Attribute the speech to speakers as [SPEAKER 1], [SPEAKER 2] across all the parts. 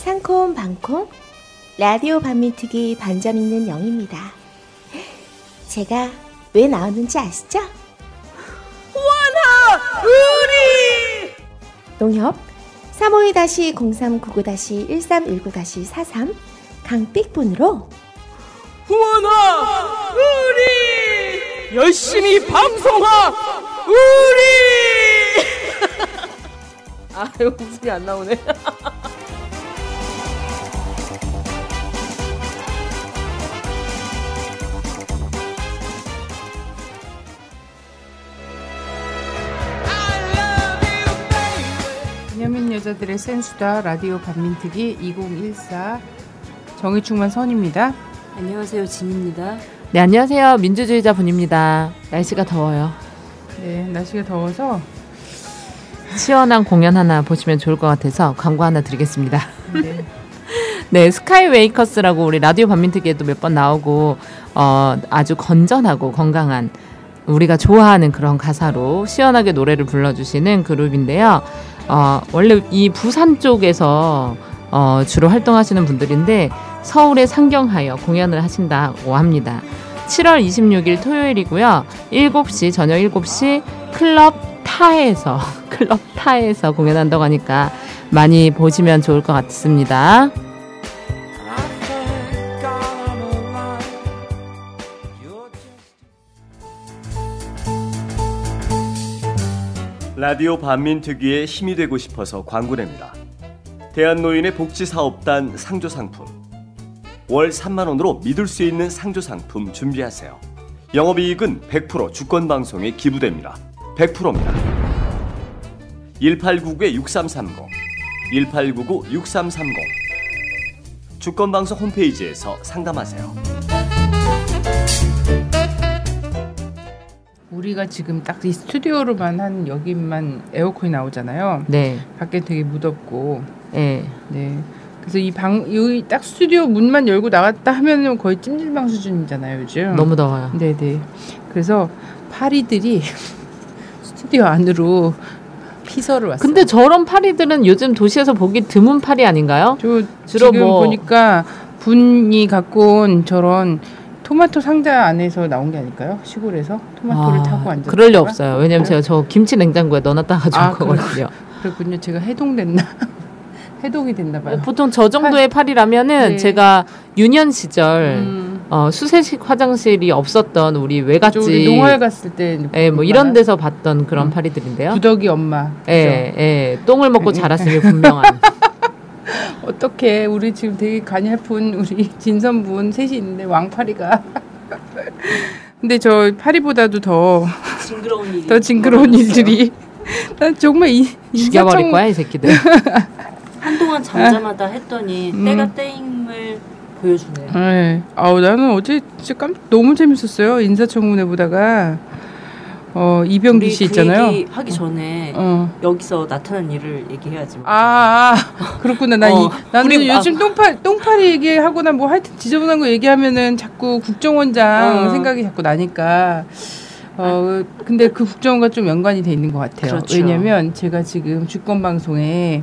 [SPEAKER 1] 상콤방콤 라디오 반민특위 반점 있는 영입니다. 제가 왜 나오는지 아시죠?
[SPEAKER 2] 원하 우리
[SPEAKER 1] 농협 352-0399-1319-43 강삑분으로
[SPEAKER 2] 원하 우리 열심히 방송하 우리 아 이거 웃음이 안 나오네.
[SPEAKER 3] 기념인 여자들의 센수다 라디오 반민특위 2014 정의충만 선입니다.
[SPEAKER 4] 안녕하세요, 진입니다.
[SPEAKER 5] 네, 안녕하세요. 민주주의자 분입니다. 날씨가 더워요.
[SPEAKER 3] 네, 날씨가 더워서
[SPEAKER 5] 시원한 공연 하나 보시면 좋을 것 같아서 광고 하나 드리겠습니다.
[SPEAKER 3] 네,
[SPEAKER 5] 네, 스카이웨이커스라고 우리 라디오 반민특위에도 몇 번 나오고 아주 건전하고 건강한 우리가 좋아하는 그런 가사로 시원하게 노래를 불러주시는 그룹인데요. 원래 이 부산 쪽에서 주로 활동하시는 분들인데 서울에 상경하여 공연을 하신다고 합니다. 7월 26일 토요일이고요. 7시 저녁 7시 클럽 타에서 공연한다고 하니까 많이 보시면 좋을 것 같습니다.
[SPEAKER 6] 라디오 반민특위에 힘이 되고 싶어서 광고냅니다. 대한노인의 복지사업단 상조상품. 월 3만원으로 믿을 수 있는 상조상품 준비하세요. 영업이익은 100% 주권방송에 기부됩니다. 100%입니다. 1899-6330 1899-6330 주권방송 홈페이지에서 상담하세요.
[SPEAKER 3] 우리가 지금 딱 이 스튜디오로만 한 여기만 에어컨이 나오잖아요.
[SPEAKER 5] 네.
[SPEAKER 3] 밖에 되게 무덥고.
[SPEAKER 5] 네.
[SPEAKER 3] 네. 그래서 여기 딱 스튜디오 문만 열고 나갔다 하면은 거의 찜질방 수준이잖아요, 요즘.
[SPEAKER 5] 너무 더워요.
[SPEAKER 3] 네네. 그래서 파리들이 스튜디오 안으로 피서를 왔어요.
[SPEAKER 5] 근데 저런 파리들은 요즘 도시에서 보기 드문 파리 아닌가요?
[SPEAKER 3] 저
[SPEAKER 5] 주로
[SPEAKER 3] 지금 보니까 분이 갖고 온 저런 토마토 상자 안에서 나온 게 아닐까요? 시골에서 토마토를 타고 앉았어요.
[SPEAKER 5] 그럴 리 없어요. 왜냐면 제가 저 김치 냉장고에 넣어놨다가 준 거거든요.
[SPEAKER 3] 그렇군요. 제가 해동이 됐나 봐요.
[SPEAKER 5] 보통 저 정도의 파리라면은
[SPEAKER 3] 네.
[SPEAKER 5] 제가 유년 시절 수세식 화장실이 없었던 우리 외갓집
[SPEAKER 3] 우리 농활 갔을 때
[SPEAKER 5] 뭐 이런 데서 봤던 그런 파리들인데요.
[SPEAKER 3] 구덕이 엄마.
[SPEAKER 5] 예, 똥을 먹고 자랐음이 분명한.
[SPEAKER 3] 어떻게 우리 지금 되게 가냘픈 우리 진선분 셋이 있는데 왕파리가. 근데 저 파리보다도 더 징그러운 일들이. 난 정말
[SPEAKER 5] 죽여버릴 거야 이 새끼들.
[SPEAKER 4] 한동안 잠잠하다 했더니 때가 때임을 보여주네요.
[SPEAKER 3] 네. 나는 어제 진짜 너무 재밌었어요. 인사청문회 보다가 이병기 씨 있잖아요.
[SPEAKER 4] 얘기 하기 전에 여기서 나타난 일을 얘기해야지.
[SPEAKER 3] 그렇구나. 나는 요즘 똥파리 얘기하거나 뭐 하여튼 지저분한 거 얘기하면은 자꾸 국정원장 생각이 자꾸 나니까. 근데 그 국정원과 좀 연관이 돼 있는 것 같아요.
[SPEAKER 4] 그렇죠.
[SPEAKER 3] 왜냐면 제가 지금 주권방송에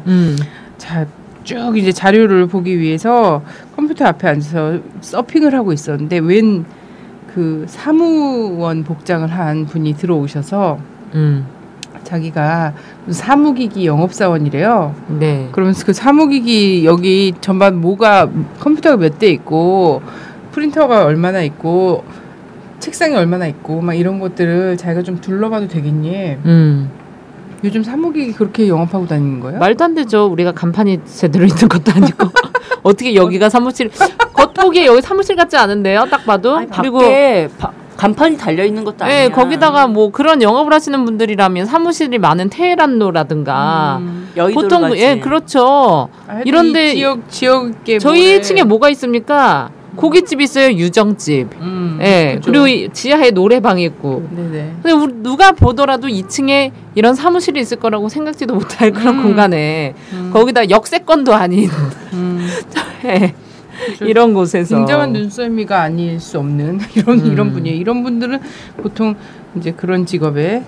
[SPEAKER 3] 쭉 이제 자료를 보기 위해서 컴퓨터 앞에 앉아서 서핑을 하고 있었는데 웬 그 사무원 복장을 한 분이 들어오셔서 자기가 사무기기 영업사원이래요.
[SPEAKER 5] 네.
[SPEAKER 3] 그러면서 그 사무기기 여기 전반 컴퓨터가 몇 대 있고 프린터가 얼마나 있고 책상이 얼마나 있고 막 이런 것들을 자기가 좀 둘러봐도 되겠니? 요즘 사무기기 그렇게 영업하고 다니는 거예요?
[SPEAKER 5] 말도 안 되죠. 우리가 간판이 제대로 있는 것도 아니고 어떻게 여기가 사무실 겉보기에 여기 사무실 같지 않은데요? 딱 봐도. 그리고
[SPEAKER 4] 밖에 간판이 달려 있는 것도 아니야.
[SPEAKER 5] 네, 거기다가 뭐 그런 영업을 하시는 분들이라면 사무실이 많은 테헤란로라든가 보통 그렇죠. 이런데
[SPEAKER 3] 지역계
[SPEAKER 5] 저희 1층에 뭐가 있습니까? 고깃집 있어요. 유정집. 예.
[SPEAKER 3] 그렇죠.
[SPEAKER 5] 그리고 지하에 노래방이 있고.
[SPEAKER 3] 네네.
[SPEAKER 5] 근데 우리 누가 보더라도 2층에 이런 사무실이 있을 거라고 생각지도 못할 그런 공간에 거기다 역세권도 아닌 예. 이런 곳에서
[SPEAKER 3] 굉장한 눈썰미가 아닐 수 없는 이런 분이에요. 이런 분들은 보통 이제 그런 직업에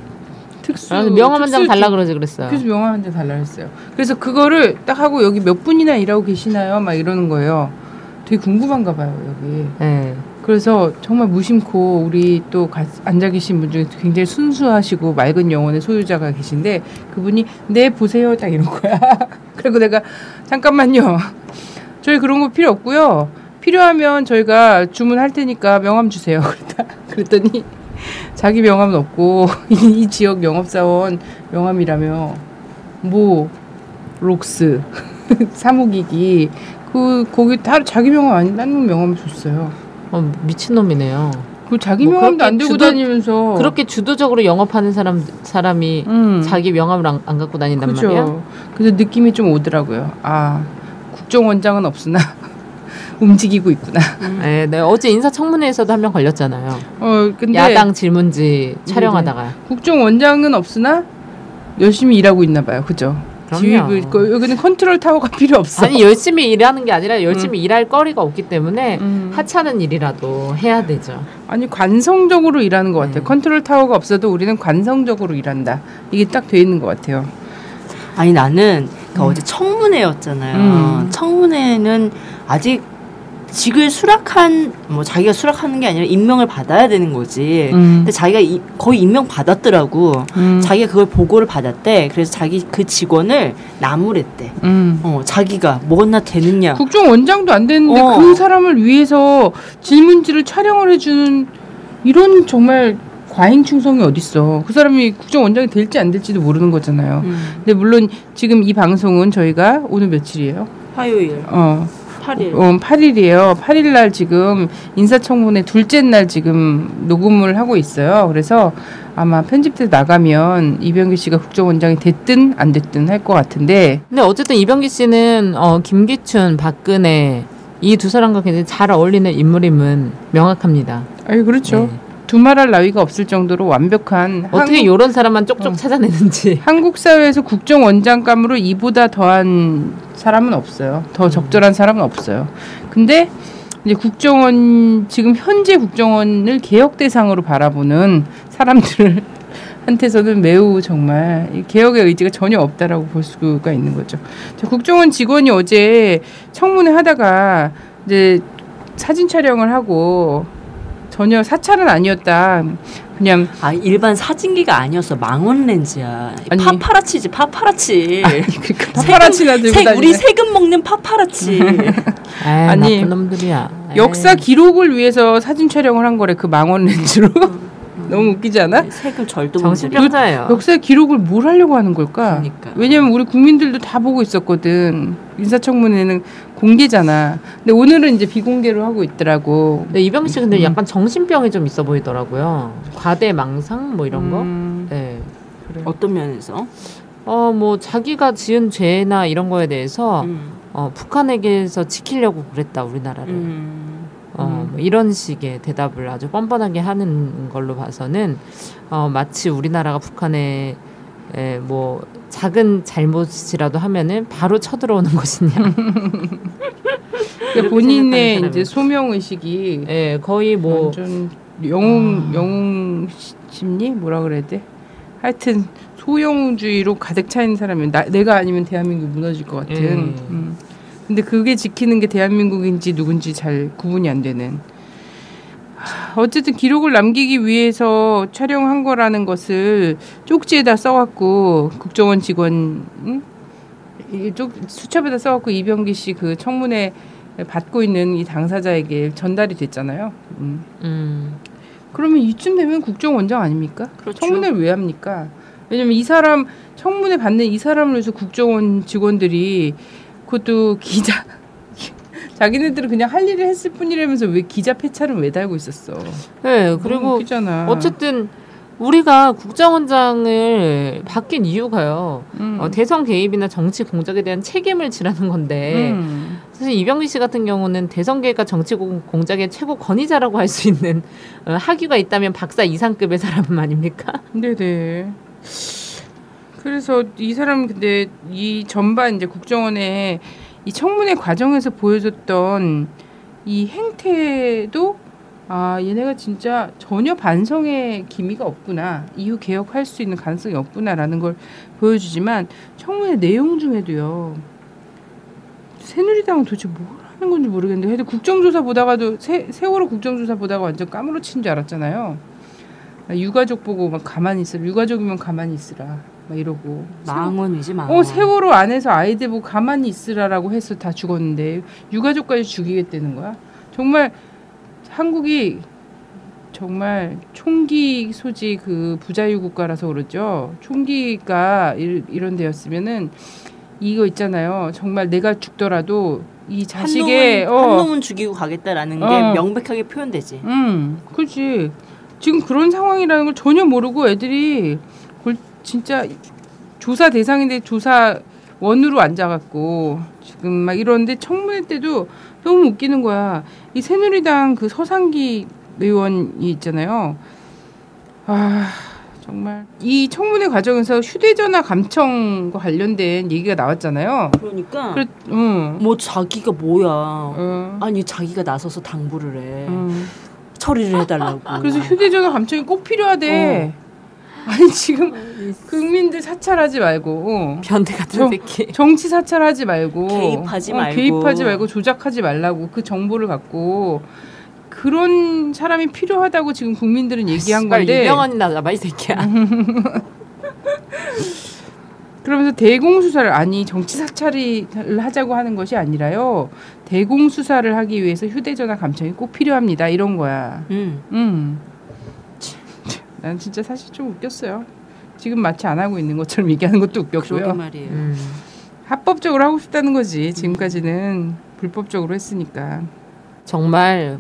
[SPEAKER 3] 특수
[SPEAKER 5] 명함 한 장
[SPEAKER 3] 특수
[SPEAKER 5] 달라 그러지 그랬어요.
[SPEAKER 3] 그래서 명함 한 장 달라 했어요. 그래서 그거를 딱 하고 여기 몇 분이나 일하고 계시나요? 막 이러는 거예요. 되게 궁금한가 봐요 여기.
[SPEAKER 5] 네.
[SPEAKER 3] 그래서 정말 무심코 우리 또 앉아 계신 분 중에 굉장히 순수하시고 맑은 영혼의 소유자가 계신데 그분이 네 보세요 딱 이런 거야. 그리고 내가 잠깐만요. 저희 그런 거 필요 없고요. 필요하면 저희가 주문할 테니까 명함 주세요. 그랬더니 자기 명함은 없고 이 지역 영업사원 명함이라며 뭐 록스 사무기기 거기 다 자기 명함 아닌 딴 명함을 줬어요.
[SPEAKER 5] 미친놈이네요.
[SPEAKER 3] 그 자기
[SPEAKER 5] 뭐
[SPEAKER 3] 명함도 안
[SPEAKER 5] 그렇게
[SPEAKER 3] 들고 다니면서
[SPEAKER 5] 그렇게 주도적으로 영업하는 사람이 자기 명함을 안 갖고 다닌단
[SPEAKER 3] 그죠.
[SPEAKER 5] 말이야.
[SPEAKER 3] 그래서 느낌이 좀 오더라고요. 아 국정원장은 없으나 움직이고 있구나.
[SPEAKER 5] 네, 어제 인사청문회에서도 한 명 걸렸잖아요.
[SPEAKER 3] 근데
[SPEAKER 5] 야당 질문지 촬영하다가.
[SPEAKER 3] 국정원장은 없으나 열심히 일하고 있나 봐요. 그죠?
[SPEAKER 5] 그럼요.
[SPEAKER 3] 여기는 컨트롤 타워가 필요 없어.
[SPEAKER 5] 아니 열심히 일하는 게 아니라 열심히 일할 거리가 없기 때문에 하찮은 일이라도 해야 되죠.
[SPEAKER 3] 아니 관성적으로 일하는 것 같아요. 컨트롤 타워가 없어도 우리는 관성적으로 일한다. 이게 딱 돼 있는 것 같아요.
[SPEAKER 4] 아니 나는 어제 청문회였잖아요. 청문회는 아직 직을 수락한 자기가 수락하는 게 아니라 임명을 받아야 되는 거지. 근데 자기가 거의 임명 받았더라고. 자기가 그걸 보고를 받았대. 그래서 자기 그 직원을 나무랬대. 자기가 뭐나 되느냐.
[SPEAKER 3] 국정원장도 안 되는데 그 사람을 위해서 질문지를 촬영을 해주는 이런 정말 과잉 충성이 어딨어. 그 사람이 국정원장이 될지 안 될지도 모르는 거잖아요. 근데 물론 지금 이 방송은 저희가 오늘 며칠이에요?
[SPEAKER 4] 화요일. 8일.
[SPEAKER 3] 8일이에요. 8일 날 지금 인사청문회 둘째 날 지금 녹음을 하고 있어요. 그래서 아마 편집돼 나가면 이병기 씨가 국정원장이 됐든 안 됐든 할 것 같은데.
[SPEAKER 5] 근데 어쨌든 이병기 씨는 김기춘, 박근혜 이 두 사람과 굉장히 잘 어울리는 인물임은 명확합니다.
[SPEAKER 3] 아니 그렇죠.
[SPEAKER 5] 네.
[SPEAKER 3] 두말할 나위가 없을 정도로 완벽한
[SPEAKER 5] 어떻게 이런 사람만 쪽쪽 찾아내는지.
[SPEAKER 3] 한국 사회에서 국정원장감으로 이보다 더한 사람은 없어요. 더 적절한 사람은 없어요. 근데 이제 국정원 지금 현재 국정원을 개혁 대상으로 바라보는 사람들을 한테서는 매우 정말 개혁의 의지가 전혀 없다라고 볼 수가 있는 거죠. 국정원 직원이 어제 청문회 하다가 이제 사진 촬영을 하고 전혀 사찰은 아니었다. 그냥
[SPEAKER 4] 일반 사진기가 아니었어. 망원 렌즈야. 파파라치지 파파라치.
[SPEAKER 3] 그러니까 파파라치나 들고 다니네.
[SPEAKER 4] 우리 세금 먹는 파파라치.
[SPEAKER 5] 아니 나쁜 놈들이야.
[SPEAKER 3] 역사 기록을 위해서 사진 촬영을 한 거래. 그 망원 렌즈로. 너무 웃기지 않아?
[SPEAKER 4] 세금 절도
[SPEAKER 5] 정신병자예요.
[SPEAKER 3] 역사 기록을 뭘 하려고 하는 걸까?
[SPEAKER 4] 그러니까.
[SPEAKER 3] 왜냐면 우리 국민들도 다 보고 있었거든. 인사청문회는 공개잖아. 근데 오늘은 이제 비공개로 하고 있더라고.
[SPEAKER 5] 네, 이병기 씨 근데 약간 정신병이 좀 있어 보이더라고요. 과대망상 뭐 이런 거. 네.
[SPEAKER 3] 그래.
[SPEAKER 4] 어떤 면에서?
[SPEAKER 5] 뭐 자기가 지은 죄나 이런 거에 대해서 북한에게서 지키려고 그랬다 우리나라를. 뭐 이런 식의 대답을 아주 뻔뻔하게 하는 걸로 봐서는 마치 우리나라가 북한에 뭐 작은 잘못이라도 하면은 바로 쳐들어오는 것이냐.
[SPEAKER 3] 그러니까 본인의 이제 소명 의식이
[SPEAKER 5] 거의 뭐
[SPEAKER 3] 완전 영웅 심리 뭐라 그래야 돼? 하여튼 소영주의로 가득 차 있는 사람이 내가 아니면 대한민국이 무너질 것 같은. 근데 그게 지키는 게 대한민국인지 누군지 잘 구분이 안 되는. 어쨌든 기록을 남기기 위해서 촬영한 거라는 것을 쪽지에다 써갖고 국정원 직원 수첩에다 써갖고 이병기 씨 그 청문회 받고 있는 이 당사자에게 전달이 됐잖아요. 그러면 이쯤 되면 국정원장 아닙니까?
[SPEAKER 4] 그렇죠.
[SPEAKER 3] 청문회를 왜 합니까? 왜냐면 이 사람 청문회 받는 이 사람을 위해서 국정원 직원들이 그것도 기자 자기네들은 그냥 할 일을 했을 뿐이라면서 왜 기자 패찰은 왜 달고 있었어?
[SPEAKER 5] 네, 그리고 어쨌든 우리가 국정원장을 바뀐 이유가요. 대선 개입이나 정치 공작에 대한 책임을 지라는 건데 사실 이병기 씨 같은 경우는 대선 개입과 정치 공작의 최고 권위자라고 할 수 있는 학위가 있다면 박사 이상급의 사람 아닙니까?
[SPEAKER 3] 네네. 그래서 이 사람 근데 이 전반 이제 국정원의 이 청문회 과정에서 보여줬던 이 행태도 아, 얘네가 진짜 전혀 반성의 기미가 없구나. 이후 개혁할 수 있는 가능성이 없구나라는 걸 보여주지만 청문회 내용 중에도요. 새누리당은 도대체 뭘 하는 건지 모르겠는데 하여튼 국정조사 보다가도 세월호 국정조사 보다가 완전 까무러친 줄 알았잖아요. 유가족 보고 막 가만히 있으라. 유가족이면 가만히 있으라. 막 이러고.
[SPEAKER 4] 망언이지 망언.
[SPEAKER 3] 세월호 안에서 아이들 보고 가만히 있으라라고 해서 다 죽었는데 유가족까지 죽이겠다는 거야? 정말 한국이 정말 총기 소지 그 부자유 국가라서 그러죠. 총기가 이런 데였으면은 이거 있잖아요. 정말 내가 죽더라도 이 자식의
[SPEAKER 4] 한 놈은 죽이고 가겠다라는 게 명백하게 표현되지.
[SPEAKER 3] 그렇지. 지금 그런 상황이라는 걸 전혀 모르고 애들이 진짜 조사 대상인데 조사원으로 앉아갖고 지금 막 이러는데 청문회 때도 너무 웃기는 거야. 이 새누리당 그 서상기 의원이 있잖아요. 아 정말 이 청문회 과정에서 휴대전화 감청과 관련된 얘기가 나왔잖아요.
[SPEAKER 4] 그러니까 뭐 자기가 뭐야. 아니 자기가 나서서 당부를 해. 처리를 해달라고.
[SPEAKER 3] 그래서 휴대전화 감청이 꼭 필요하대. 아니 지금 국민들 사찰하지 말고
[SPEAKER 5] 변태 같은 새끼.
[SPEAKER 3] 정치 사찰하지 말고
[SPEAKER 4] 개입하지
[SPEAKER 3] 말고 조작하지 말라고 그 정보를 갖고 그런 사람이 필요하다고 지금 국민들은 얘기한 건데.
[SPEAKER 5] 유병헌이나 잡아 이 새끼야.
[SPEAKER 3] 그러면서 대공수사를 정치 사찰을 하자고 하는 것이 아니라요. 대공수사를 하기 위해서 휴대전화 감청이 꼭 필요합니다. 이런 거야. 난 진짜 사실 좀 웃겼어요. 지금 마치 안 하고 있는 것처럼 얘기하는 것도 웃겼고요.
[SPEAKER 4] 그러게 말이에요.
[SPEAKER 3] 합법적으로 하고 싶다는 거지. 지금까지는 불법적으로 했으니까.
[SPEAKER 5] 정말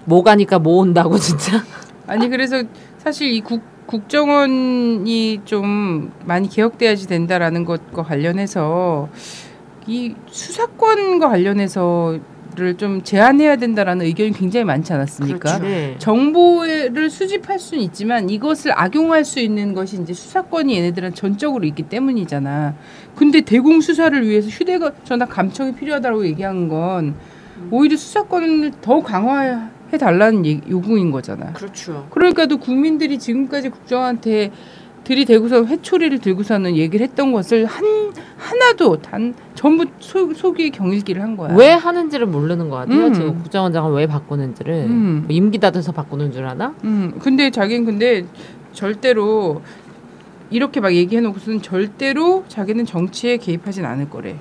[SPEAKER 5] 뭐 가니까 뭐 온다고 진짜.
[SPEAKER 3] 아니 그래서 사실 이 국정원이 좀 많이 개혁돼야지 된다라는 것과 관련해서 이 수사권과 관련해서를 좀 제한해야 된다라는 의견이 굉장히 많지 않았습니까?
[SPEAKER 4] 그렇죠. 네.
[SPEAKER 3] 정보를 수집할 수는 있지만 이것을 악용할 수 있는 것이 이제 수사권이 얘네들은 전적으로 있기 때문이잖아. 근데 대공 수사를 위해서 휴대전화 감청이 필요하다고 얘기한 건 오히려 수사권을 더 강화해 달라는 요구인 거잖아.
[SPEAKER 4] 그렇죠.
[SPEAKER 3] 그러니까도 국민들이 지금까지 국정원한테 들이대고서 회초리를 들고서는 얘기를 했던 것을 하나도 전부 속이 경일기를 한 거야.
[SPEAKER 5] 왜 하는지를 모르는 것 같아요. 지금 국정원장을 왜 바꾸는지를 뭐 임기 다 돼서 바꾸는 줄 아나?
[SPEAKER 3] 근데 자기는 절대로 이렇게 막 얘기해놓고서는 절대로 자기는 정치에 개입하진 않을 거래.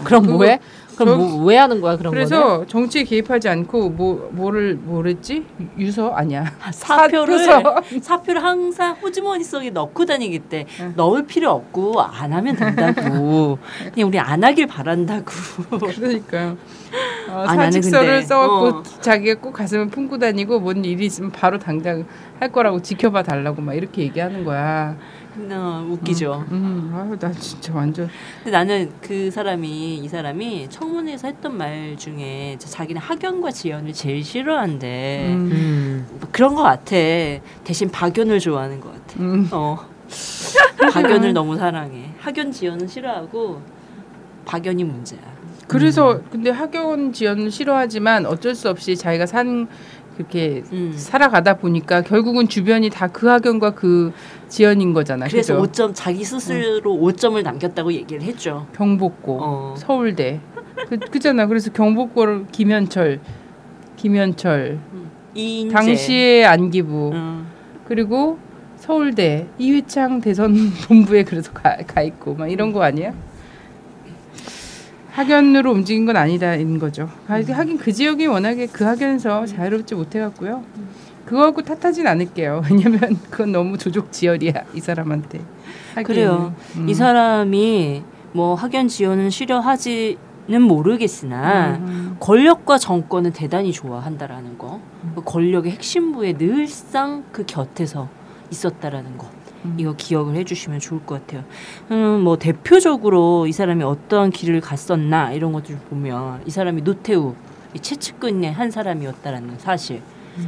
[SPEAKER 5] 그럼 뭐해? 그럼 왜 하는 거야 그런 거는?
[SPEAKER 3] 그래서 정치에 개입하지 않고 뭐랬지? 유서 아니야.
[SPEAKER 4] 사표를 항상 호주머니 속에 넣고 다니기 때 넣을 필요 없고 안 하면 된다고. 그냥 우리 안 하길 바란다고.
[SPEAKER 3] 그러니까 사직서를 써갖고 자기가 꼭 가슴에 품고 다니고 뭔 일이 있으면 바로 당장 할 거라고 지켜봐 달라고 막 이렇게 얘기하는 거야.
[SPEAKER 4] 웃기죠.
[SPEAKER 3] 나 진짜 완전.
[SPEAKER 4] 근데 나는 이 사람이 청문회에서 했던 말 중에 자기는 학연과 지연을 제일 싫어한대. 그런 것 같아. 대신 박연을 좋아하는 것 같아. 박연을 너무 사랑해. 학연 지연은 싫어하고 박연이 문제야.
[SPEAKER 3] 그래서 근데 학연 지연을 싫어하지만 어쩔 수 없이 자기가 그렇게 살아가다 보니까 결국은 주변이 다 그 학연과 그 지연인 거잖아.
[SPEAKER 4] 그래서
[SPEAKER 3] 그죠?
[SPEAKER 4] 자기 스스로 5점을 남겼다고 얘기를 했죠.
[SPEAKER 3] 경복고, 서울대. 그잖아. 그래서 경복고를 김현철,
[SPEAKER 4] 이인재.
[SPEAKER 3] 당시의 안기부, 그리고 서울대 이회창 대선 본부에 그래서 가 있고 막 이런 거 아니야? 학연으로 움직인 건 아니다인 거죠. 하긴 그 지역이 워낙에 그 학연에서 자유롭지 못해갖고요. 그거 갖고 탓하진 않을게요. 왜냐면 그건 너무 조족 지열이야 이 사람한테.
[SPEAKER 4] 그래요. 이 사람이 뭐 학연 지원은 싫어하지는 모르겠으나 권력과 정권은 대단히 좋아한다라는 거. 그 권력의 핵심부에 늘상 그 곁에서 있었다라는 거. 이거 기억을 해주시면 좋을 것 같아요. 뭐 대표적으로 이 사람이 어떠한 길을 갔었나 이런 것들 보면 이 사람이 노태우 이 최측근의 한 사람이었다라는 사실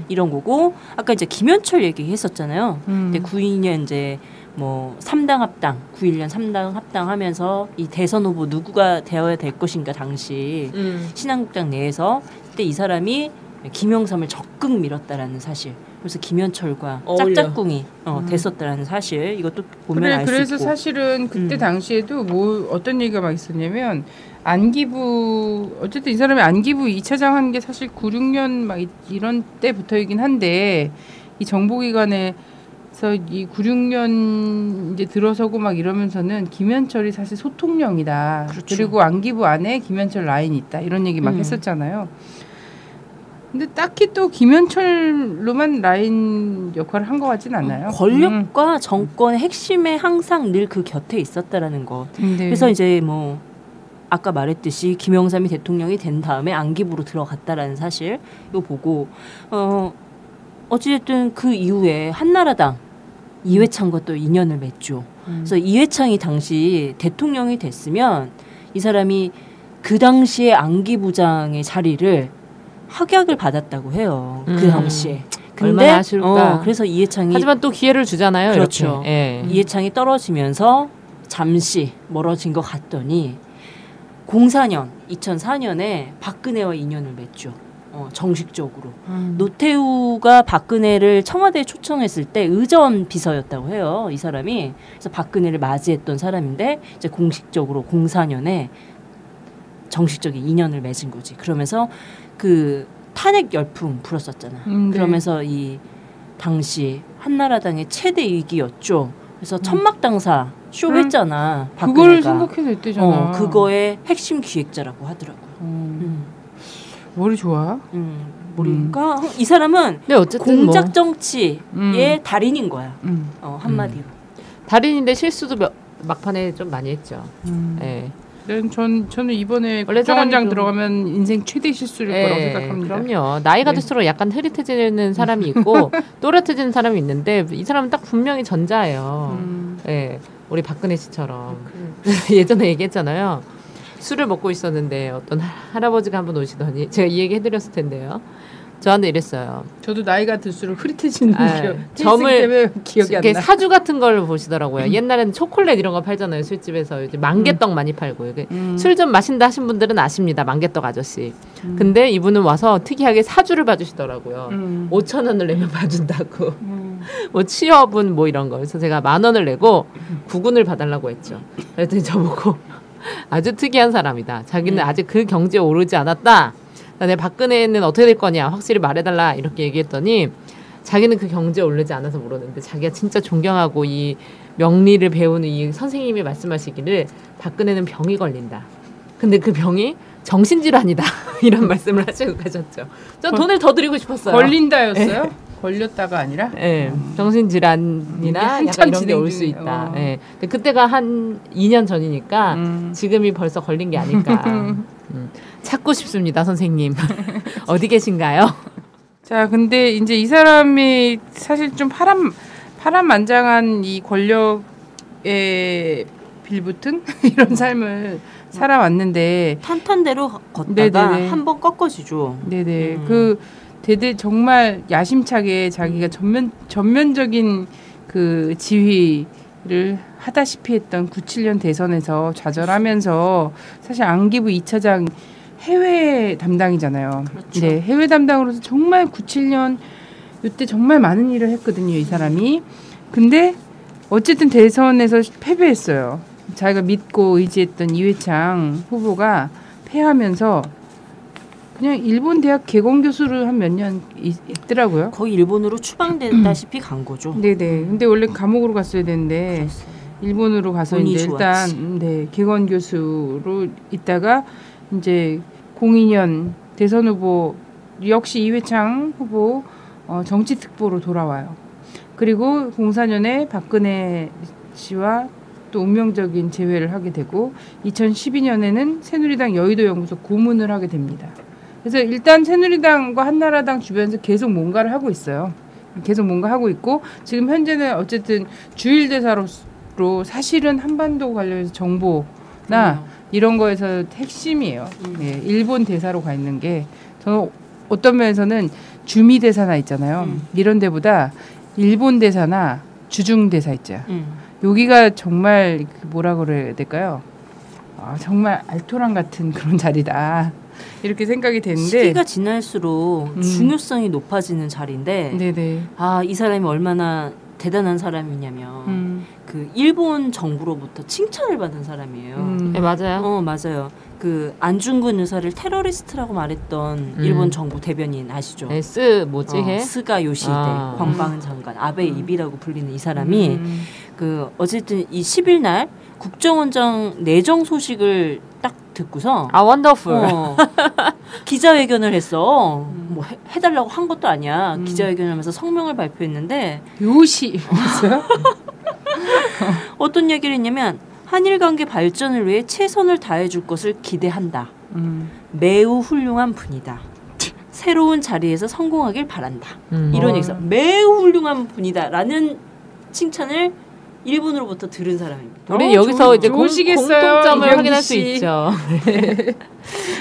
[SPEAKER 4] 이런 거고 아까 이제 김현철 얘기했었잖아요. 근데 92년 이제 뭐 3당 합당 91년 3당 합당하면서 이 대선 후보 누구가 되어야 될 것인가 당시 신한국당 내에서 그때 이 사람이 김영삼을 적극 밀었다라는 사실. 그래서 김현철과
[SPEAKER 2] 어울려.
[SPEAKER 4] 짝짝꿍이 됐었다라는 사실. 이것도 보면 알 수 있고.
[SPEAKER 3] 그래서 사실은 그때 당시에도 뭐 어떤 얘기가 막 있었냐면 안기부 어쨌든 이 사람이 안기부 2차장 한 게 사실 9, 6년 막 이런 때부터이긴 한데 이 정보기관에서 이 9, 6년 이제 들어서고 막 이러면서는 김현철이 사실 소통령이다.
[SPEAKER 4] 그렇죠.
[SPEAKER 3] 그리고 안기부 안에 김현철 라인이 있다. 이런 얘기 막 했었잖아요. 근데 딱히 또 김현철로만 라인 역할을 한 것 같진 않아요.
[SPEAKER 4] 권력과 정권의 핵심에 항상 늘 그 곁에 있었다라는 것.
[SPEAKER 3] 네.
[SPEAKER 4] 그래서 이제 뭐 아까 말했듯이 김영삼이 대통령이 된 다음에 안기부로 들어갔다라는 사실 이거 보고 어찌됐든 그 이후에 한나라당 이회창과 또 인연을 맺죠. 그래서 이회창이 당시 대통령이 됐으면 이 사람이 그 당시에 안기부장의 자리를 확약을 받았다고 해요. 그 당시에. 근데
[SPEAKER 5] 얼마나 아쉬울까.
[SPEAKER 4] 그래서 이회창이
[SPEAKER 5] 하지만 또 기회를 주잖아요.
[SPEAKER 4] 그렇죠.
[SPEAKER 5] 이렇게. 예.
[SPEAKER 4] 이회창이 떨어지면서 잠시 멀어진 것 같더니 04년, 2004년에 박근혜와 인연을 맺죠. 정식적으로. 노태우가 박근혜를 청와대에 초청했을 때 의전 비서였다고 해요. 이 사람이. 그래서 박근혜를 맞이했던 사람인데 이제 공식적으로 04년에 정식적인 인연을 맺은 거지. 그러면서 그 탄핵 열풍 불었었잖아.
[SPEAKER 3] 네.
[SPEAKER 4] 그러면서 이 당시 한나라당의 최대 위기였죠. 그래서 천막당사 쇼 했잖아.
[SPEAKER 3] 그걸
[SPEAKER 4] 박근혜가.
[SPEAKER 3] 생각해서 했대잖아.
[SPEAKER 4] 그거의 핵심 기획자라고 하더라고요.
[SPEAKER 3] 머리 좋아.
[SPEAKER 4] 그러니까 이 사람은
[SPEAKER 5] 근데 어쨌든
[SPEAKER 4] 공작
[SPEAKER 5] 뭐
[SPEAKER 4] 정치의 달인인 거야. 한마디로.
[SPEAKER 5] 달인인데 실수도 막판에 좀 많이 했죠. 예.
[SPEAKER 3] 저는 이번에
[SPEAKER 5] 원래
[SPEAKER 3] 국정원장
[SPEAKER 5] 사람이 좀-
[SPEAKER 3] 들어가면 인생 최대 실수일 거라고 생각합니다.
[SPEAKER 5] 그럼요. 나이가
[SPEAKER 3] 네.
[SPEAKER 5] 들수록 약간 흐릿해지는 사람이 있고 또렷해지는 사람이 있는데 이 사람은 딱 분명히 전자예요. 예, 우리 박근혜 씨처럼 예전에 얘기했잖아요. 술을 먹고 있었는데 어떤 할아버지가 한번 오시더니 제가 이 얘기 해드렸을 텐데요. 저한테 이랬어요.
[SPEAKER 3] 저도 나이가 들수록 흐릿해지는
[SPEAKER 5] 아,
[SPEAKER 3] 기억.
[SPEAKER 5] 점을
[SPEAKER 3] 때문에 기억이 안
[SPEAKER 5] 이렇게
[SPEAKER 3] 나.
[SPEAKER 5] 사주 같은 걸 보시더라고요. 옛날에는 초콜릿 이런 거 팔잖아요. 술집에서 이제 만개떡 많이 팔고 술 좀 마신다 하신 분들은 아십니다. 만개떡 아저씨. 근데 이분은 와서 특이하게 사주를 봐주시더라고요. 5,000원을 내면 봐준다고. 뭐 취업은 뭐 이런 거. 그래서 제가 10,000원을 내고 구군을 봐달라고 했죠. 그랬더니 저보고 아주 특이한 사람이다. 자기는 아직 그 경지에 오르지 않았다. 내 박근혜는 어떻게 될 거냐 확실히 말해달라 이렇게 얘기했더니 자기는 그 경지에 오르지 않아서 모르는데 자기가 진짜 존경하고 이 명리를 배우는 이 선생님이 말씀하시기를 박근혜는 병이 걸린다. 근데 그 병이 정신질환이다. 이런 말씀을 하시고 가셨죠. 전 돈을 더 드리고 싶었어요.
[SPEAKER 3] 걸린다였어요? 걸렸다가 아니라?
[SPEAKER 5] 예, 정신질환이나 약간
[SPEAKER 3] 한참
[SPEAKER 5] 이런 게 올 수
[SPEAKER 3] 진행 중이에요.
[SPEAKER 5] 있다. 예. 근데 그때가 한 2년 전이니까 지금이 벌써 걸린 게 아닐까. 찾고 싶습니다, 선생님. 어디 계신가요?
[SPEAKER 3] 자, 근데 이제 이 사람이 사실 좀 파란만장한 이 권력에 빌붙은 이런 삶을 살아왔는데,
[SPEAKER 4] 탄탄대로 걷다가
[SPEAKER 3] 네네네.
[SPEAKER 4] 한번 꺾어지죠.
[SPEAKER 3] 네네 그 대대 정말 야심차게 자기가 전면적인 그 지휘를 하다시피 했던 97년 대선에서 좌절하면서 사실 안기부 2차장 해외 담당이잖아요.
[SPEAKER 4] 그렇죠.
[SPEAKER 3] 네, 해외 담당으로서 정말 97년 이때 정말 많은 일을 했거든요, 이 사람이. 근데 어쨌든 대선에서 패배했어요. 자기가 믿고 의지했던 이회창 후보가 패하면서 그냥 일본 대학 개공 교수를 한 몇 년 있더라고요.
[SPEAKER 4] 거의 일본으로 추방됐다시피 간 거죠.
[SPEAKER 3] 네네. 근데 원래 감옥으로 갔어야 되는데 일본으로 가서
[SPEAKER 4] 운이
[SPEAKER 3] 이제
[SPEAKER 4] 좋았지.
[SPEAKER 3] 일단 개건 교수로 있다가 이제 02년 대선 후보 역시 이회창 후보 정치 특보로 돌아와요. 그리고 04년에 박근혜 씨와 또 운명적인 재회를 하게 되고 2012년에는 새누리당 여의도 연구소 고문을 하게 됩니다. 그래서 일단 새누리당과 한나라당 주변에서 계속 뭔가를 하고 있어요. 계속 뭔가 하고 있고 지금 현재는 어쨌든 주일대사로 사실은 한반도 관련해서 정보나 이런 거에서 핵심이에요. 네, 일본 대사로 가 있는 게 저는 어떤 면에서는 주미 대사나 있잖아요. 이런 데보다 일본 대사나 주중 대사 있죠. 여기가 정말 뭐라 그래야 될까요? 정말 알토란 같은 그런 자리다. 이렇게 생각이 되는데
[SPEAKER 4] 시기가 지날수록 중요성이 높아지는 자리인데
[SPEAKER 3] 네네.
[SPEAKER 4] 이 사람이 얼마나 대단한 사람이냐면 그 일본 정부로부터 칭찬을 받은 사람이에요.
[SPEAKER 5] 네, 맞아요.
[SPEAKER 4] 맞아요. 그 안중근 의사를 테러리스트라고 말했던 일본 정부 대변인 아시죠?
[SPEAKER 5] 뭐지 해?
[SPEAKER 4] 스가 요시히데 관방 장관 아베 입이라고 불리는 이 사람이 그 어쨌든 이 10일 날 국정원장 내정 소식을 딱 듣고서
[SPEAKER 5] 원더풀.
[SPEAKER 4] 기자회견을 했어. 뭐 해달라고 한 것도 아니야. 기자회견을 하면서 성명을 발표했는데
[SPEAKER 3] 요시 있어요?
[SPEAKER 4] 어떤 얘기를 했냐면 한일 관계 발전을 위해 최선을 다해줄 것을 기대한다. 매우 훌륭한 분이다. 새로운 자리에서 성공하길 바란다. 이런 얘기죠. 매우 훌륭한 분이다라는 칭찬을 일본으로부터 들은 사람입니다.
[SPEAKER 5] 우리 여기서 이제 공통점을
[SPEAKER 3] 이병기
[SPEAKER 5] 확인할 수
[SPEAKER 3] 씨.
[SPEAKER 5] 있죠.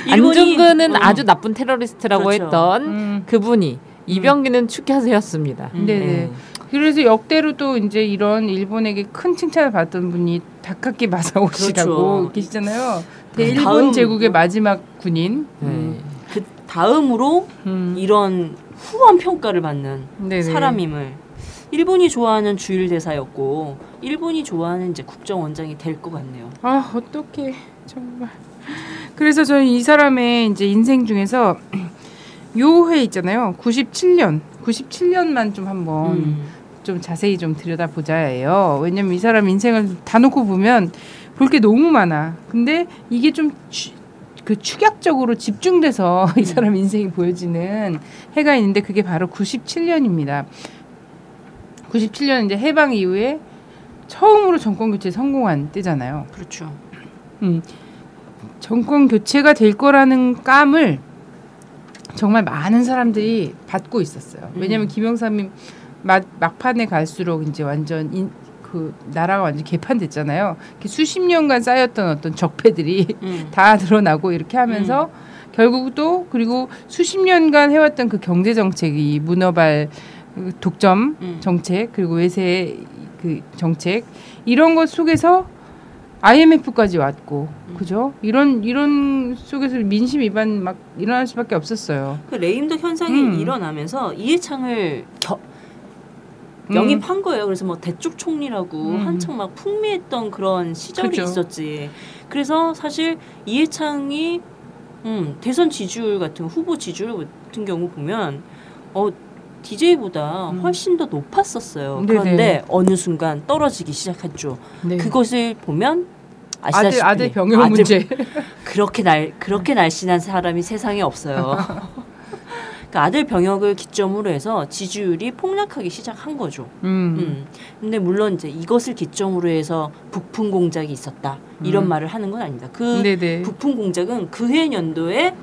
[SPEAKER 4] 일본이,
[SPEAKER 5] 안중근은 아주 나쁜 테러리스트라고
[SPEAKER 4] 그렇죠.
[SPEAKER 5] 했던 그분이 이병기는 축하세였습니다.
[SPEAKER 3] 네네. 그래서 역대로 또 이제 이런 일본에게 큰 칭찬을 받던 분이 다카키 마사오 씨라고
[SPEAKER 4] 그렇죠.
[SPEAKER 3] 계시잖아요.
[SPEAKER 4] 그
[SPEAKER 3] 일본
[SPEAKER 4] 다음
[SPEAKER 3] 제국의 마지막 군인.
[SPEAKER 4] 그 다음으로 이런 후한 평가를 받는
[SPEAKER 3] 네네.
[SPEAKER 4] 사람임을 일본이 좋아하는 주일 대사였고 일본이 좋아하는 이제 국정원장이 될 것 같네요.
[SPEAKER 3] 어떡해 정말. 그래서 저는 이 사람의 이제 인생 중에서 요회 있잖아요. 97년만 좀 한번 좀 자세히 좀 들여다보자예요. 왜냐면 이 사람 인생을 다 놓고 보면 볼 게 너무 많아. 근데 이게 좀 축약적으로 집중돼서 이 사람 인생이 보여지는 해가 있는데 그게 바로 97년입니다. 97년 이제 해방 이후에 처음으로 정권 교체 성공한 때잖아요.
[SPEAKER 4] 그렇죠.
[SPEAKER 3] 정권 교체가 될 거라는 감을 정말 많은 사람들이 받고 있었어요. 왜냐하면 김영삼이 막판에 갈수록 이제 완전 그 나라가 완전 개판됐잖아요. 수십 년간 쌓였던 어떤 적폐들이 다 드러나고 이렇게 하면서 결국 또 그리고 수십 년간 해왔던 그 경제 정책이 문어발 독점 정책 그리고 외세 그 정책 이런 것 속에서 IMF까지 왔고 그죠? 이런 속에서 민심 위반 막 일어날 수밖에 없었어요.
[SPEAKER 4] 그 레임덕 현상이 일어나면서 이해창을 영입한 거예요. 그래서 뭐 대쪽 총리라고 한창 막 풍미했던 그런 시절이
[SPEAKER 3] 그죠.
[SPEAKER 4] 있었지. 그래서 사실 이해창이 대선 지지율 같은 후보 지지율 같은 경우 보면 DJ보다 훨씬 더 높았었어요.
[SPEAKER 3] 네네.
[SPEAKER 4] 그런데 어느 순간 떨어지기 시작했죠.
[SPEAKER 3] 네.
[SPEAKER 4] 그것을 보면 아시다시피
[SPEAKER 3] 아들 병역 문제.
[SPEAKER 4] 그렇게 날씬한 사람이 세상에 없어요. 그러니까 아들 병역을 기점으로 해서 지지율이 폭락하기 시작한 거죠. 근데 물론 이제 이것을 기점으로 해서 부품 공작이 있었다 이런 말을 하는 건 아닙니다. 그
[SPEAKER 3] 네네.
[SPEAKER 4] 부품 공작은 그해 연도에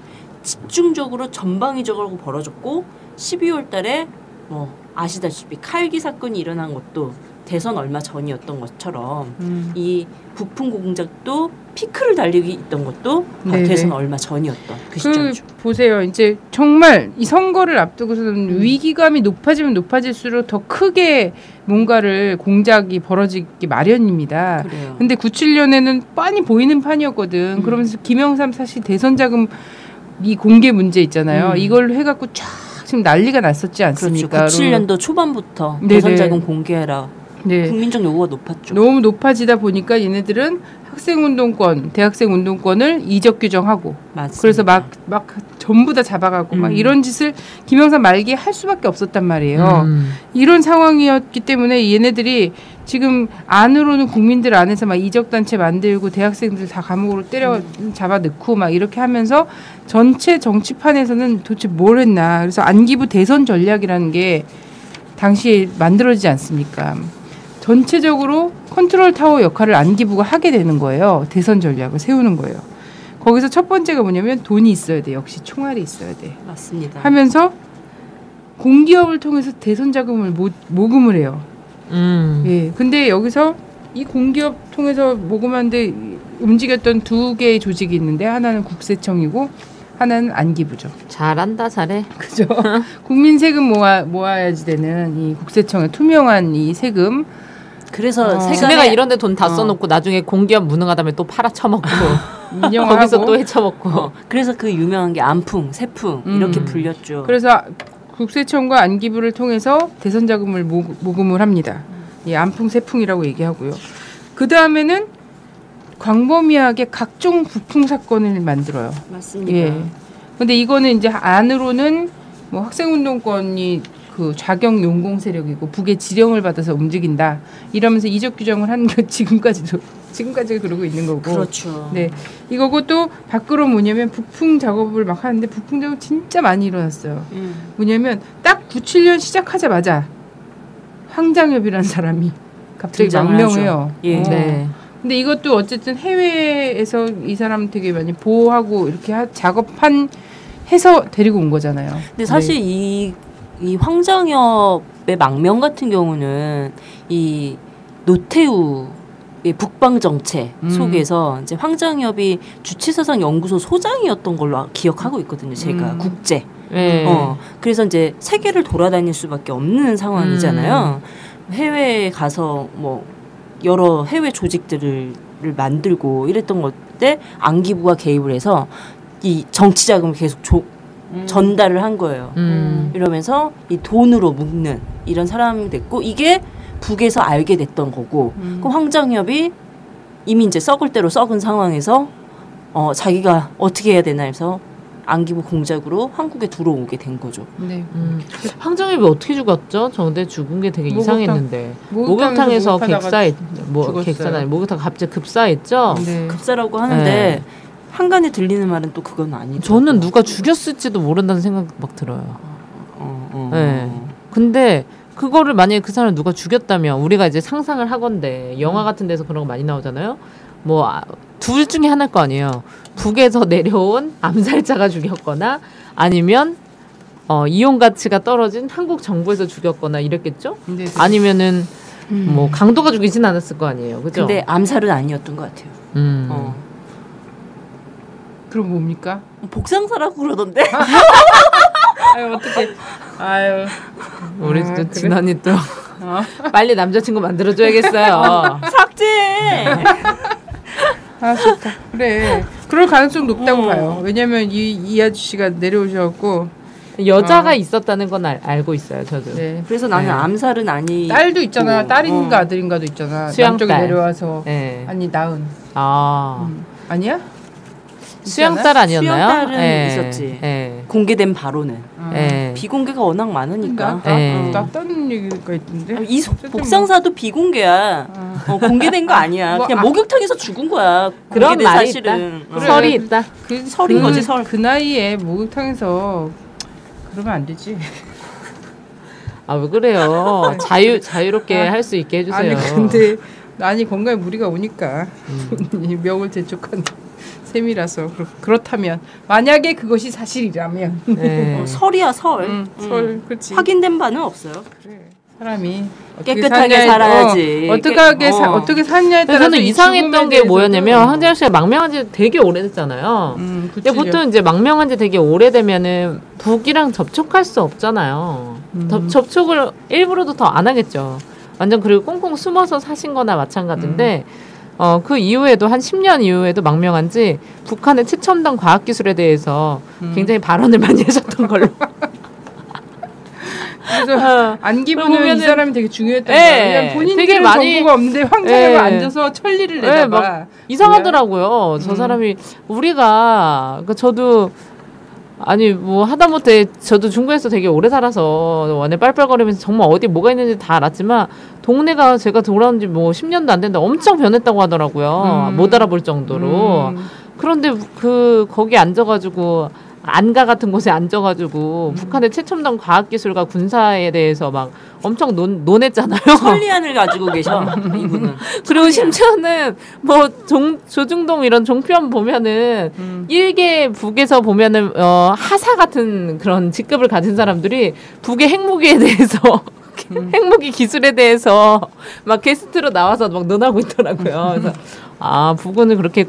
[SPEAKER 4] 집중적으로 전방위적으로 벌어졌고 12월달에 뭐 아시다시피 칼기 사건이 일어난 것도 대선 얼마 전이었던 것처럼 이 부품 공작도 피크를 달리기 있던 것도 대선 얼마 전이었던 그 시점이죠.
[SPEAKER 3] 보세요. 이제 정말 이 선거를 앞두고서는 위기감이 높아지면 높아질수록 더 크게 뭔가를 공작이 벌어지기 마련입니다.
[SPEAKER 4] 그래요.
[SPEAKER 3] 근데 97년에는 빤히 보이는 판이었거든. 그러면서 김영삼 사실 대선 자금 이 공개 문제 있잖아요. 이걸 해갖고 쫙 지금 난리가 났었지 않습니까?
[SPEAKER 4] 그렇죠. 97년도 초반부터
[SPEAKER 3] 네네.
[SPEAKER 4] 대선 자금 공개해라.
[SPEAKER 3] 네.
[SPEAKER 4] 국민적 요구가 높았죠.
[SPEAKER 3] 너무 높아지다 보니까 얘네들은 학생운동권, 대학생운동권을 이적 규정하고
[SPEAKER 4] 맞습니다.
[SPEAKER 3] 그래서 막 전부 다 잡아가고 막 이런 짓을 김영삼 말기에 할 수밖에 없었단 말이에요. 이런 상황이었기 때문에 얘네들이 지금 안으로는 국민들 안에서 막 이적단체 만들고 대학생들 다 감옥으로 잡아 넣고 막 이렇게 하면서 전체 정치판에서는 도대체 뭘 했나. 그래서 안기부 대선 전략이라는 게 당시에 만들어지지 않습니까? 전체적으로 컨트롤 타워 역할을 안기부가 하게 되는 거예요. 대선 전략을 세우는 거예요. 거기서 첫 번째가 뭐냐면 돈이 있어야 돼. 역시 총알이 있어야 돼.
[SPEAKER 4] 맞습니다.
[SPEAKER 3] 하면서 공기업을 통해서 대선 자금을 모금을 해요. 예. 근데 여기서 이 공기업 통해서 모금하는데 움직였던 두 개의 조직이 있는데 하나는 국세청이고 하나는 안기부죠.
[SPEAKER 5] 잘한다, 잘해.
[SPEAKER 3] 그죠? 국민 세금 모아야지 되는 이 국세청의 투명한 이 세금
[SPEAKER 4] 그래서
[SPEAKER 5] 지네가 이런데 돈 다 써놓고 나중에 공기업 무능하다면 또 팔아 처먹고 거기서 또 헤쳐먹고.
[SPEAKER 4] 그래서 그 유명한 게 안풍, 세풍 이렇게 불렸죠.
[SPEAKER 3] 그래서 국세청과 안기부를 통해서 대선 자금을 모금을 합니다. 예, 안풍, 세풍이라고 얘기하고요. 그 다음에는 광범위하게 각종 부풍 사건을 만들어요.
[SPEAKER 4] 맞습니다.
[SPEAKER 3] 예. 근데 이거는 이제 안으로는 뭐 학생운동권이 그 좌경 용공 세력이고 북의 지령을 받아서 움직인다 이러면서 이적 규정을 한 게 지금까지 그러고 있는 거고.
[SPEAKER 4] 그렇죠.
[SPEAKER 3] 네, 이거고 또 밖으로 뭐냐면 북풍 작업을 막 하는데 북풍 작업 진짜 많이 일어났어요. 뭐냐면 딱 97년 시작하자마자 황장엽이라는 사람이 갑자기 망명해요.
[SPEAKER 4] 예.
[SPEAKER 5] 네.
[SPEAKER 3] 근데 이것도 어쨌든 해외에서 이 사람 되게 많이 보호하고 이렇게 작업한 해서 데리고 온 거잖아요.
[SPEAKER 4] 근데 사실 이 황장엽의 망명 같은 경우는 이 노태우의 북방 정책 속에서 이제 황장엽이 주체사상 연구소 소장이었던 걸로 기억하고 있거든요. 제가 국제.
[SPEAKER 5] 네.
[SPEAKER 4] 그래서 이제 세계를 돌아다닐 수밖에 없는 상황이잖아요. 해외에 가서 뭐 여러 해외 조직들을 만들고 이랬던 것때 안기부가 개입을 해서 이 정치 자금을 계속 전달을 한 거예요. 이러면서 이 돈으로 묶는 이런 사람이 됐고 이게 북에서 알게 됐던 거고 그럼 황장엽이 이미 이제 썩을 대로 썩은 상황에서 자기가 어떻게 해야 되나 해서 안기부 공작으로 한국에 들어오게 된 거죠.
[SPEAKER 3] 네.
[SPEAKER 5] 황장엽이 어떻게 죽었죠? 저 근데 죽은 게 되게 이상했는데
[SPEAKER 3] 목욕탕에서
[SPEAKER 5] 목욕탕 갑자기 급사했죠?
[SPEAKER 3] 네.
[SPEAKER 4] 급사라고 하는데
[SPEAKER 5] 네.
[SPEAKER 4] 한간에 들리는 말은 또 그건 아니죠.
[SPEAKER 5] 저는 누가 죽였을지도 모른다는 생각 막 들어요. 네. 근데 그거를 만약에 그 사람을 누가 죽였다면 우리가 이제 상상을 하건대 영화 같은 데서 그런 거 많이 나오잖아요. 뭐 둘 중에 하나일 거 아니에요. 북에서 내려온 암살자가 죽였거나 아니면 이용 가치가 떨어진 한국 정부에서 죽였거나 이랬겠죠?
[SPEAKER 3] 네.
[SPEAKER 5] 아니면은 뭐 강도가 죽이진 않았을 거 아니에요. 그죠?
[SPEAKER 4] 근데 암살은 아니었던 것 같아요.
[SPEAKER 3] 그럼 뭡니까?
[SPEAKER 4] 복상사라고 그러던데.
[SPEAKER 3] 아유 어떻게? 아유
[SPEAKER 5] 우리 또
[SPEAKER 3] 그래?
[SPEAKER 5] 진원이 또 빨리 남자친구 만들어줘야겠어요.
[SPEAKER 4] 삭제.
[SPEAKER 3] 아 좋다. 그래. 그럴 가능성 높다고 봐요. 왜냐면 이 아저씨가 내려오셔갖고
[SPEAKER 5] 여자가 있었다는 건 알고 있어요. 저도.
[SPEAKER 3] 네.
[SPEAKER 4] 그래서 나는 암살은 아니.
[SPEAKER 3] 딸도 있잖아. 딸인가 아들인가도 있잖아.
[SPEAKER 5] 수양딸.
[SPEAKER 3] 남쪽에 내려와서
[SPEAKER 5] 네.
[SPEAKER 3] 아니 나은. 아니야?
[SPEAKER 5] 수양딸 아니었나요?
[SPEAKER 4] 수양딸은 있었지.
[SPEAKER 5] 네.
[SPEAKER 4] 공개된 바로는.
[SPEAKER 5] 네.
[SPEAKER 4] 비공개가 워낙 많으니까.
[SPEAKER 3] 낫다는 얘기가 있던데.
[SPEAKER 4] 이 복상사도 비공개야. 공개된 거 아니야.
[SPEAKER 3] 뭐,
[SPEAKER 4] 그냥 목욕탕에서 죽은 거야.
[SPEAKER 5] 그런
[SPEAKER 4] 공개된
[SPEAKER 5] 말이
[SPEAKER 4] 사실은.
[SPEAKER 5] 있다. 설이 있다.
[SPEAKER 4] 설인 거지 설.
[SPEAKER 3] 그 나이에 목욕탕에서 그러면 안 되지.
[SPEAKER 5] 아 왜 그래요? 자유롭게 할 수 있게 해주세요.
[SPEAKER 3] 아니 근데 건강에 무리가 오니까 명을 재촉한 셈이라서 그렇다면 만약에 그것이 사실이라면
[SPEAKER 5] 네.
[SPEAKER 4] 설이야 설.
[SPEAKER 3] 설 그렇지.
[SPEAKER 4] 확인된 바는 없어요.
[SPEAKER 3] 그래. 사람이
[SPEAKER 4] 깨끗하게 살아야지.
[SPEAKER 3] 어떻게 사느냐에 따라서
[SPEAKER 5] 저는 이상했던 게 뭐였냐면 황재영 씨가 망명한 지 되게 오래됐잖아요. 근데 보통 이제 망명한 지 되게 오래되면은 북이랑 접촉할 수 없잖아요. 접촉을 일부러도 더 안 하겠죠. 완전 그리고 꽁꽁 숨어서 사신 거나 마찬가지인데 그 이후에도 한 10년 이후에도 망명한 지 북한의 최첨단 과학기술에 대해서 굉장히 발언을 많이 하셨던 걸로.
[SPEAKER 3] 그래서 안기부는 이 사람이 되게 중요했던
[SPEAKER 5] 네,
[SPEAKER 3] 거예요. 그냥 본인들은
[SPEAKER 5] 되게 많이,
[SPEAKER 3] 정보가 없는데 황장엽이 앉아서 천리를 내다봐.
[SPEAKER 5] 막 이상하더라고요. 저 사람이 우리가 저도 아니 뭐 하다못해 저도 중국에서 되게 오래 살아서 원에 빨빨거리면서 정말 어디 뭐가 있는지 다 알았지만 동네가 제가 돌아온 지 뭐 10년도 안 됐는데 엄청 변했다고 하더라고요. 못 알아볼 정도로. 그런데 거기 앉아가지고 안가 같은 곳에 앉아가지고 북한의 최첨단 과학기술과 군사에 대해서 막 엄청 논했잖아요.
[SPEAKER 4] 천리안을 가지고 계셔 이분은.
[SPEAKER 5] 그리고 심지어는 뭐 조중동 이런 종편 보면은 일개 북에서 보면은 하사 같은 그런 직급을 가진 사람들이 북의 핵무기에 대해서 핵무기 기술에 대해서 막 게스트로 나와서 막 논하고 있더라고요. 그래서 북은 그렇게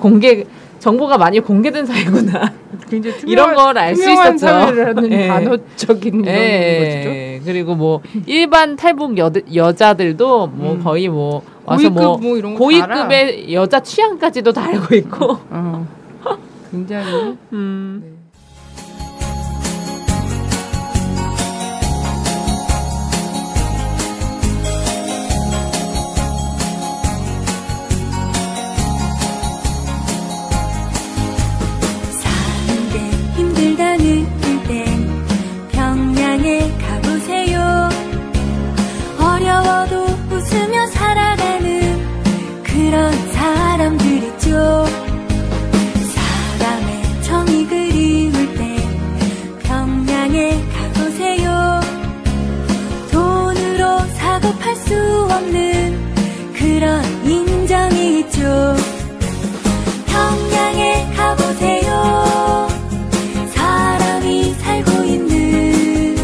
[SPEAKER 5] 정보가 많이 공개된 사회구나.
[SPEAKER 3] 굉장히
[SPEAKER 5] 이런 걸 알 수
[SPEAKER 3] 투명한
[SPEAKER 5] 있었죠.
[SPEAKER 3] 사회라는
[SPEAKER 5] 예.
[SPEAKER 3] 단어적인
[SPEAKER 5] 예.
[SPEAKER 3] 이런
[SPEAKER 5] 그리고 뭐 일반 탈북 여자들도 뭐 거의 뭐 와서
[SPEAKER 3] 고위급
[SPEAKER 5] 뭐
[SPEAKER 3] 뭐 이런 거다 알아.
[SPEAKER 5] 고위급의 여자 취향까지도 다 알고 있고.
[SPEAKER 3] 굉장히 네.
[SPEAKER 7] 힘들다 느낄 땐 평양에 가보세요. 어려워도 웃으며 살아가는 그런 사람들 있죠. 사람의 정이 그리울 땐 평양에 가보세요. 돈으로 사고 팔 수 없는 그런 인정이 있죠. 평양에 가보세요. 사람이 살고 있는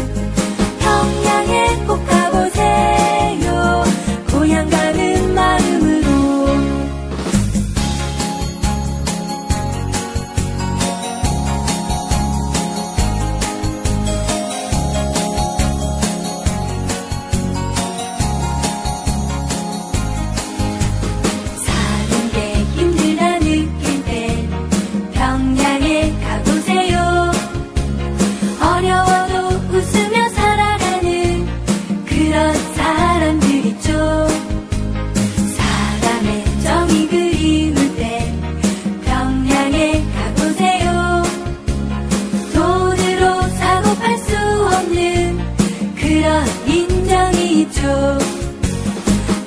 [SPEAKER 7] 평양에 꼭 가보세요. 고향 가는 마음으로. 사는 게 힘들다 느낄 땐 평양에 가보세요. 어려워도 웃으며 살아가는 그런 사람들 있죠. 사람의 정이 그리울 때 평양에 가보세요. 돈으로 사고 팔 수 없는 그런 인정이 있죠.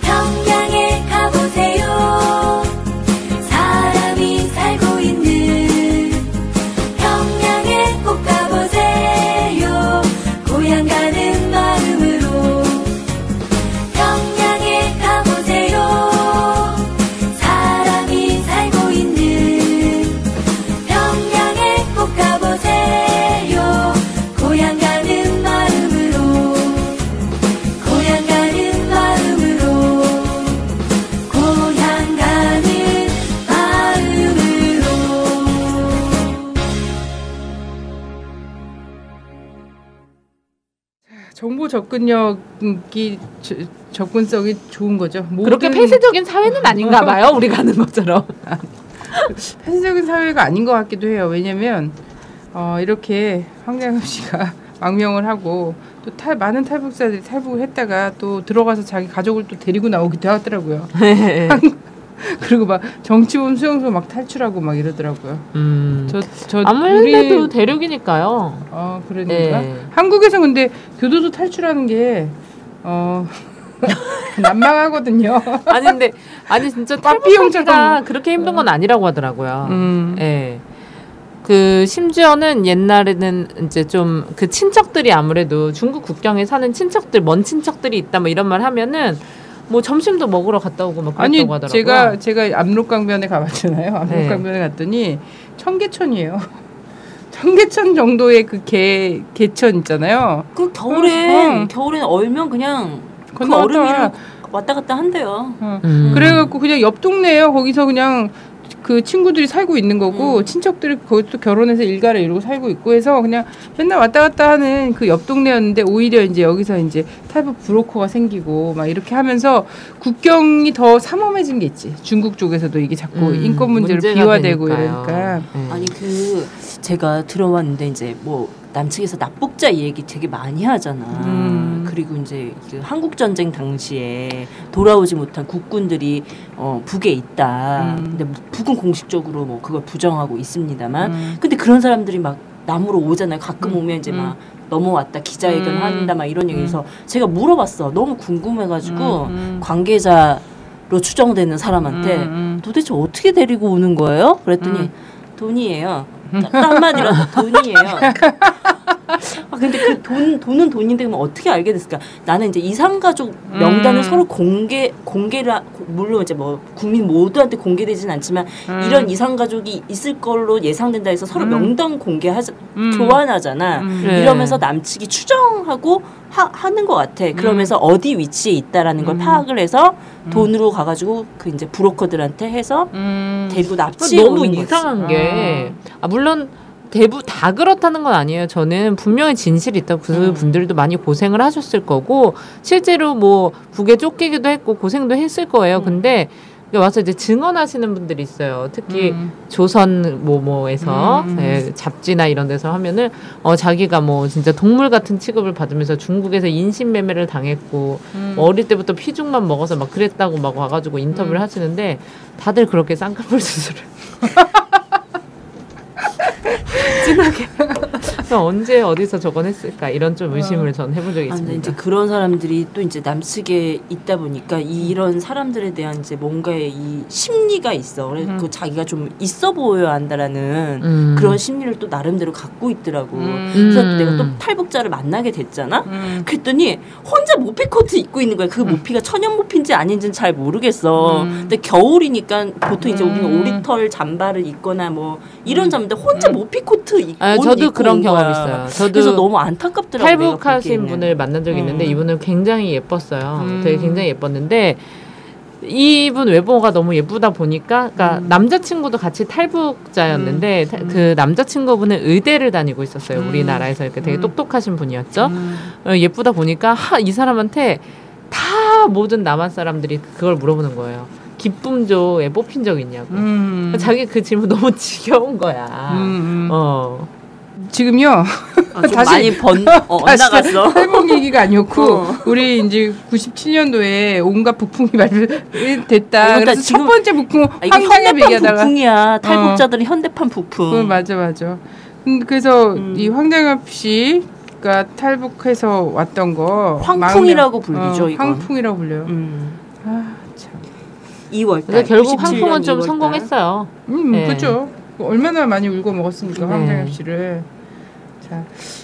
[SPEAKER 7] 평양에 가보세요. 사람이 살고 있는 평양에 꼭 가보세요. 고향 가는 마음으로. 평양에 가보세요. 사람이 살고 있는 평양에 꼭 가보세요. 고향 가는 마음으로. 고향 가는 마음으로. 고향 가는 마음으로.
[SPEAKER 3] 정보 접근력이 접근성이 좋은 거죠.
[SPEAKER 5] 그렇게
[SPEAKER 3] 모든
[SPEAKER 5] 폐쇄적인 사회는 아닌가 봐요. 우리 가는 것처럼.
[SPEAKER 3] 폐쇄적인 사회가 아닌 것 같기도 해요. 왜냐면 이렇게 황장엽 씨가 망명을 하고 또 많은 탈북자들이 탈북을 했다가 또 들어가서 자기 가족을 또 데리고 나오기도 하더라고요. 그리고 막 정치범 수용소 막 탈출하고 막 이러더라고요. 저
[SPEAKER 5] 아무래도 대륙이니까요.
[SPEAKER 3] 그러니까
[SPEAKER 5] 네.
[SPEAKER 3] 한국에서 근데 교도소 탈출하는 게 난망하거든요.
[SPEAKER 5] 아니 진짜
[SPEAKER 3] 빠삐용처럼.
[SPEAKER 5] 탈북하기가 그렇게 힘든 건 아니라고 하더라고요. 예. 그 심지어는 옛날에는 이제 좀 그 친척들이 아무래도 중국 국경에 사는 친척들, 먼 친척들이 있다 뭐 이런 말 하면은 뭐 점심도 먹으러 갔다 오고 막
[SPEAKER 3] 아니
[SPEAKER 5] 그랬다고 하더라고요.
[SPEAKER 3] 제가 압록강변에 가봤잖아요. 압록강변에 갔더니 청계천이에요. 청계천 정도의 그 개천 있잖아요.
[SPEAKER 4] 그 겨울엔 얼면 그냥 그 얼음이랑 왔다 갔다 한대요.
[SPEAKER 3] 그래갖고 그냥 옆 동네에요. 거기서 그냥 그 친구들이 살고 있는 거고 친척들이 거기서 결혼해서 일가를 이루고 살고 있고 해서 그냥 맨날 왔다 갔다 하는 그 옆 동네였는데 오히려 이제 여기서 이제 탈북 브로커가 생기고 막 이렇게 하면서 국경이 더 삼엄해진 게 있지. 중국 쪽에서도 이게 자꾸 인권 문제로 비화되고
[SPEAKER 5] 되니까요.
[SPEAKER 3] 이러니까.
[SPEAKER 4] 아니 제가 들어왔는데 이제 뭐 남측에서 납북자 얘기 되게 많이 하잖아. 그리고 이제 그 한국 전쟁 당시에 돌아오지 못한 국군들이 북에 있다. 근데 북은 공식적으로 뭐 그걸 부정하고 있습니다만, 근데 그런 사람들이 막 남으로 오잖아요. 가끔 오면 이제 막 넘어왔다 기자회견 한다 막 이런 얘기해서 제가 물어봤어. 너무 궁금해가지고 관계자로 추정되는 사람한테 도대체 어떻게 데리고 오는 거예요? 그랬더니 돈이에요. 딱 한마디로 돈이에요. 근데 그 돈은 돈인데 그럼 어떻게 알게 됐을까? 나는 이제 이산가족 명단을 서로 공개를 물론 이제 뭐 국민 모두한테 공개되진 않지만 이런 이산가족이 있을 걸로 예상된다 해서 서로 명단 교환하잖아. 이러면서 남측이 추정하고 하는 것 같아. 그러면서 어디 위치에 있다라는 걸 파악을 해서 돈으로 가가지고 그 이제 브로커들한테 해서 데리고 납치해
[SPEAKER 5] 너무
[SPEAKER 4] 오는
[SPEAKER 5] 이상한
[SPEAKER 4] 거지.
[SPEAKER 5] 게 물론 대부분 다 그렇다는 건 아니에요. 저는 분명히 진실이 있다고 그 분들도 많이 고생을 하셨을 거고 실제로 뭐 북에 쫓기기도 했고 고생도 했을 거예요. 근데 와서 이제 증언하시는 분들이 있어요. 특히 조선 뭐에서 잡지나 이런 데서 하면은 자기가 뭐 진짜 동물 같은 취급을 받으면서 중국에서 인신매매를 당했고 어릴 때부터 피죽만 먹어서 막 그랬다고 막 와가지고 인터뷰를 하시는데 다들 그렇게 쌍꺼풀 수술을 진하게 언제 어디서 저건 했을까 이런 좀 의심을 전 해본 적이 있습니다.
[SPEAKER 4] 이제 그런 사람들이 또 이제 남측에 있다 보니까 이런 사람들에 대한 이제 뭔가의 이 심리가 있어. 그래서 그 자기가 좀 있어 보여야 한다라는 그런 심리를 또 나름대로 갖고 있더라고. 그래서 내가 또 탈북자를 만나게 됐잖아. 그랬더니 혼자 모피 코트 입고 있는 거야. 그 모피가 천연 모피인지 아닌지는 잘 모르겠어. 근데 겨울이니까 보통 이제 우리는 오리털 잠바를 입거나 뭐 이런 잠인데 혼자 모피 코트 입고
[SPEAKER 5] 저도 그런 경험 있어요. 저도
[SPEAKER 4] 그래서 너무 안타깝더라고요.
[SPEAKER 5] 탈북하신 분을 만난 적이 있는데 이분은 굉장히 예뻤어요. 되게 굉장히 예뻤는데 이분 외모가 너무 예쁘다 보니까 그러니까 남자친구도 같이 탈북자였는데 그 남자친구분은 의대를 다니고 있었어요. 우리나라에서 이렇게 되게 똑똑하신 분이었죠. 예쁘다 보니까 이 사람한테 다 모든 남한 사람들이 그걸 물어보는 거예요. 기쁨조에 뽑힌 적 있냐고. 자기 그 질문 너무 지겨운 거야.
[SPEAKER 3] 지금요.
[SPEAKER 4] 다시 많이 엇나갔어.
[SPEAKER 3] 탈북 얘기가 아니었고 우리 이제 97년도에 온갖 북풍이 발표됐다.
[SPEAKER 4] 그러니까
[SPEAKER 3] 그래서
[SPEAKER 4] 지금,
[SPEAKER 3] 첫 번째 북풍 황장엽
[SPEAKER 4] 현대판
[SPEAKER 3] 얘기하다가
[SPEAKER 4] 북풍이야. 탈북자들은 현대판 북풍.
[SPEAKER 3] 맞아. 그래서 이 황장엽 씨가 탈북해서 왔던 거
[SPEAKER 4] 황풍이라고 불리죠. 이건.
[SPEAKER 3] 황풍이라고 불려요. 아 참.
[SPEAKER 4] 2월달.
[SPEAKER 5] 그래서 결국 황풍은 좀 2월달. 성공했어요.
[SPEAKER 3] 네. 그렇죠. 얼마나 많이 울고 먹었습니까, 황장엽 씨를. 자,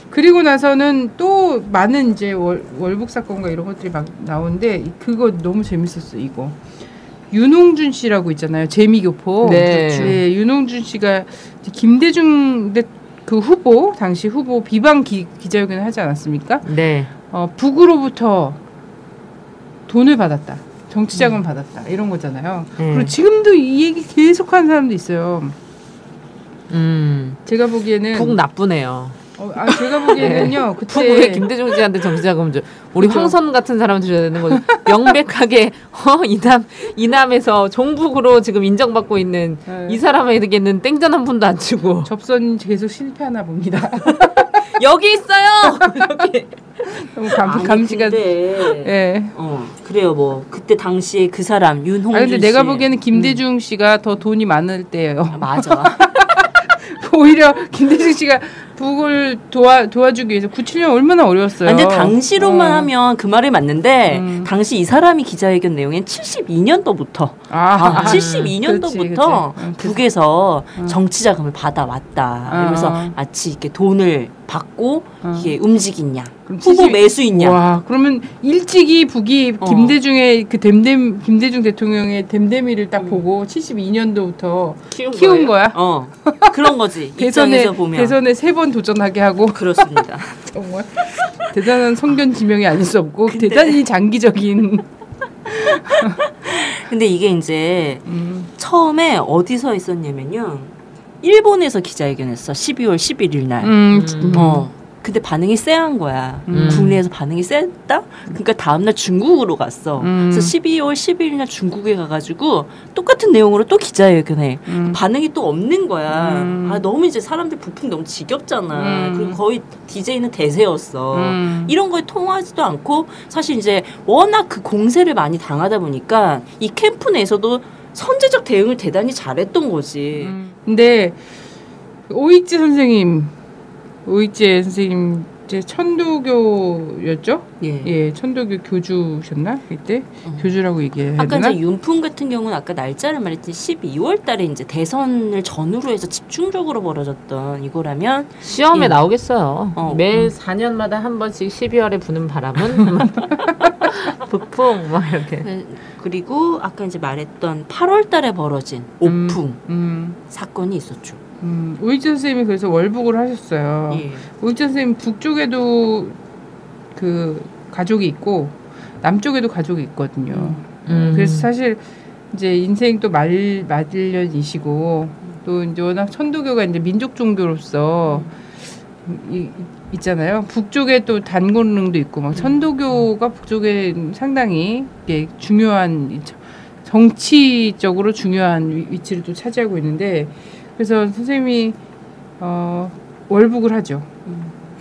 [SPEAKER 3] 그리고 나서는 또 많은 이제 월북 사건과 이런 것들이 막 나오는데 그거 너무 재밌었어. 이거 윤홍준 씨라고 있잖아요. 재미교포.
[SPEAKER 5] 네.
[SPEAKER 3] 네, 윤홍준 씨가 김대중 그 후보 당시 후보 비방 기자회견을 하지 않았습니까?
[SPEAKER 5] 네.
[SPEAKER 3] 북으로부터 돈을 받았다. 정치자금 받았다. 이런 거잖아요. 그리고 지금도 이 얘기 계속하는 사람도 있어요. 제가 보기에는
[SPEAKER 5] 북 나쁘네요.
[SPEAKER 3] 제가 보기에는요. 그때
[SPEAKER 5] 북왜 김대중 씨한테 정치자금 줘? 우리
[SPEAKER 3] 그렇죠.
[SPEAKER 5] 황선 같은 사람 줘야 되는 거죠. 명백하게 이남에서 종북으로 지금 인정받고 있는 이 사람에게는 땡전 한 푼도 안 주고
[SPEAKER 3] 접선 계속 실패하나 봅니다.
[SPEAKER 5] 여기 있어요. 여기.
[SPEAKER 3] 너무 감지가.
[SPEAKER 4] 예. 그래요. 뭐 그때 당시에 그 사람 윤홍준 씨.
[SPEAKER 3] 근데 내가 보기에는 김대중 씨가 더 돈이 많을 때예요.
[SPEAKER 4] 맞아.
[SPEAKER 3] 오히려 김대중 씨가 북을 도와주기 위해서 97년 얼마나 어려웠어요.
[SPEAKER 4] 근데 당시로만 하면 그 말이 맞는데 당시 이 사람이 기자회견 내용엔 72년도부터 72년도부터 북에서 정치자금을 받아왔다. 이러면서 마치 이렇게 돈을 받고 이게 움직이냐. 후보 매수있냐.
[SPEAKER 3] 와, 그러면 일찍이 북이 김대중의 그 김대중 대통령의 댐댐이를 딱 보고 72년도부터 키운 거야.
[SPEAKER 4] 그런 거지. 입장에서 보면.
[SPEAKER 3] 대선에 3번 도전하게 하고.
[SPEAKER 4] 그렇습니다.
[SPEAKER 3] 정말 대단한 성견지명이 아닐 수 없고 대단히 장기적인.
[SPEAKER 4] 근데 이게 이제 처음에 어디서 있었냐면요. 일본에서 기자회견했어. 12월 11일 날. 근데 반응이 쎄한 거야. 국내에서 반응이 쎄다? 그러니까 다음날 중국으로 갔어. 그래서 12월 12일 날 중국에 가가지고 똑같은 내용으로 또 기자회견해. 반응이 또 없는 거야. 너무 이제 사람들 부풍 너무 지겹잖아. 그리고 거의 DJ는 대세였어. 이런 거에 통하지도 않고 사실 이제 워낙 그 공세를 많이 당하다 보니까 이 캠프 내에서도 선제적 대응을 대단히 잘했던 거지.
[SPEAKER 3] 근데 오익재 선생님 이제 천도교였죠? 예, 천도교 교주셨나 이때 교주라고 얘기해야
[SPEAKER 4] 아까
[SPEAKER 3] 되나?
[SPEAKER 4] 이제 윤풍 같은 경우는 아까 날짜를 말했더니 12월 달에 이제 대선을 전후로 해서 집중적으로 벌어졌던 이거라면
[SPEAKER 5] 시험에
[SPEAKER 4] 예.
[SPEAKER 5] 나오겠어요. 매 4년마다 한 번씩 12월에 부는 바람은 북풍 막 이렇게.
[SPEAKER 4] 그리고 아까 이제 말했던 8월 달에 벌어진 오풍 사건이 있었죠.
[SPEAKER 3] 오익재 선생님이 그래서 월북을 하셨어요.
[SPEAKER 4] 예.
[SPEAKER 3] 오익재 선생님 북쪽에도 그 가족이 있고 남쪽에도 가족이 있거든요. 그래서 사실 이제 인생 또 말년이시고 또 이제 워낙 천도교가 이제 민족 종교로서 있잖아요. 북쪽에 또 단곤릉도 있고 막 천도교가 북쪽에 상당히 중요한 정치적으로 중요한 위치를 또 차지하고 있는데 그래서 선생님이 월북을 하죠.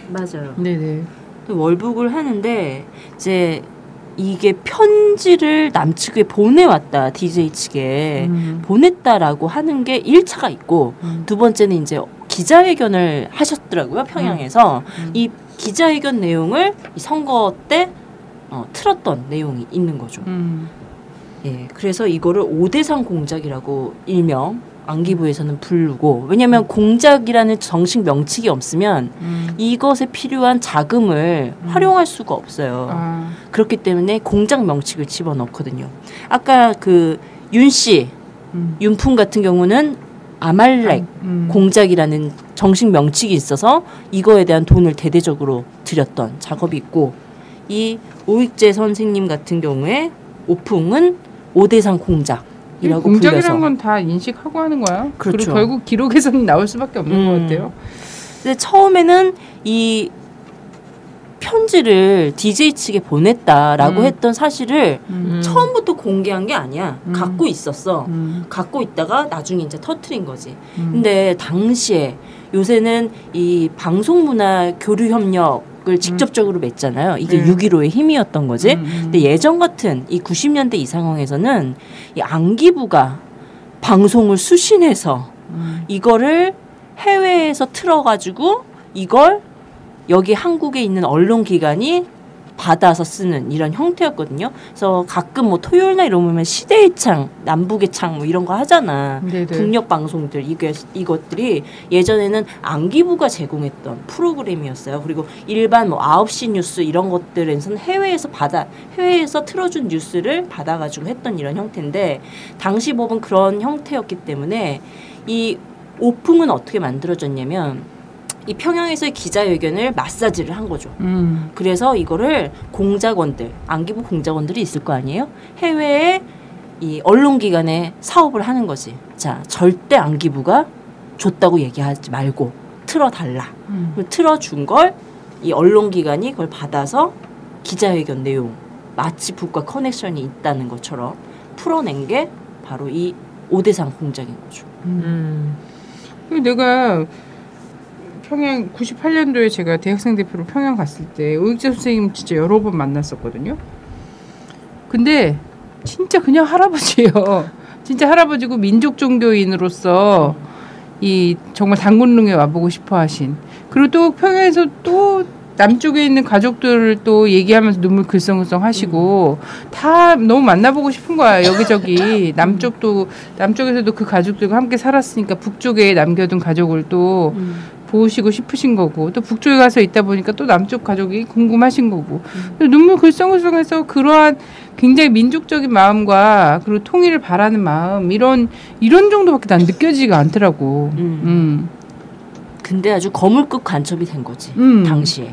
[SPEAKER 4] 맞아요.
[SPEAKER 3] 네네.
[SPEAKER 4] 월북을 하는데 이제 이게 편지를 남측에 보내왔다 DJ 측에 보냈다라고 하는 게 1차가 있고 두 번째는 이제 기자회견을 하셨더라고요 평양에서 이 기자회견 내용을 이 선거 때 틀었던 내용이 있는 거죠. 예, 그래서 이거를 5대상 공작이라고 일명 안기부에서는 부르고 왜냐하면 공작이라는 정식 명칭이 없으면 이것에 필요한 자금을 활용할 수가 없어요. 그렇기 때문에 공작 명칭을 집어넣거든요. 아까 그 윤씨, 윤풍 같은 경우는 아말렉 공작이라는 정식 명칭이 있어서 이거에 대한 돈을 대대적으로 들였던 작업이 있고 이 오익재 선생님 같은 경우에 오풍은 5대상 공작 이라고
[SPEAKER 3] 공작이라는 건 다 인식하고 하는 거야.
[SPEAKER 4] 그렇죠.
[SPEAKER 3] 그리고 결국 기록에서는 나올 수밖에 없는 것 같아요.
[SPEAKER 4] 근데 처음에는 이 편지를 DJ 측에 보냈다라고 했던 사실을 처음부터 공개한 게 아니야. 갖고 있었어. 갖고 있다가 나중에 이제 터트린 거지. 근데 당시에 요새는 이 방송문화 교류협력을 직접적으로 맺잖아요. 이게 6.15의 힘이었던 거지. 근데 예전 같은 이 90년대 이 상황에서는 이 안기부가 방송을 수신해서 이거를 해외에서 틀어가지고 이걸 여기 한국에 있는 언론기관이 받아서 쓰는 이런 형태였거든요. 그래서 가끔 뭐 토요일날 이러면 시대의 창, 남북의 창 뭐 이런 거 하잖아.
[SPEAKER 3] 네네.
[SPEAKER 4] 국력 방송들 이것들이 예전에는 안기부가 제공했던 프로그램이었어요. 그리고 일반 뭐 9시 뉴스 이런 것들에서는 해외에서 틀어준 뉴스를 받아가지고 했던 이런 형태인데 당시 법은 그런 형태였기 때문에 이 오풍은 어떻게 만들어졌냐면 이 평양에서의 기자회견을 마사지를 한 거죠. 그래서 이거를 공작원들, 안기부 공작원들이 있을 거 아니에요? 해외에 이 언론기관에 사업을 하는 거지. 자, 절대 안기부가 줬다고 얘기하지 말고 틀어달라. 틀어준 걸 이 언론기관이 그걸 받아서 기자회견 내용, 마치 북과 커넥션이 있다는 것처럼 풀어낸 게 바로 이 5대상 공작인 거죠.
[SPEAKER 3] 내가 평양 98년도에 제가 대학생 대표로 평양 갔을 때 오익재 선생님 진짜 여러 번 만났었거든요. 근데 진짜 그냥 할아버지예요. 진짜 할아버지고 민족 종교인으로서 이 정말 단군릉에 와보고 싶어 하신. 그리고 또 평양에서 또 남쪽에 있는 가족들을 또 얘기하면서 눈물 글썽글썽 하시고 다 너무 만나보고 싶은 거야. 여기저기 남쪽에서도 그 가족들과 함께 살았으니까 북쪽에 남겨둔 가족을 또 보시고 싶으신 거고 또 북쪽에 가서 있다 보니까 또 남쪽 가족이 궁금하신 거고 눈물 글썽글썽해서 그러한 굉장히 민족적인 마음과 그리고 통일을 바라는 마음 이런 정도밖에 난 느껴지지가 않더라고.
[SPEAKER 4] 근데 아주 거물급 간첩이 된 거지 당시에.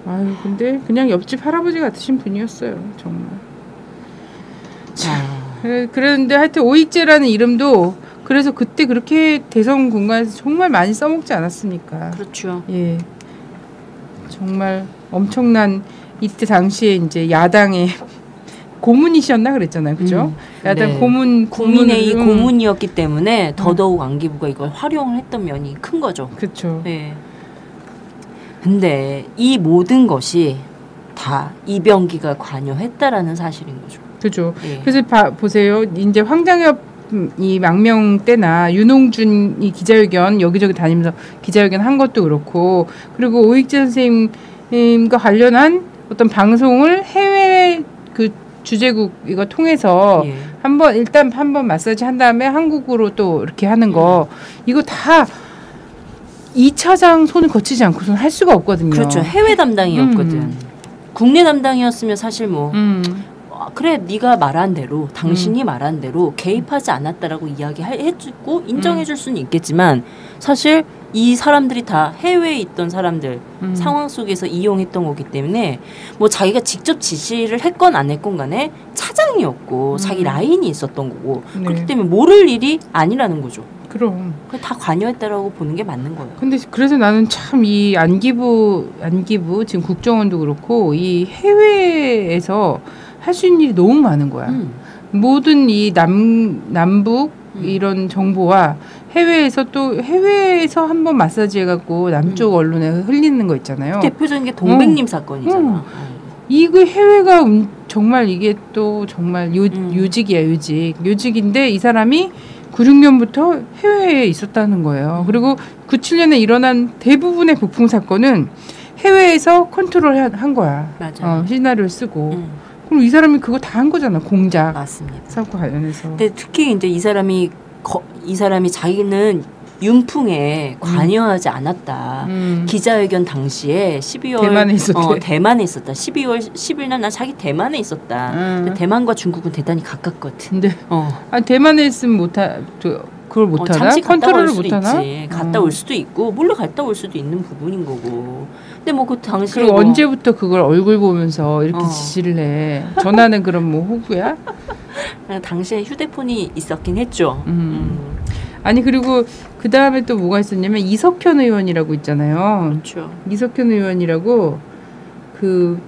[SPEAKER 3] 아유 근데 그냥 옆집 할아버지 같으신 분이었어요 정말. 그랬는데 하여튼 오익재라는 이름도 그래서 그때 그렇게 대선 공간에서 정말 많이 써먹지 않았습니까?
[SPEAKER 4] 그렇죠.
[SPEAKER 3] 예, 정말 엄청난 이때 당시에 이제 야당의 고문이셨나 그랬잖아요, 그죠? 야당
[SPEAKER 4] 네. 국민의 고문이었기 때문에 더더욱 안기부가 이걸 활용을 했던 면이 큰 거죠.
[SPEAKER 3] 그렇죠.
[SPEAKER 4] 네. 근데 이 모든 것이 다 이병기가 관여했다라는 사실인 거죠.
[SPEAKER 3] 그죠.
[SPEAKER 4] 예.
[SPEAKER 3] 그래서 보세요, 이제 황장엽 이 망명 때나 윤홍준이 기자회견 여기저기 다니면서 기자회견 한 것도 그렇고 그리고 오익재 선생님과 관련한 어떤 방송을 해외 그 주재국 이거 통해서
[SPEAKER 4] 예.
[SPEAKER 3] 일단 한번 마사지 한 다음에 한국으로 또 이렇게 하는 거 이거 다 2차장 손을 거치지 않고서는 할 수가 없거든요.
[SPEAKER 4] 그렇죠. 해외 담당이었거든. 국내 담당이었으면 사실 뭐 그래 네가 말한 대로 당신이 말한 대로 개입하지 않았다라고 이야기해주고 인정해줄 수는 있겠지만 사실 이 사람들이 다 해외에 있던 사람들 상황 속에서 이용했던 거기 때문에 뭐 자기가 직접 지시를 했건 안 했건 간에 차장이었고 자기 라인이 있었던 거고
[SPEAKER 3] 네.
[SPEAKER 4] 그렇기 때문에 모를 일이 아니라는 거죠.
[SPEAKER 3] 그럼.
[SPEAKER 4] 다 관여했다라고 보는 게 맞는 거예요.
[SPEAKER 3] 근데 그래서 나는 참 이 안기부 지금 국정원도 그렇고 이 해외에서 할 수 있는 일이 너무 많은 거야. 모든 이 남북 이런 정보와 해외에서 한번 마사지 해갖고 남쪽 언론에 흘리는 거 있잖아요.
[SPEAKER 4] 대표적인 게 동백님 사건이잖아.
[SPEAKER 3] 이거 해외가 정말 이게 또 정말 요직이야 요직인데 이 사람이 96년부터 해외에 있었다는 거예요. 그리고 97년에 일어난 대부분의 북풍 사건은 해외에서 컨트롤한 거야.
[SPEAKER 4] 맞아요.
[SPEAKER 3] 시나리오를 쓰고. 그럼 이 사람이 그거 다 한 거잖아. 공작.
[SPEAKER 4] 맞습니다.
[SPEAKER 3] 사건 관련해서.
[SPEAKER 4] 근데 특히 이제 이 사람이 자기는 윤풍에 관여하지 않았다. 기자회견 당시에 12월
[SPEAKER 3] 대만에 있었대.
[SPEAKER 4] 대만에 있었다. 12월 10일 날 난 자기 대만에 있었다. 근데 대만과 중국은 대단히 가깝거든.
[SPEAKER 3] 근데 대만에 있으면 그걸 못하나?
[SPEAKER 4] 잠시
[SPEAKER 3] 컨트롤을 못하나?
[SPEAKER 4] 갔다 올 수도 있고 몰래 갔다 올 수도 있는 부분인 거고. 근데 뭐 그 당시에
[SPEAKER 3] 그리고 언제부터 그걸 얼굴 보면서 이렇게 지시를 해? 전화는 그럼 뭐 호구야?
[SPEAKER 4] 당시에 휴대폰이 있었긴 했죠.
[SPEAKER 3] 아니 그리고 그 다음에 또 뭐가 있었냐면 이석현 의원이라고 있잖아요.
[SPEAKER 4] 그렇죠.
[SPEAKER 3] 이석현 의원이라고 그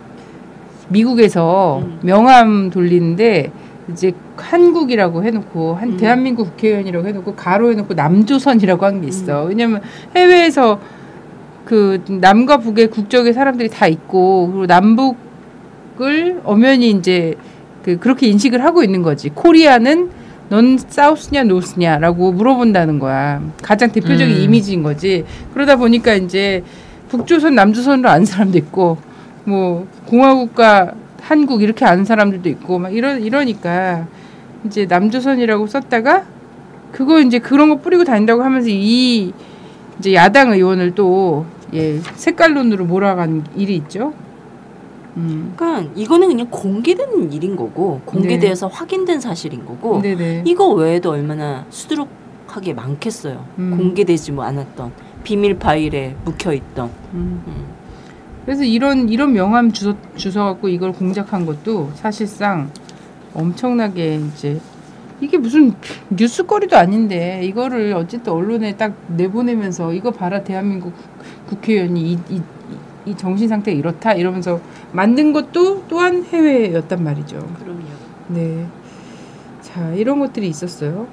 [SPEAKER 3] 미국에서 명함 돌리는데 이제 한국이라고 해놓고 대한민국 국회의원이라고 해놓고 가로 해놓고 남조선이라고 한 게 있어. 왜냐면 해외에서 그 남과 북의 국적의 사람들이 다 있고 그리고 남북을 엄연히 이제 그렇게 인식을 하고 있는 거지. 코리아는 넌 사우스냐 노스냐라고 물어본다는 거야. 가장 대표적인 이미지인 거지. 그러다 보니까 이제 북조선 남조선으로 아는 사람도 있고 뭐 공화국과 한국 이렇게 아는 사람들도 있고 막 이러니까 이제 남조선이라고 썼다가 그거 이제 그런 거 뿌리고 다닌다고 하면서 이 이제 야당 의원을 또 색깔론으로 몰아간 일이 있죠.
[SPEAKER 4] 그러니까 이거는 그냥 공개된 일인 거고 공개돼서 확인된 사실인 거고
[SPEAKER 3] 네네.
[SPEAKER 4] 이거 외에도 얼마나 수두룩하게 많겠어요. 공개되지 않았던 비밀 파일에 묵혀있던.
[SPEAKER 3] 그래서 이런 명함 주워 갖고 이걸 공작한 것도 사실상 엄청나게 이제 이게 무슨 뉴스거리도 아닌데 이거를 어쨌든 언론에 딱 내보내면서 이거 봐라 대한민국 국회의원이 이 정신 상태가 이렇다 이러면서 만든 것도 또한 해외였단 말이죠.
[SPEAKER 4] 그럼요.
[SPEAKER 3] 네. 자, 이런 것들이 있었어요.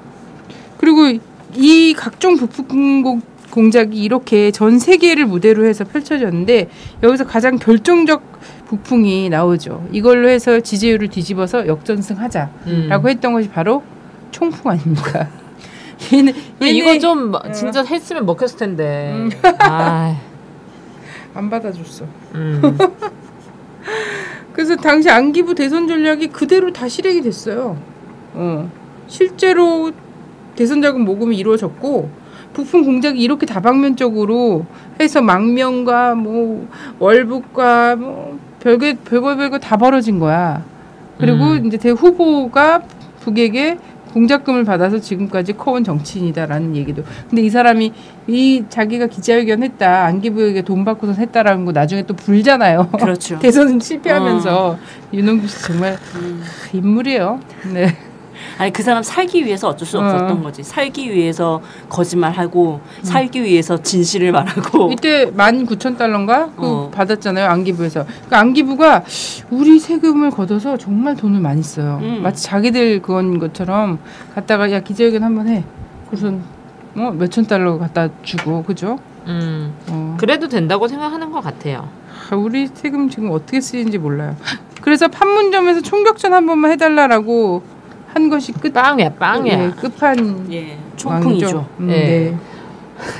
[SPEAKER 3] 그리고 이 각종 북풍 공작이 이렇게 전 세계를 무대로 해서 펼쳐졌는데 여기서 가장 결정적 북풍이 나오죠. 이걸로 해서 지지율을 뒤집어서 역전승하자라고 했던 것이 바로 총풍 아닙니까? 얘네
[SPEAKER 5] 이거 좀 진짜 했으면 먹혔을 텐데.
[SPEAKER 3] 안 받아줬어. 그래서 당시 안기부 대선 전략이 그대로 다 실행이 됐어요. 실제로 대선 자금 모금이 이루어졌고 북풍 공작이 이렇게 다방면적으로 해서 망명과 뭐 월북과 뭐 별거 다 벌어진 거야. 그리고 이제 대후보가 북에게 공작금을 받아서 지금까지 커온 정치인이다라는 얘기도. 근데 이 사람이 자기가 기자회견 했다. 안기부에게 돈 받고서 했다라는 거 나중에 또 불잖아요.
[SPEAKER 4] 그렇죠.
[SPEAKER 3] 대선 실패하면서 윤홍주 씨 정말 인물이에요. 네.
[SPEAKER 4] 아니 그 사람 살기 위해서 어쩔 수 없었던 거지. 살기 위해서 거짓말하고 살기 위해서 진실을 말하고.
[SPEAKER 3] 이때 19,000달러인가 받았잖아요. 안기부에서. 그러니까 안기부가 우리 세금을 걷어서 정말 돈을 많이 써요. 마치 자기들 그건 것처럼 갔다가 야 기자회견 한번 해. 그래서 몇천 달러 갖다 주고 그죠?
[SPEAKER 5] 그래도 된다고 생각하는 것 같아요.
[SPEAKER 3] 우리 세금 지금 어떻게 쓰이는지 몰라요. 그래서 판문점에서 총격전 한 번만 해달라고 한 것이
[SPEAKER 5] 빵이야.
[SPEAKER 3] 끝판
[SPEAKER 4] 총풍이죠.
[SPEAKER 3] 네.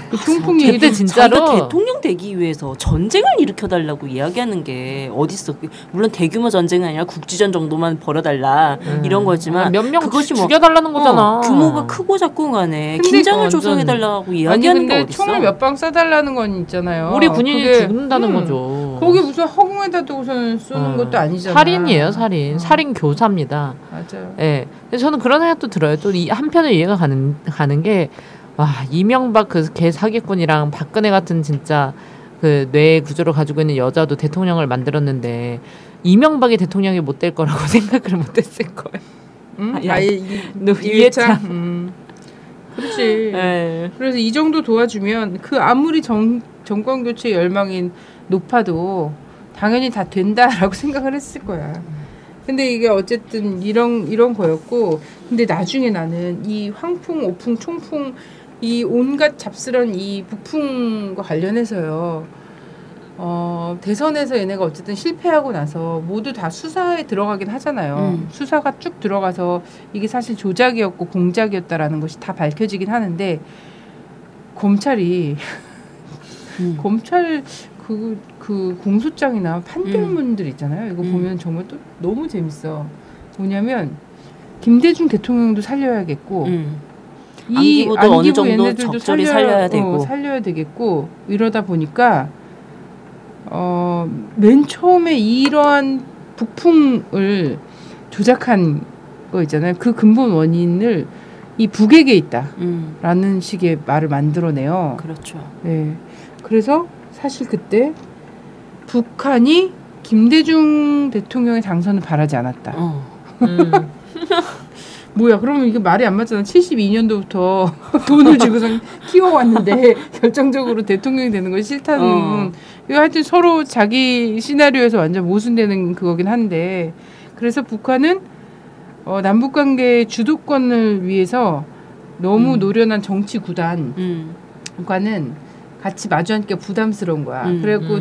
[SPEAKER 3] 그 총풍 얘기
[SPEAKER 5] 그때 진짜로
[SPEAKER 4] 자기가 대통령 되기 위해서 전쟁을 일으켜달라고 이야기하는 게 어딨어. 물론 대규모 전쟁은 아니라 국지전 정도만 벌여달라 이런 거지만
[SPEAKER 5] 몇 명
[SPEAKER 4] 그것이 뭐
[SPEAKER 5] 죽여달라는 거잖아.
[SPEAKER 4] 규모가 크고 작고 간에
[SPEAKER 3] 근데
[SPEAKER 4] 긴장을
[SPEAKER 5] 완전-
[SPEAKER 4] 조성해달라고
[SPEAKER 3] 아니
[SPEAKER 4] 이야기하는 게
[SPEAKER 3] 근데
[SPEAKER 4] 어딨어.
[SPEAKER 3] 총을 몇 방 쏴달라는 건 있잖아요.
[SPEAKER 5] 우리 군인이
[SPEAKER 3] 그게-
[SPEAKER 5] 죽는다는 거죠.
[SPEAKER 3] 거기 무슨 허공에다 두고서는 쏘는 것도 아니잖아.
[SPEAKER 5] 살인이에요, 살인. 살인 교사입니다.
[SPEAKER 3] 맞아요.
[SPEAKER 5] 예. 근데 저는 그런 생각도 들어요. 또 이 한편은 이해가 가는 게, 와, 이명박 그 개사기꾼이랑 박근혜 같은 진짜 그 뇌 구조를 가지고 있는 여자도 대통령을 만들었는데, 이명박이 대통령이 못 될 거라고 생각을 못 했을 거예요. 이해창.
[SPEAKER 3] 그렇지.
[SPEAKER 5] 예.
[SPEAKER 3] 그래서 이 정도 도와주면 그 아무리 정권 교체 열망이 높아도 당연히 다 된다라고 생각을 했을 거야. 근데 이게 어쨌든 이런 거였고, 근데 나중에 나는 이 황풍, 오풍, 총풍 이 온갖 잡스런 이 북풍과 관련해서요. 대선에서 얘네가 어쨌든 실패하고 나서 모두 다 수사에 들어가긴 하잖아요. 수사가 쭉 들어가서 이게 사실 조작이었고 공작이었다라는 것이 다 밝혀지긴 하는데, 검찰이 검찰 그 공소장이나 판결문들 있잖아요. 이거 보면 정말 또 너무 재밌어. 뭐냐면 김대중 대통령도 살려야겠고,
[SPEAKER 4] 안기부도 어느 정도
[SPEAKER 3] 얘네들도
[SPEAKER 4] 적절히 살려야 되고.
[SPEAKER 3] 살려야 되겠고, 이러다 보니까 맨 처음에 이러한 북풍을 조작한 거 있잖아요. 그 근본 원인을 이 북에게 있다라는 식의 말을 만들어내요.
[SPEAKER 4] 그렇죠.
[SPEAKER 3] 네. 그래서 사실 그때 북한이 김대중 대통령의 당선을 바라지 않았다. 뭐야, 그러면 이게 말이 안 맞잖아. 72년도부터 돈을 주고서 키워왔는데 결정적으로 대통령이 되는 건 싫다는 이거 하여튼 서로 자기 시나리오에서 완전 모순되는 그거긴 한데, 그래서 북한은 남북관계의 주도권을 위해서 너무 노련한 정치 구단과는 같이 마주 앉기가 부담스러운 거야. 그래갖고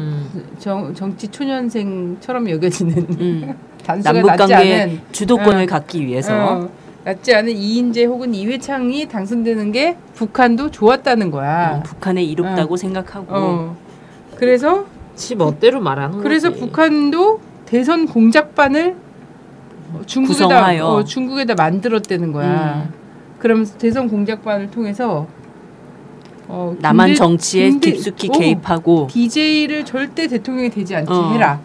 [SPEAKER 3] 정치 초년생처럼 여겨지는 단수가 낮지
[SPEAKER 4] 남북관계의
[SPEAKER 3] 않은
[SPEAKER 4] 주도권을 갖기 위해서
[SPEAKER 3] 낮지 않은 이인재 혹은 이회창이 당선되는 게 북한도 좋았다는 거야.
[SPEAKER 4] 북한에 이롭다고 생각하고
[SPEAKER 3] 그래서
[SPEAKER 5] 지 멋대로 말하는
[SPEAKER 3] 그래서
[SPEAKER 5] 거지.
[SPEAKER 3] 북한도 대선 공작반을
[SPEAKER 4] 구성하여.
[SPEAKER 3] 중국에다 만들었다는 거야. 그러면서 대선 공작반을 통해서
[SPEAKER 4] 남한 정치에 깊숙이 개입하고
[SPEAKER 3] DJ를 절대 대통령이 되지 않게 해라.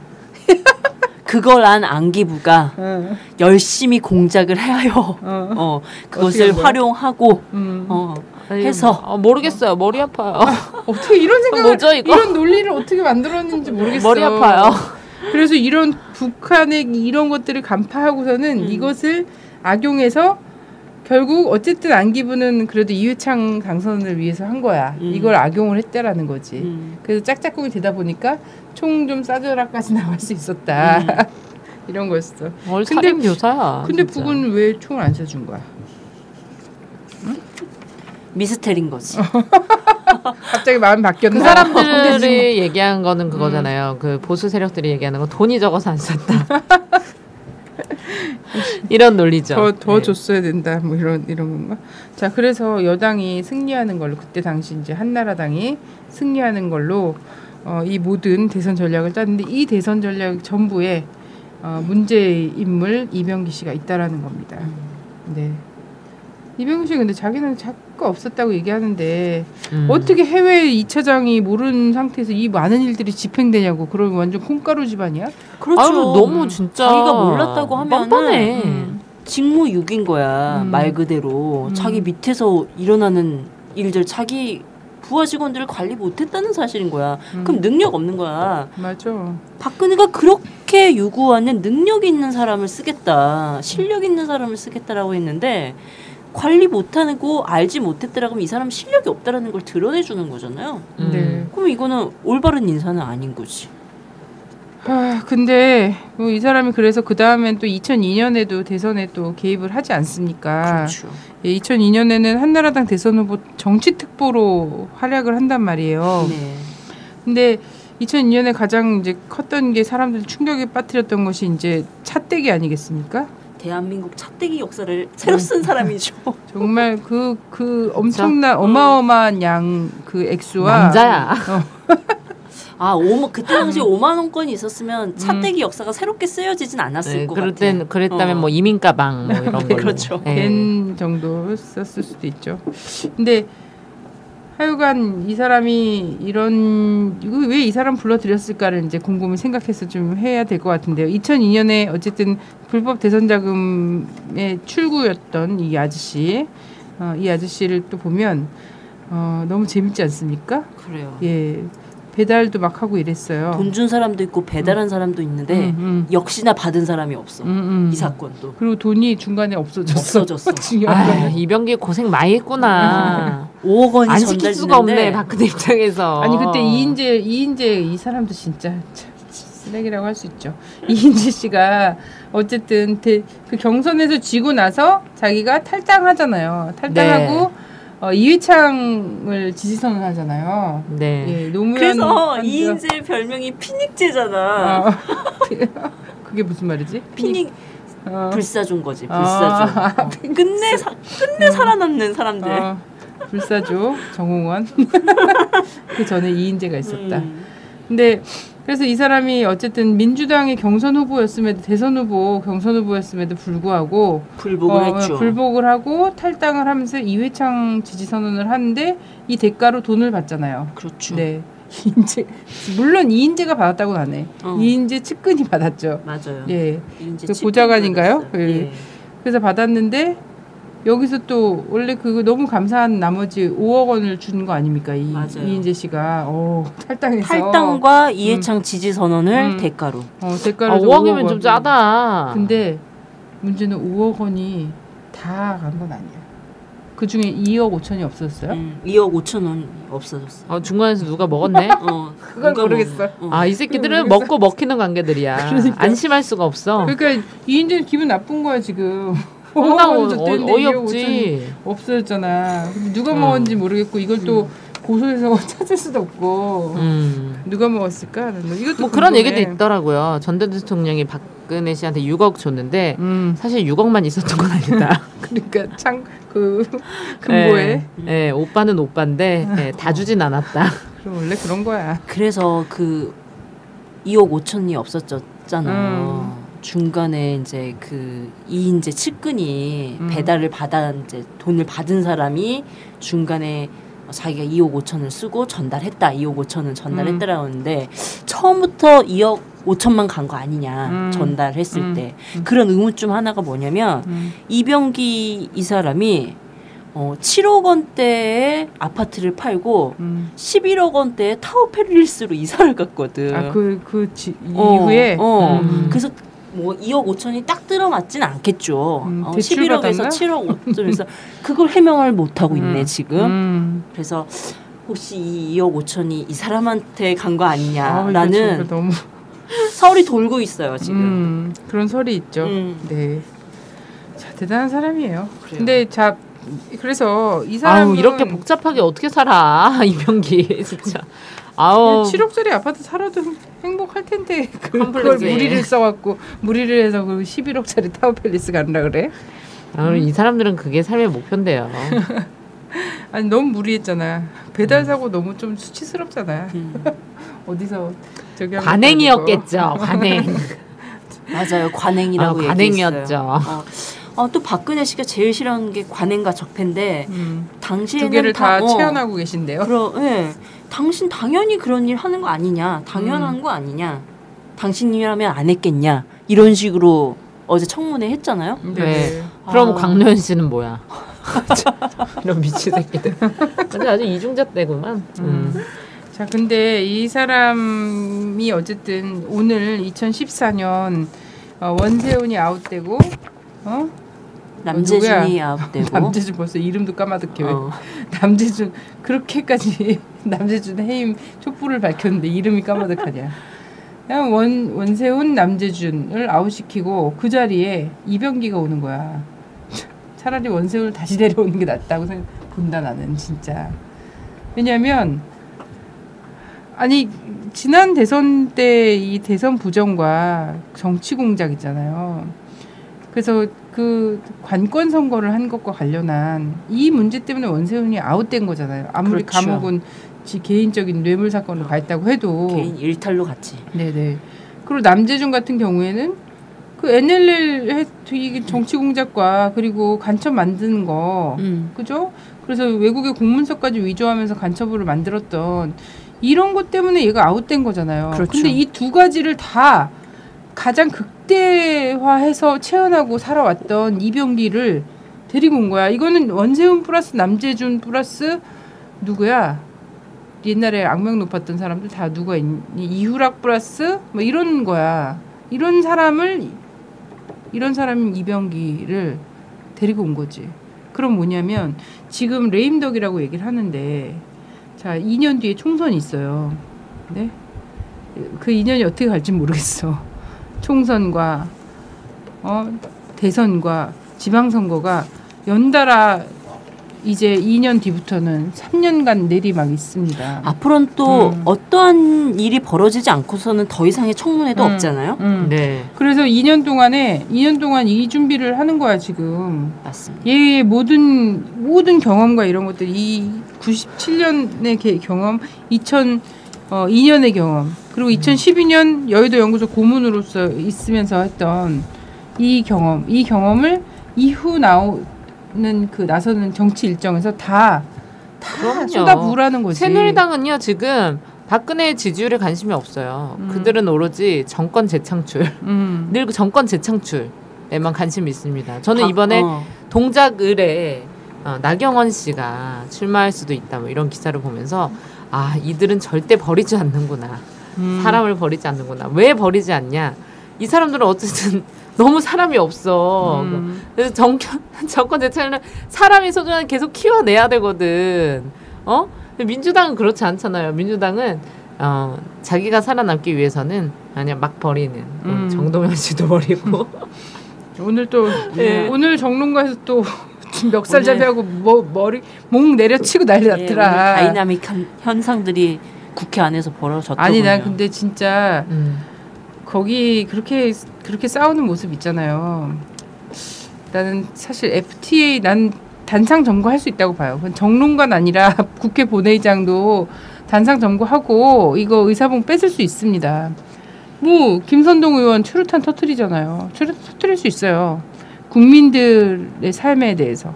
[SPEAKER 4] 그걸 안 안기부가 열심히 공작을 해요. 그것을 활용하고 해서
[SPEAKER 5] 모르겠어요. 머리 아파요.
[SPEAKER 3] 어떻게 이런 생각을
[SPEAKER 5] 뭐죠, 이거?
[SPEAKER 3] 이런 논리를 어떻게 만들었는지 모르겠어.
[SPEAKER 5] 머리 아파요.
[SPEAKER 3] 그래서 이런 북한의 이런 것들을 간파하고서는 이것을 악용해서 결국 어쨌든 안기부는 그래도 이회창 당선을 위해서 한 거야. 이걸 악용을 했다라는 거지. 그래서 짝짝꿍이 되다 보니까 총 좀 쏴줘라까지 나갈 수 있었다. 이런 거였어.
[SPEAKER 5] 살인 교사야.
[SPEAKER 3] 근데
[SPEAKER 5] 진짜.
[SPEAKER 3] 북은 왜 총을 안 쏴준 거야?
[SPEAKER 4] 미스테리인 거지.
[SPEAKER 3] 갑자기 마음 바뀌었나?
[SPEAKER 5] 그 사람들이 얘기한 거는 그거잖아요. 그 보수 세력들이 얘기하는 건 돈이 적어서 안 썼다. 이런 논리죠.
[SPEAKER 3] 더 줬어야 된다. 뭐 이런 건가? 자, 그래서 여당이 승리하는 걸로, 그때 당시 이제 한나라당이 승리하는 걸로 이 모든 대선 전략을 짰는데, 이 대선 전략 전부에 문제 인물 이병기 씨가 있다라는 겁니다. 네. 이병기 씨 근데 자기는 자꾸 없었다고 얘기하는데 어떻게 해외 2차장이 모르는 상태에서 이 많은 일들이 집행되냐고. 그러면 완전 콩가루 집안이야?
[SPEAKER 4] 그렇죠.
[SPEAKER 5] 아유, 너무 진짜
[SPEAKER 4] 자기가 몰랐다고 하면은
[SPEAKER 5] 뻔뻔해.
[SPEAKER 4] 직무유기인 거야. 말 그대로 자기 밑에서 일어나는 일들 자기 부하 직원들을 관리 못했다는 사실인 거야. 그럼 능력 없는 거야.
[SPEAKER 3] 맞아.
[SPEAKER 4] 박근혜가 그렇게 요구하는 능력 있는 사람을 쓰겠다, 실력 있는 사람을 쓰겠다라고 했는데 관리 못하고 알지 못했더라고 하면 이 사람 실력이 없다라는 걸 드러내주는 거잖아요.
[SPEAKER 3] 네.
[SPEAKER 4] 그럼 이거는 올바른 인사는 아닌 거지.
[SPEAKER 3] 근데 이 사람이 그래서 그 다음엔 또 2002년에도 대선에 또 개입을 하지 않습니까?
[SPEAKER 4] 그렇죠.
[SPEAKER 3] 2002년에는 한나라당 대선 후보 정치특보로 활약을 한단 말이에요.
[SPEAKER 4] 네.
[SPEAKER 3] 근데 2002년에 가장 이제 컸던 게 사람들 충격에 빠뜨렸던 것이 이제 차떼기 아니겠습니까?
[SPEAKER 4] 대한민국 차떼기 역사를 새로 쓴 사람이죠.
[SPEAKER 3] 정말 그 엄청난 어마어마한 양 그 액수와
[SPEAKER 5] 남자야.
[SPEAKER 4] 그때 당시 5만 원권이 있었으면 차떼기 역사가 새롭게 쓰여지진 않았을 것 같아요.
[SPEAKER 5] 그랬다면 뭐 이민 가방 뭐 이런 걸로.
[SPEAKER 4] 그렇죠.
[SPEAKER 3] 된 정도 썼을 수도 있죠. 근데 하여간 이 사람이 왜 이 사람 불러들였을까를 이제 곰곰이 생각해서 좀 해야 될 것 같은데요. 2002년에 어쨌든 불법 대선 자금의 출구였던 이 아저씨, 이 아저씨를 또 보면 너무 재밌지 않습니까?
[SPEAKER 4] 그래요.
[SPEAKER 3] 예, 배달도 막 하고 이랬어요.
[SPEAKER 4] 돈 준 사람도 있고 배달한 사람도 있는데 역시나 받은 사람이 없어. 이 사건도.
[SPEAKER 3] 그리고 돈이 중간에 없어졌어. 중요한 거는.
[SPEAKER 5] 이병기 고생 많이 했구나.
[SPEAKER 4] 5억 원이
[SPEAKER 5] 안 시킬 수가 없네 박근혜 입장에서.
[SPEAKER 3] 아니 그때 이인재 이 사람도 진짜 쓰레기라고 할 수 있죠. 이인재 씨가 어쨌든 그 경선에서 지고 나서 자기가 탈당하잖아요. 탈당하고 이회창을 지지선을 하잖아요.
[SPEAKER 5] 네.
[SPEAKER 3] 예, 노무현
[SPEAKER 4] 그래서 이인재 별명이 피닉제잖아.
[SPEAKER 3] 그게 무슨 말이지?
[SPEAKER 4] 피닉 불사조인 거지. 불사조. 끝내 살아남는 사람들.
[SPEAKER 3] 불사조 정홍원. 그 전에 이인재가 있었다. 근데 그래서 이 사람이 어쨌든 민주당의 경선 후보였음에도 경선 후보였음에도 불구하고
[SPEAKER 4] 불복을 했죠.
[SPEAKER 3] 불복을 하고 탈당을 하면서 이회창 지지 선언을 하는데 이 대가로 돈을 받잖아요.
[SPEAKER 4] 그렇죠.
[SPEAKER 3] 네. 물론 이인재가 받았다고는 안 해. 이인재 측근이 받았죠.
[SPEAKER 4] 맞아요.
[SPEAKER 3] 예.
[SPEAKER 4] 이인재
[SPEAKER 3] 그 보좌관인가요?
[SPEAKER 4] 예.
[SPEAKER 3] 예. 그래서 받았는데 여기서 또 원래 그거 너무 감사한 나머지 5억 원을 준 거 아닙니까? 이인재 씨가 탈당해서
[SPEAKER 4] 탈당과 이해창 지지 선언을 대가로.
[SPEAKER 3] 대가로
[SPEAKER 5] 5억이면 좀 짜다.
[SPEAKER 3] 근데 문제는 5억 원이 다 간 건 아니야. 그 중에 2억 5천이 없었어요?
[SPEAKER 4] 2억 5천 원 없어졌어.
[SPEAKER 5] 중간에서 누가 먹었네?
[SPEAKER 3] 그걸 모르겠어.
[SPEAKER 5] 이 새끼들은 먹고 먹히는 관계들이야.
[SPEAKER 3] 그러니까.
[SPEAKER 5] 안심할 수가 없어.
[SPEAKER 3] 그러니까 이인재는 기분 나쁜 거야 지금.
[SPEAKER 5] 어이없지.
[SPEAKER 3] 없어졌잖아. 누가 먹었는지 모르겠고 이걸 또 고소해서 찾을 수도 없고 누가 먹었을까? 이것도
[SPEAKER 5] 뭐 그런 얘기도 있더라고요. 전 대통령이 박근혜 씨한테 6억 줬는데 사실 6억만 있었던 건 아니다.
[SPEAKER 3] 그러니까 금고에.
[SPEAKER 5] 네, 오빠는 오빠인데 다 주진 않았다.
[SPEAKER 3] 그럼 원래 그런 거야.
[SPEAKER 4] 그래서 그 2억 5천이 없었잖아요. 중간에 이제 그 이인재 측근이 배달을 받아 이제 돈을 받은 사람이 중간에 자기가 2억 5천을 쓰고 전달했다. 2억 5천은 전달했다라고 하는데 처음부터 2억 5천만 간 거 아니냐. 전달했을 때. 그런 의문점 하나가 뭐냐면 이병기 이 사람이 7억 원대의 아파트를 팔고 11억 원대의 타워 팰리스로 이사를 갔거든.
[SPEAKER 3] 이후에?
[SPEAKER 4] 그래서 뭐 2억 5천이 딱 들어맞진 않겠죠. 11억에서 7억 5천에서 그걸 해명을 못하고 있네 지금. 그래서 혹시 이 2억 5천이 이 사람한테 간 거 아니냐라는
[SPEAKER 3] 너무
[SPEAKER 4] 설이 돌고 있어요 지금.
[SPEAKER 3] 그런 설이 있죠. 네. 자, 대단한 사람이에요.
[SPEAKER 4] 그래요.
[SPEAKER 3] 근데 그래서 이 사람은
[SPEAKER 5] 이렇게 복잡하게 어떻게 살아 이병기 진짜.
[SPEAKER 3] 7억짜리 아파트 살아도 행복할 텐데 그걸 무리를 써갖고 무리를 해서 그 11억짜리 타워팰리스 간다 그래?
[SPEAKER 5] 이 사람들은 그게 삶의 목표인데요.
[SPEAKER 3] 아니 너무 무리했잖아. 배달 사고 너무 좀 수치스럽잖아. 어디서 저기
[SPEAKER 5] 관행이었겠죠. 관행.
[SPEAKER 4] 맞아요. 관행이라고
[SPEAKER 5] 관행이었죠.
[SPEAKER 4] 또 박근혜 씨가 제일 싫어하는 게 관행과 적폐인데 당시에는
[SPEAKER 3] 두 개를 다 체현하고 계신데요.
[SPEAKER 4] 당신 당연히 그런 일 하는 거 아니냐. 당연한 거 아니냐. 당신이라면 안 했겠냐. 이런 식으로 어제 청문회 했잖아요.
[SPEAKER 5] 네. 그럼 광노현 씨는 뭐야? 이런 미친 새끼들. 근데 아주 이중잣대구만.
[SPEAKER 3] 자, 근데 이 사람이 어쨌든 오늘 2014년 원세훈이 아웃되고
[SPEAKER 4] 남재준이 아웃되고
[SPEAKER 3] 남재준 벌써 이름도 까마득해. 남재준 그렇게까지 남재준 해임 촛불을 밝혔는데 이름이 까마득하냐. 그냥 원세훈 남재준을 아웃시키고 그 자리에 이병기가 오는 거야. 차라리 원세훈을 다시 데려오는 게 낫다고 본다 나는 진짜. 왜냐면 아니 지난 대선 때 이 대선 부정과 정치 공작 있잖아요. 그래서 그 관권 선거를 한 것과 관련한 이 문제 때문에 원세훈이 아웃된 거잖아요. 아무리
[SPEAKER 4] 그렇죠.
[SPEAKER 3] 감옥은 지 개인적인 뇌물 사건으로 가 있다고 해도.
[SPEAKER 4] 개인 일탈로 갔지.
[SPEAKER 3] 네네. 그리고 남재준 같은 경우에는 그 NLL 이게 정치 공작과 그리고 간첩 만드는 거, 그죠? 그래서 외국의 공문서까지 위조하면서 간첩으로 만들었던 이런 것 때문에 얘가 아웃된 거잖아요.
[SPEAKER 4] 그렇죠.
[SPEAKER 3] 근데 이 두 가지를 다 가장 극대화해서 체현하고 살아왔던 이병기를 데리고 온 거야. 이거는 원세훈 플러스 남재준 플러스 누구야? 옛날에 악명 높았던 사람들 다 누가 있니? 이후락 플러스 뭐 이런 거야. 이런 사람인 이병기를 데리고 온 거지. 그럼 뭐냐면 지금 레임덕이라고 얘기를 하는데 자 2년 뒤에 총선이 있어요. 네? 그 2년이 어떻게 갈지 모르겠어. 총선과 대선과 지방선거가 연달아 이제 2년 뒤부터는 3년간 내리막 있습니다.
[SPEAKER 4] 앞으로는 또 어떠한 일이 벌어지지 않고서는 더 이상의 청문회도 없잖아요.
[SPEAKER 5] 네.
[SPEAKER 3] 그래서 2년 동안 이 준비를 하는 거야 지금.
[SPEAKER 4] 맞습니다.
[SPEAKER 3] 얘의 모든 경험과 이런 것들, 이 97년의 경험, 2002년의 경험, 그리고 2012년 여의도 연구소 고문으로서 있으면서 했던 이 경험을 이후 나서는 정치 일정에서 다 쏟아부으라는 거지.
[SPEAKER 5] 새누리당은요 지금 박근혜 지지율에 관심이 없어요. 그들은 오로지 정권 재창출, 늘 그 정권 재창출에만 관심이 있습니다. 저는 이번에 동작을에 나경원 씨가 출마할 수도 있다 뭐 이런 기사를 보면서 아 이들은 절대 버리지 않는구나. 사람을 버리지 않는구나. 왜 버리지 않냐? 이 사람들은 어쨌든 너무 사람이 없어. 그래서 정권 재창은 사람이 소중한 계속 키워내야 되거든. 근데 민주당은 그렇지 않잖아요. 민주당은 자기가 살아남기 위해서는 그냥 막 버리는. 정동현 씨도 버리고.
[SPEAKER 3] 오늘 또
[SPEAKER 5] 네.
[SPEAKER 3] 오늘 정론가에서 또 멱살잡이하고 목 내려치고 난리 났더라.
[SPEAKER 4] 다이나믹 현상들이 국회 안에서 벌어졌더군요.
[SPEAKER 3] 아니 난 근데 진짜 거기 그렇게 싸우는 모습 있잖아요. 나는 사실 FTA 난 단상 점거할 수 있다고 봐요. 그건 정론관 아니라 국회 본회의장도 단상 점거하고 이거 의사봉 뺏을 수 있습니다. 뭐 김선동 의원 최루탄 터뜨리잖아요. 최루탄 터뜨릴 수 있어요. 국민들의 삶에 대해서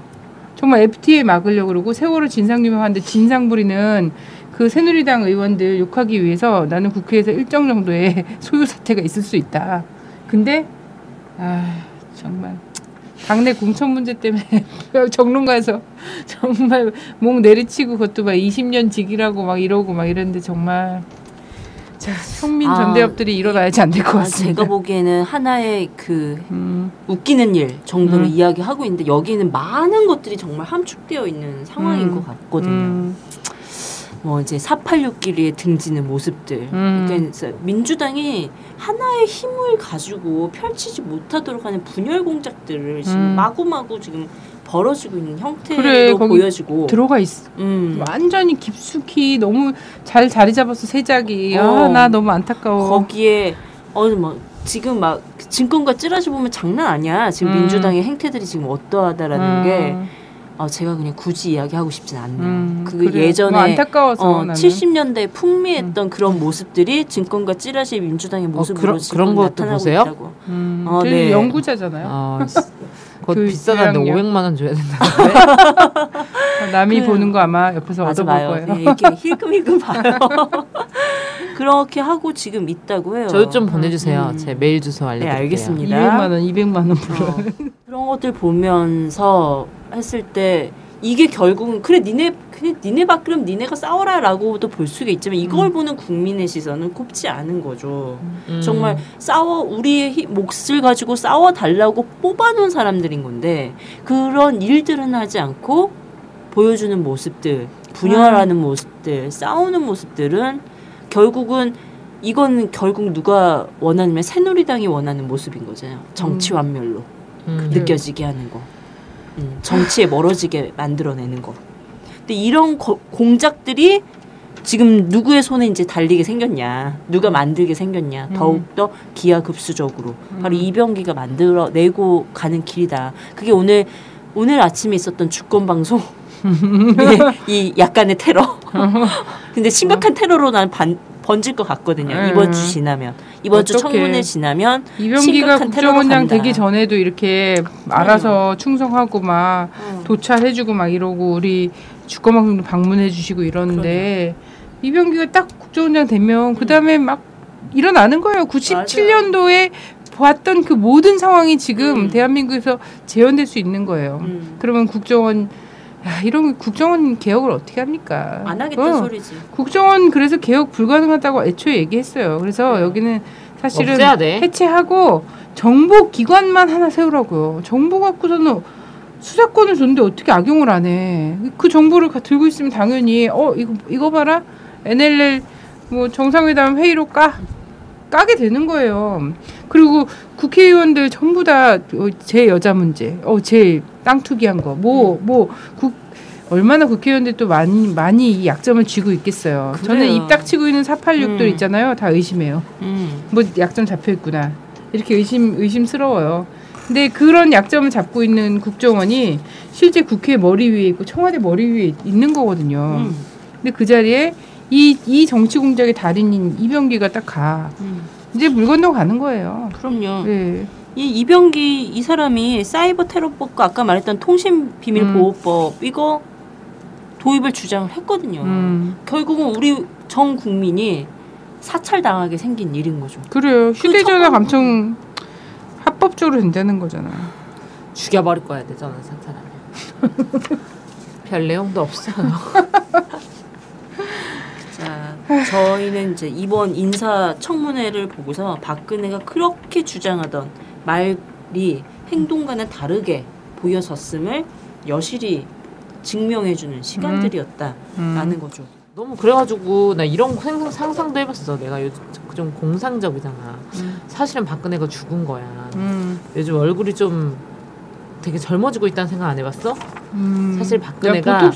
[SPEAKER 3] 정말 FTA 막으려고 그러고 세월호 진상규명하는데 진상 부리는 그 새누리당 의원들 욕하기 위해서 나는 국회에서 일정 정도의 소요 사태가 있을 수 있다. 근데 정말 당내 공천 문제 때문에 정론가에서 정말 목 내리치고 그것도 막 20년 직이라고 막 이러고 막 이랬는데 정말 자, 현민 전대협들이 일어나야지 안 될 것 같습니다.
[SPEAKER 4] 제가 보기에는 하나의 그 웃기는 일 정도로 이야기하고 있는데 여기는 많은 것들이 정말 함축되어 있는 상황인 것 같거든요. 뭐 이제 486끼리에 등지는 모습들. 그러니까 민주당이 하나의 힘을 가지고 펼치지 못하도록 하는 분열 공작들을 지금 마구마구 지금 벌어지고 있는 형태로 보여지고
[SPEAKER 3] 들어가 있어. 완전히 깊숙이 너무 잘 자리 잡았어 세작이. 나 너무 안타까워.
[SPEAKER 4] 거기에 뭐 지금 막 증권가 찌라시 보면 장난 아니야. 지금 민주당의 행태들이 지금 어떠하다라는 게. 제가 그냥 굳이 이야기하고 싶진 않네요. 그 예전에
[SPEAKER 3] 뭐 안타까워서
[SPEAKER 4] 70년대에 풍미했던 그런 모습들이 증권가 찌라시 민주당의 모습으로 지금
[SPEAKER 5] 그런 것도
[SPEAKER 4] 나타나고
[SPEAKER 5] 보세요?
[SPEAKER 4] 있다고.
[SPEAKER 3] 네. 연구자잖아요.
[SPEAKER 5] 그거 비싸다는데 500만 원 줘야 된다는데.
[SPEAKER 3] 남이 보는 거 아마 옆에서 얻어볼 거예요.
[SPEAKER 4] 네, 이렇게 힐끔힐끔 봐요. 그렇게 하고 지금 있다고 해요.
[SPEAKER 5] 저도 좀 보내주세요. 제 메일 주소 알려드릴게요.
[SPEAKER 4] 네, 알겠습니다.
[SPEAKER 3] 200만 원, 200만 원 불러.
[SPEAKER 4] 그런 것들 보면서 했을 때 이게 결국은 그래 니네 그럼 니네가 싸워라라고도 볼 수가 있지만 이걸 보는 국민의 시선은 곱지 않은 거죠. 정말 우리의 몫을 가지고 싸워 달라고 뽑아놓은 사람들인 건데 그런 일들은 하지 않고 보여주는 모습들, 분열하는 모습들, 싸우는 모습들은 결국은 이건 결국 누가 원하냐면 새누리당이 원하는 모습인 거잖아요. 정치 완멸로 느껴지게 하는 거. 정치에 멀어지게 만들어내는 거. 근데 이런 공작들이 지금 누구의 손에 이제 달리게 생겼냐, 누가 만들게 생겼냐, 더욱더 기하급수적으로 바로 이병기가 만들어내고 가는 길이다. 그게 오늘 아침에 있었던 주권 방송 이 약간의 테러. 근데 심각한 테러로 난 번질 것 같거든요. 이번 주 지나면, 이번 주 청문회 지나면
[SPEAKER 3] 이병기가 국정원장 되기 전에도 이렇게 알아서 충성하고 막 도찰해주고 막 이러고 우리 주권방송도 방문해주시고 이러는데 이병기가 딱 국정원장 되면 그 다음에 막 일어나는 거예요. 97년도에 보았던 그 모든 상황이 지금 대한민국에서 재현될 수 있는 거예요. 그러면 국정원 이런 국정원 개혁을 어떻게 합니까?
[SPEAKER 4] 안 하겠다는 소리지.
[SPEAKER 3] 국정원 그래서 개혁 불가능하다고 애초에 얘기했어요. 그래서 여기는 사실은 해체하고 정보기관만 하나 세우라고요. 정보 갖고서는 수사권을 줬는데 어떻게 악용을 안 해. 그 정보를 들고 있으면 당연히 이거 봐라. NLL 뭐 정상회담 회의로 까게 되는 거예요. 그리고 국회의원들 전부 다 제 여자 문제, 제 땅 투기한 거, 얼마나 국회의원들 또 많이 이 약점을 쥐고 있겠어요. 그래요. 저는 입 닥치고 있는 486들 있잖아요. 다 의심해요. 뭐 약점 잡혀 있구나. 이렇게 의심스러워요. 근데 그런 약점을 잡고 있는 국정원이 실제 국회 머리 위에 있고 청와대 머리 위에 있는 거거든요. 근데 그 자리에 이 정치 공작의 달인인 이병기가 딱 가. 이제 물 건너 가는 거예요.
[SPEAKER 4] 그럼요. 네. 이 이병기 이 사람이 사이버 테러법과 아까 말했던 통신 비밀 보호법 이거 도입을 주장을 했거든요. 결국은 우리 전 국민이 사찰당하게 생긴 일인 거죠.
[SPEAKER 3] 그래요. 휴대전화 감청 합법적으로 된다는 거잖아.
[SPEAKER 5] 죽여버릴 거야 되잖아 사찰하면. 별 내용도 없어요.
[SPEAKER 4] 자, 저희는 이제 이번 인사청문회를 보고서 박근혜가 그렇게 주장하던 말이 행동과는 다르게 보여졌음을 여실히 증명해주는 시간들이었다라는 거죠.
[SPEAKER 5] 너무 그래가지고 나 이런 상상도 해봤어. 내가 요즘 좀 공상적이잖아. 사실은 박근혜가 죽은 거야. 요즘 얼굴이 좀 되게 젊어지고 있다는 생각 안 해봤어? 사실 박근혜가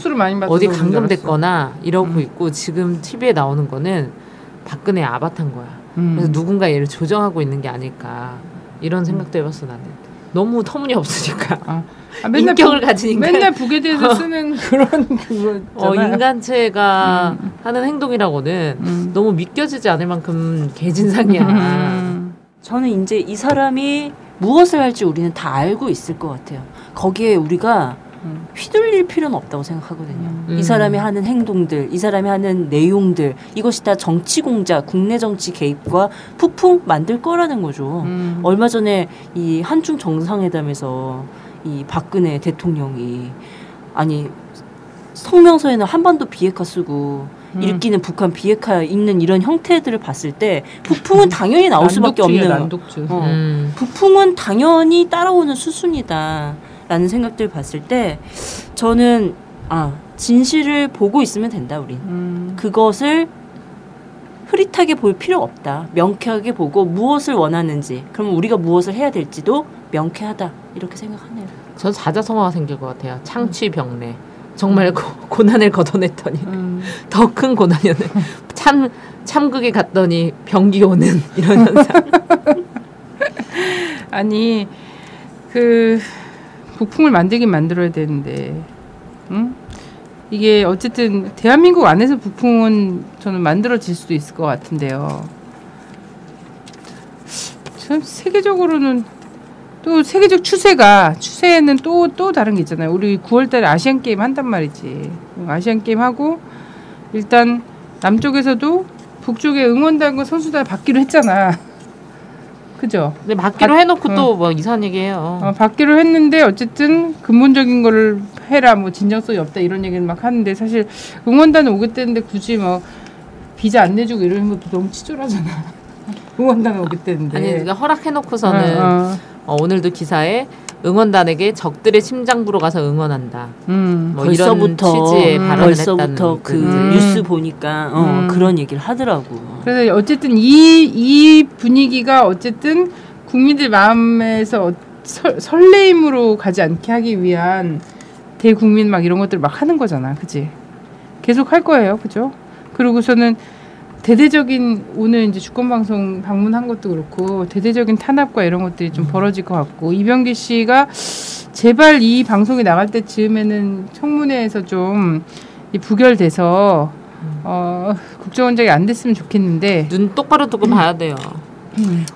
[SPEAKER 5] 어디 감금됐거나 이러고 있고 지금 TV에 나오는 거는 박근혜 아바타인 거야. 그래서 누군가 얘를 조정하고 있는 게 아닐까 이런 생각도 해봤어 나는. 너무 터무니없으니까.
[SPEAKER 3] 맨날
[SPEAKER 5] 인격을 가지니까.
[SPEAKER 3] 맨날 북에 대해서 쓰는 그런 그거
[SPEAKER 5] 인간체가 하는 행동이라고는 너무 믿겨지지 않을 만큼 개진상이야.
[SPEAKER 4] 저는 이제 이 사람이 무엇을 할지 우리는 다 알고 있을 것 같아요. 거기에 우리가 휘둘릴 필요는 없다고 생각하거든요. 이 사람이 하는 행동들, 이 사람이 하는 내용들, 이것이 다 정치 공작, 국내 정치 개입과 폭풍 만들 거라는 거죠. 얼마 전에 이 한중 정상회담에서 이 박근혜 대통령이 성명서에는 한반도 비핵화 쓰고 일으키는 북한 비핵화 있는 이런 형태들을 봤을 때 북풍은 당연히 나올 수밖에 없는
[SPEAKER 3] 난독주.
[SPEAKER 4] 북풍은 당연히 따라오는 수순이다라는 생각들 봤을 때 저는 진실을 보고 있으면 된다 우린. 그것을 흐릿하게 볼 필요 없다. 명쾌하게 보고 무엇을 원하는지 그러면 우리가 무엇을 해야 될지도 명쾌하다 이렇게 생각하네요.
[SPEAKER 5] 전 사자성어가 생길 것 같아요. 창취병래. 정말 고난을 걷어냈더니 더 큰 고난이었네. 참극에 갔더니 병기 오는 이런 현상.
[SPEAKER 3] 아니 북풍을 만들긴 만들어야 되는데 이게 어쨌든 대한민국 안에서 북풍은 저는 만들어질 수도 있을 것 같은데요. 참 세계적으로는 또 세계적 추세는 또 다른 게 있잖아요. 우리 9월달에 아시안 게임 한단 말이지. 아시안 게임 하고 일단 남쪽에서도 북쪽에 응원단과 선수단 받기로 했잖아. 그죠?
[SPEAKER 5] 근데 받기로 해놓고 또 뭐 이상한 얘기해요.
[SPEAKER 3] 받기로 했는데 어쨌든 근본적인 거를 해라. 뭐 진정성이 없다 이런 얘기를 막 하는데 사실 응원단은 오겠다는데 굳이 뭐 비자 안 내주고 이러는 것도 너무 치졸하잖아. 응원단은 오겠다는데.
[SPEAKER 5] 아니 그러니까 허락해놓고서는. 오늘도 기사에 응원단에게 적들의 심장부로 가서 응원한다. 뭐
[SPEAKER 4] 벌써부터
[SPEAKER 5] 이런 취지의 발언을 했다는
[SPEAKER 4] 그 뉴스 보니까 그런 얘기를 하더라고.
[SPEAKER 3] 그래서 어쨌든 이 분위기가 어쨌든 국민들 마음에서 설레임으로 가지 않게 하기 위한 대국민 막 이런 것들 막 하는 거잖아, 그지? 계속 할 거예요, 그죠? 그러고서는 대대적인 오늘 이제 주권방송 방문한 것도 그렇고 대대적인 탄압과 이런 것들이 좀 벌어질 것 같고 이병기 씨가 제발 이 방송이 나갈 때 즈음에는 청문회에서 좀 부결돼서 국정원장이 안 됐으면 좋겠는데
[SPEAKER 5] 눈 똑바로 뜨고 봐야 돼요.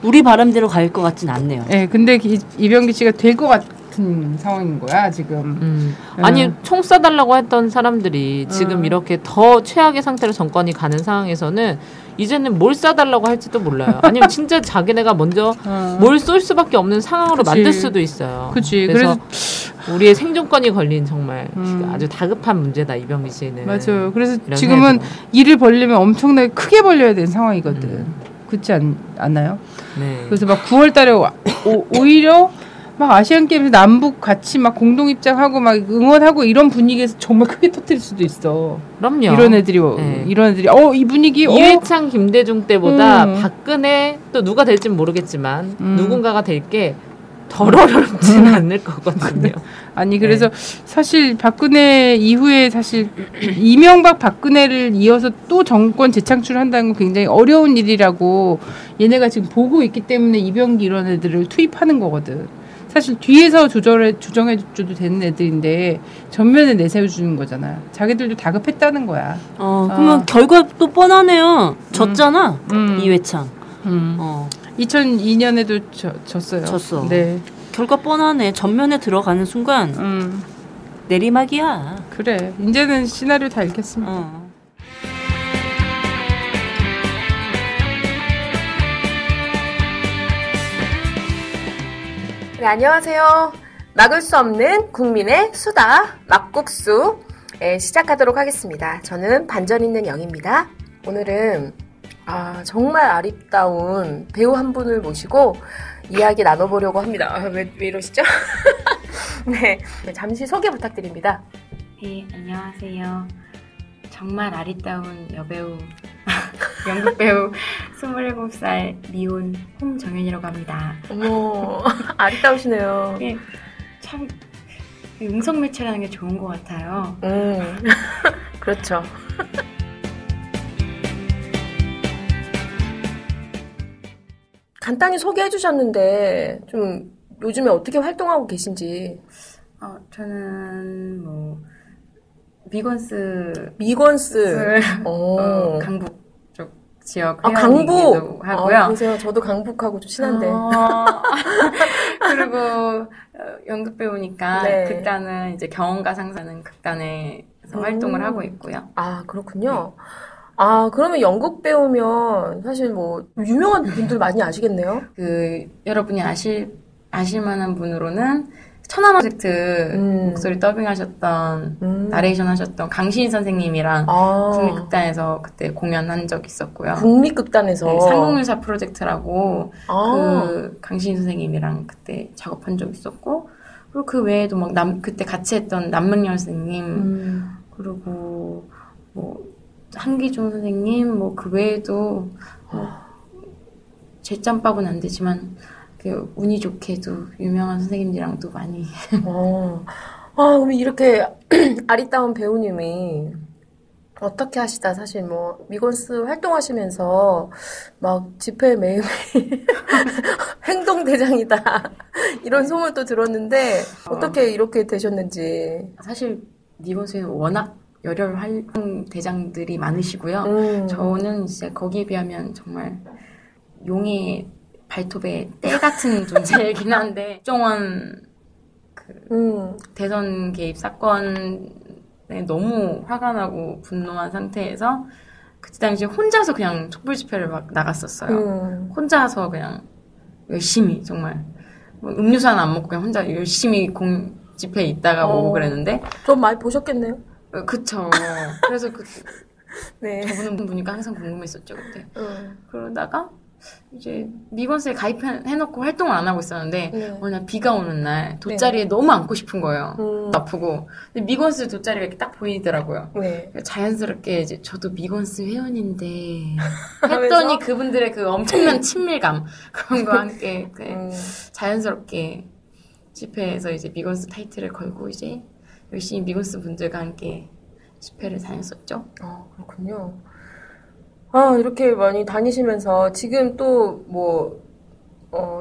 [SPEAKER 4] 우리 바람대로 갈 것 같진 않네요.
[SPEAKER 3] 네, 근데 이병기 씨가 될 것 같은 상황인 거야 지금.
[SPEAKER 5] 아니 총 쏴달라고 했던 사람들이 지금 이렇게 더 최악의 상태로 정권이 가는 상황에서는 이제는 뭘 쏴달라고 할지도 몰라요. 아니면 진짜 자기네가 먼저 뭘 쏠 수밖에 없는 상황으로
[SPEAKER 3] 그치.
[SPEAKER 5] 만들 수도 있어요.
[SPEAKER 3] 그치.
[SPEAKER 5] 그래서 우리의 생존권이 걸린 정말 아주 다급한 문제다 이병기 씨는.
[SPEAKER 3] 맞아요. 그래서
[SPEAKER 5] 이런
[SPEAKER 3] 지금은
[SPEAKER 5] 해도.
[SPEAKER 3] 일을 벌리면 엄청나게 크게 벌려야 되는 상황이거든. 그렇지 않나요?
[SPEAKER 5] 네.
[SPEAKER 3] 그래서 막 9월달에 오히려 막 아시안 게임에서 남북 같이 막 공동 입장하고 막 응원하고 이런 분위기에서 정말 크게 터뜨릴 수도 있어.
[SPEAKER 5] 그럼요.
[SPEAKER 3] 이런 애들이 이 분위기
[SPEAKER 5] 이회창 김대중 때보다 박근혜 또 누가 될진 모르겠지만 누군가가 될 게 덜 어렵지는 않을 거거든요.
[SPEAKER 3] 아니 그래서 사실 박근혜 이후에 사실 이명박 박근혜를 이어서 또 정권 재창출한다는 건 굉장히 어려운 일이라고 얘네가 지금 보고 있기 때문에 이병기 이런 애들을 투입하는 거거든. 사실 뒤에서 조정해 줘도 되는 애들인데 전면에 내세워주는 거잖아. 자기들도 다급했다는 거야.
[SPEAKER 4] 그러면 결과 또 뻔하네요. 졌잖아. 이회창.
[SPEAKER 3] 2002년에도 졌어요.
[SPEAKER 4] 졌어.
[SPEAKER 3] 네.
[SPEAKER 4] 결과 뻔하네. 전면에 들어가는 순간 내리막이야.
[SPEAKER 3] 그래. 이제는 시나리오 다 읽겠습니다.
[SPEAKER 2] 네, 안녕하세요. 막을 수 없는 국민의 수다 막국수 시작하도록 하겠습니다. 저는 반전 있는 영입니다. 오늘은 정말 아리따운 배우 한 분을 모시고 이야기 나눠보려고 합니다. 왜 이러시죠? 네, 잠시 소개 부탁드립니다.
[SPEAKER 8] 네, 안녕하세요. 정말 아리따운 여배우, 연극 배우 27살 미혼 홍정연이라고 합니다.
[SPEAKER 2] 어머, 아리따우시네요.
[SPEAKER 8] 네, 참 음성 매체라는 게 좋은 것 같아요.
[SPEAKER 2] 그렇죠. 간단히 소개해 주셨는데 좀 요즘에 어떻게 활동하고 계신지.
[SPEAKER 8] 저는 뭐 미건스 강북 쪽 지역 회원이기도 하고요.
[SPEAKER 2] 그래서 저도 강북하고 좀 친한데.
[SPEAKER 8] 그리고 연극 배우니까
[SPEAKER 2] 네.
[SPEAKER 8] 극단은 이제 경험과 상상하는 극단에서 활동을 하고 있고요.
[SPEAKER 2] 아, 그렇군요. 네. 그러면 연극 배우면 사실 뭐 유명한 분들 많이 아시겠네요.
[SPEAKER 8] 여러분이 아실 만한 분으로는 천안 프로젝트 목소리 더빙하셨던 나레이션 하셨던 강신희 선생님이랑 국립극단에서 그때 공연한 적 있었고요.
[SPEAKER 2] 국립극단에서
[SPEAKER 8] 네, 상공유사 프로젝트라고 그 강신희 선생님이랑 그때 작업한 적 있었고, 그리고 그 외에도 막 그때 같이 했던 남명열 선생님 그리고 뭐 한기종 선생님 뭐 그 외에도 제 짬밥은 안 되지만 운이 좋게도 유명한 선생님들이랑도 많이.
[SPEAKER 2] 그럼 이렇게 아리따운 배우님이 어떻게 하시다 사실 뭐 미건스 활동하시면서 막 집회 매일 행동대장이다 이런 소문도 들었는데 어떻게 이렇게 되셨는지.
[SPEAKER 8] 사실 미건스에 워낙 열혈 활동대장들이 많으시고요. 저는 이제 거기에 비하면 정말 용의 발톱에 때 같은 존재이긴 한데 국정원 대선 개입 사건에 너무 화가 나고 분노한 상태에서 그때 당시에 혼자서 그냥 촛불 집회를 막 나갔었어요. 혼자서 그냥 열심히 정말 뭐 음료수 하나 안 먹고 그냥 혼자 열심히 집회에 있다가 오고 그랬는데
[SPEAKER 2] 좀 많이 보셨겠네요.
[SPEAKER 8] 그쵸. 그래서
[SPEAKER 2] 네.
[SPEAKER 8] 저분은 보니까 항상 궁금했었죠 그때. 그러다가 이제 미건스에 가입해놓고 활동을 안 하고 있었는데 어느 날 비가 오는 날 돗자리에 너무 앉고 싶은 거예요. 아프고. 근데 미건스 돗자리가 이렇게 딱 보이더라고요. 자연스럽게 이제 저도 미건스 회원인데 했더니 그분들의 그 엄청난 친밀감 그런 거와 함께 자연스럽게 집회에서 이제 미건스 타이틀을 걸고 이제 열심히 미건스 분들과 함께 집회를 다녔었죠.
[SPEAKER 2] 그렇군요. 이렇게 많이 다니시면서 지금 또 뭐,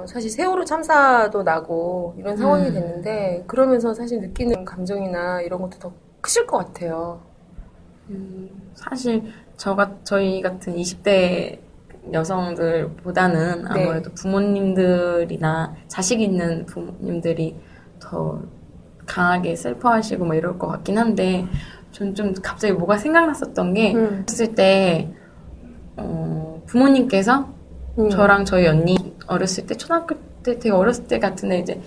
[SPEAKER 2] 사실 세월호 참사도 나고 이런 상황이 됐는데, 그러면서 사실 느끼는 감정이나 이런 것도 더 크실 것 같아요.
[SPEAKER 8] 사실 저희 같은 20대 여성들보다는 아무래도 부모님들이나 자식 있는 부모님들이 더 강하게 슬퍼하시고 뭐 이럴 것 같긴 한데, 전 좀 갑자기 뭐가 생각났었던 게, 했을 때 부모님께서 저랑 저희 언니 어렸을 때, 초등학교 때 되게 어렸을 때 같은데 이제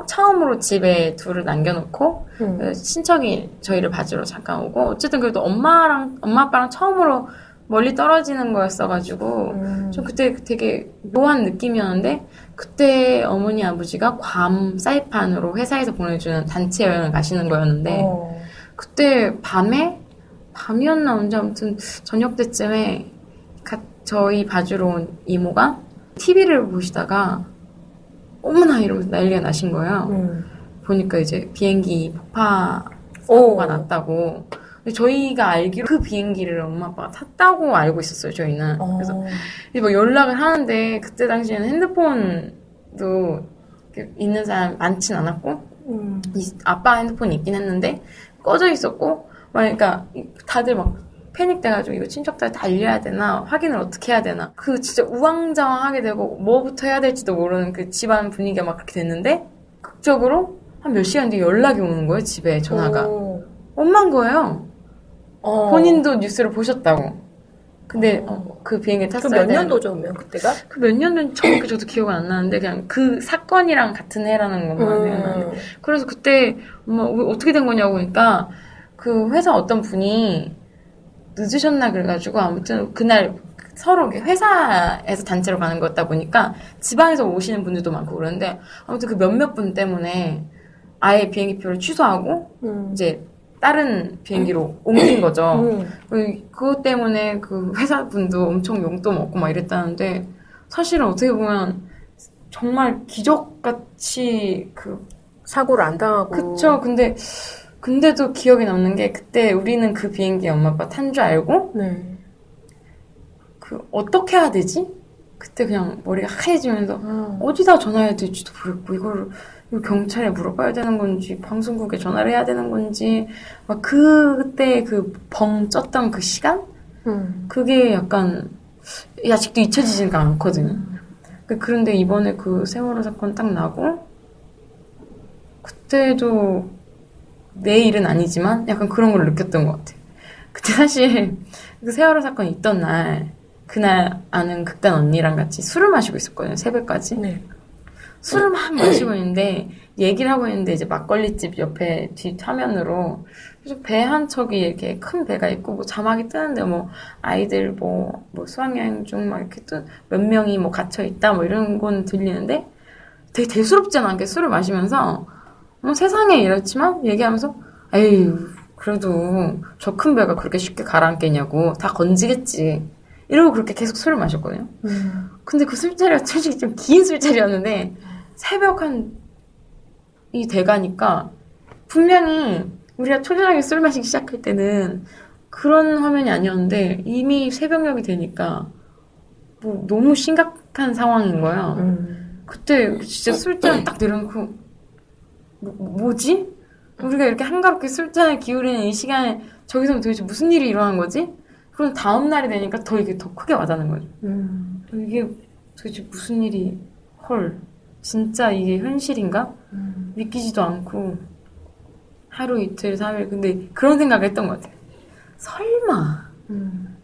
[SPEAKER 8] 처음으로 집에 둘을 남겨놓고 친척이 저희를 봐주러 잠깐 오고, 어쨌든 그래도 엄마 아빠랑 처음으로 멀리 떨어지는 거였어가지고 좀 그때 되게 묘한 느낌이었는데, 그때 어머니 아버지가 괌 사이판으로 회사에서 보내주는 단체 여행을 가시는 거였는데, 그때 밤이었나 언제, 아무튼 저녁 때쯤에 저희 봐주러 온 이모가 TV를 보시다가 어머나 이러면서 난리가 나신 거예요. 보니까 이제 비행기 폭파 사고가 났다고. 저희가 알기로 그 비행기를 엄마 아빠가 탔다고 알고 있었어요, 저희는. 그래서 이제 뭐 연락을 하는데, 그때 당시에는 핸드폰도 있는 사람 많진 않았고, 아빠 핸드폰이 있긴 했는데 꺼져 있었고, 그러니까 다들 막 패닉 돼가지고 이거 친척들 다 알려야 되나, 확인을 어떻게 해야 되나, 그 진짜 우왕좌왕하게 되고 뭐부터 해야 될지도 모르는 그 집안 분위기가 막 그렇게 됐는데, 극적으로 한 몇 시간 뒤에 연락이 오는 거예요, 집에 전화가. 엄마인 거예요. 본인도 뉴스를 보셨다고. 근데 그 비행기 탔어야
[SPEAKER 2] 몇 년도죠, 그러면 그때가?
[SPEAKER 8] 그 몇 년도인지 정확히 저도 기억은 안 나는데, 그냥 그 사건이랑 같은 해라는 것만 생각나는데. 그래서 그때 엄마 어떻게 된 거냐고 그러니까, 그 회사 어떤 분이 늦으셨나 그래가지고, 아무튼 그날 서로 회사에서 단체로 가는 거였다 보니까 지방에서 오시는 분들도 많고 그러는데, 아무튼 그 몇몇 분 때문에 아예 비행기표를 취소하고 이제 다른 비행기로 옮긴 거죠. 그것 때문에 그 회사분도 엄청 용돈 먹고 막 이랬다는데, 사실은 어떻게 보면 정말 기적같이 그
[SPEAKER 2] 사고를 안 당하고.
[SPEAKER 8] 그쵸. 근데도 기억에 남는 게, 그때 우리는 그 비행기에 엄마 아빠 탄 줄 알고, 그 어떻게 해야 되지? 그때 그냥 머리가 하얘지면서 어디다 전화해야 될지도 모르겠고, 이거 경찰에 물어봐야 되는 건지, 방송국에 전화를 해야 되는 건지, 막 그때 그 벙 쪘던 그 시간? 그게 약간 아직도 잊혀지지가 않거든요. 그런데 이번에 그 세월호 사건 딱 나고, 그때도 내 일은 아니지만 약간 그런 걸 느꼈던 것 같아요. 그때 사실 그 세월호 사건이 있던 날, 그날 아는 극단 언니랑 같이 술을 마시고 있었거든요, 새벽까지. 술을 막 마시고 있는데, 얘기를 하고 있는데, 이제 막걸리집 옆에 뒷화면으로 배 한 척이 이렇게 큰 배가 있고, 뭐 자막이 뜨는데, 뭐 아이들 뭐 수학여행 중 막 이렇게 몇 명이 뭐 갇혀있다 뭐 이런 건 들리는데, 되게 대수롭지 않게 술을 마시면서, 세상에 이렇지만 얘기하면서, 에이, 그래도 저 큰 배가 그렇게 쉽게 가라앉겠냐고, 다 건지겠지. 이러고 그렇게 계속 술을 마셨거든요. 근데 그 술자리가 솔직히 좀 긴 술자리였는데, 새벽 이 돼가니까, 분명히 우리가 초저녁에 술 마시기 시작할 때는 그런 화면이 아니었는데, 이미 새벽녘이 되니까 뭐 너무 심각한 상황인 거예요. 그때 진짜 술잔을 딱 내려놓고, 뭐지? 우리가 이렇게 한가롭게 술잔을 기울이는 이 시간에 저기서 도대체 무슨 일이 일어난 거지? 그럼 다음 날이 되니까 이게 더 크게 와닿는 거죠. 이게 도대체 무슨 일이, 진짜 이게 현실인가? 믿기지도 않고, 하루 이틀 3일, 근데 그런 생각을 했던 것 같아요. 설마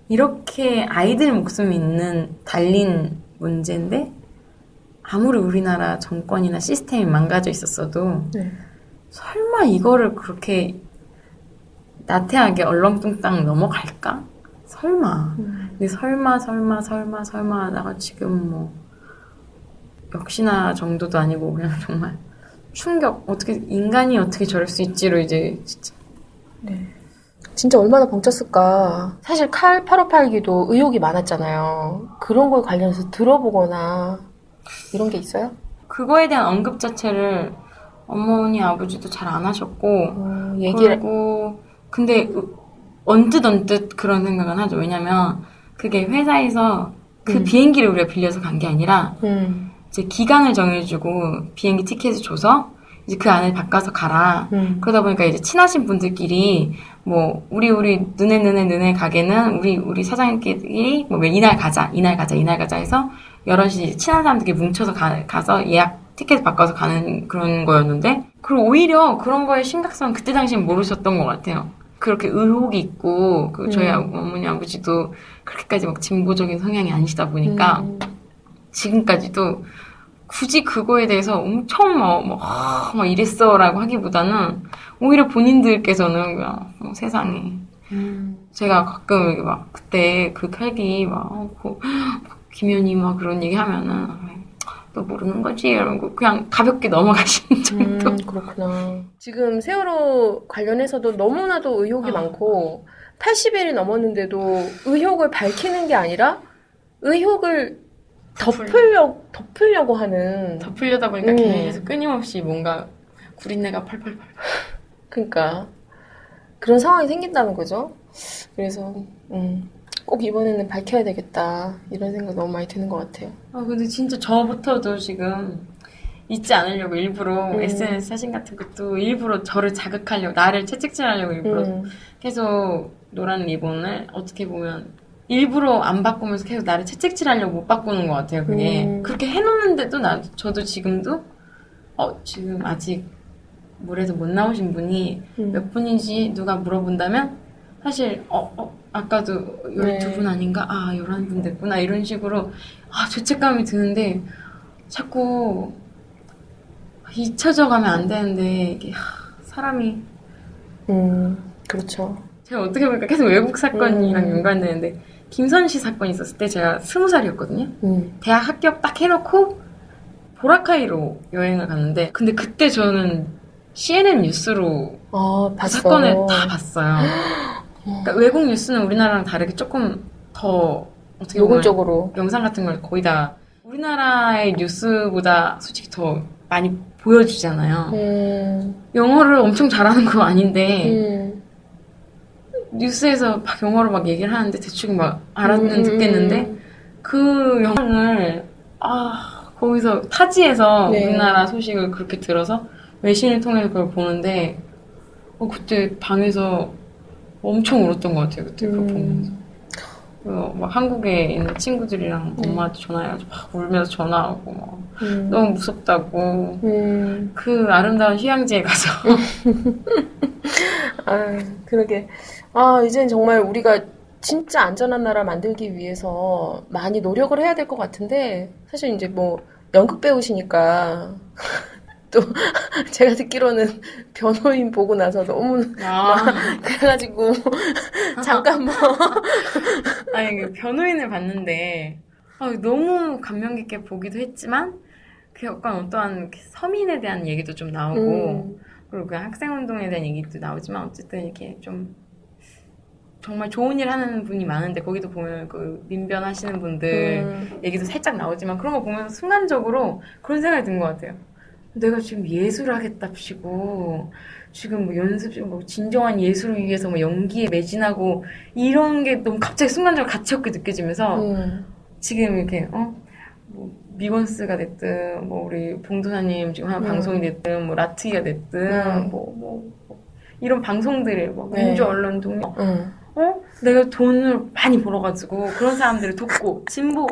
[SPEAKER 8] 이렇게 아이들 목숨이 달린 문제인데, 아무리 우리나라 정권이나 시스템이 망가져 있었어도 설마 이거를 그렇게 나태하게 얼렁뚱땅 넘어갈까? 설마. 근데 설마 하다가 지금 뭐 역시나 정도도 아니고 그냥 정말 충격. 인간이 어떻게 저럴 수 있지로 이제
[SPEAKER 2] 진짜 얼마나 벙쪘을까. 사실 칼 858기도 의혹이 많았잖아요. 그런 거에 관련해서 들어보거나 이런 게 있어요?
[SPEAKER 8] 그거에 대한 언급 자체를 어머니 아버지도 잘 안 하셨고, 그리고 근데 언뜻 그런 생각은 하죠. 왜냐면 그게 회사에서 그 비행기를 우리가 빌려서 간 게 아니라 이제 기간을 정해주고 비행기 티켓을 줘서 이제 그 안에 바꿔서 가라. 그러다 보니까 이제 친하신 분들끼리 뭐 우리 너네 가게는 우리 사장님끼리 뭐 이날 가자 해서 여럿이 친한 사람들끼리 뭉쳐서 가서 예약 티켓 바꿔서 가는 그런 거였는데, 그리고 오히려 그런 거의 심각성은 그때 당시엔 모르셨던 것 같아요. 그렇게 의혹이 있고, 저희 어머니 아버지도 그렇게까지 막 진보적인 성향이 아니시다 보니까 지금까지도 굳이 그거에 대해서 엄청 막 이랬어라고 하기보다는 오히려 본인들께서는 그냥 세상에. 제가 가끔 막 그때 그 칼기 김연이 막 그런 얘기 하면은 너 모르는 거지? 이러고 그냥 가볍게 넘어가시는 정도.
[SPEAKER 2] 그렇구나. 지금 세월호 관련해서도 너무나도 의혹이 많고 80일이 넘었는데도 의혹을 밝히는 게 아니라 의혹을 덮으려고 하는.
[SPEAKER 8] 덮으려다 보니까 계속 끊임없이 뭔가 구린내가 펄펄펄.
[SPEAKER 2] 그러니까 그런 상황이 생긴다는 거죠. 그래서 꼭 이번에는 밝혀야 되겠다 이런 생각 너무 많이 드는 것 같아요.
[SPEAKER 8] 근데 진짜 저부터도 지금 잊지 않으려고 일부러 SNS 사진 같은 것도 일부러 저를 자극하려고, 나를 채찍질하려고 일부러 계속 노란 리본을 어떻게 보면 일부러 안 바꾸면서 계속 나를 채찍질하려고 못 바꾸는 것 같아요. 그게 그렇게 해놓는데도 저도 지금도 지금 아직 물에서 못 나오신 분이 몇 분인지 누가 물어본다면 사실 아까도 12분 아닌가? 11분 됐구나. 이런 식으로 죄책감이 드는데 자꾸 잊혀져 가면 안 되는데 이게 사람이
[SPEAKER 2] 그렇죠.
[SPEAKER 8] 제가 어떻게 보니까 계속 외국 사건이랑 연관되는데 김선 씨 사건이 있었을 때 제가 20살이었거든요. 대학 합격 딱 해놓고 보라카이로 여행을 갔는데 근데 그때 저는 CNN 뉴스로 그 사건을 다 봤어요. 그러니까 외국 뉴스는 우리나라랑 다르게 조금 더 어떻게 보면
[SPEAKER 2] 노골적으로
[SPEAKER 8] 영상 같은 걸 거의 다 우리나라의 뉴스보다 솔직히 더 많이 보여주잖아요. 영어를 엄청 잘하는 건 아닌데 뉴스에서 막 영어로 막 얘기를 하는데 대충 막 알아는 듣겠는데 그 영상을 거기서 타지에서 우리나라 소식을 그렇게 들어서 외신을 통해서 그걸 보는데 그때 방에서 엄청 울었던 것 같아요. 그때 그걸 보면서. 막 한국에 있는 친구들이랑 엄마한테 전화해가지고 막 울면서 전화하고 막 너무 무섭다고 그 아름다운 휴양지에 가서
[SPEAKER 2] 그러게 이젠 정말 우리가 진짜 안전한 나라 만들기 위해서 많이 노력을 해야 될 것 같은데 사실 이제 뭐 연극 배우시니까 또 제가 듣기로는 변호인 보고 나서 너무 그래가지고 잠깐
[SPEAKER 8] 아니 그 변호인을 봤는데 너무 감명 깊게 보기도 했지만 그 약간 어떠한 서민에 대한 얘기도 좀 나오고 그리고 그 학생운동에 대한 얘기도 나오지만 어쨌든 이렇게 좀 정말 좋은 일 하는 분이 많은데 거기도 보면 그 민변하시는 분들 얘기도 살짝 나오지만 그런 거 보면서 순간적으로 그런 생각이 든 것 같아요. 내가 지금 예술을 하겠답시고 지금 뭐 연습 뭐 진정한 예술을 위해서 뭐 연기에 매진하고 이런 게 너무 갑자기 순간적으로 가치없게 느껴지면서 지금 이렇게 뭐 미건스가 됐든 뭐 우리 봉도사님 지금 하는 방송이 됐든 뭐 라트기가 됐든 뭐 이런 방송들을 뭐 민주 언론 동료 내가 돈을 많이 벌어가지고 그런 사람들을 돕고 진보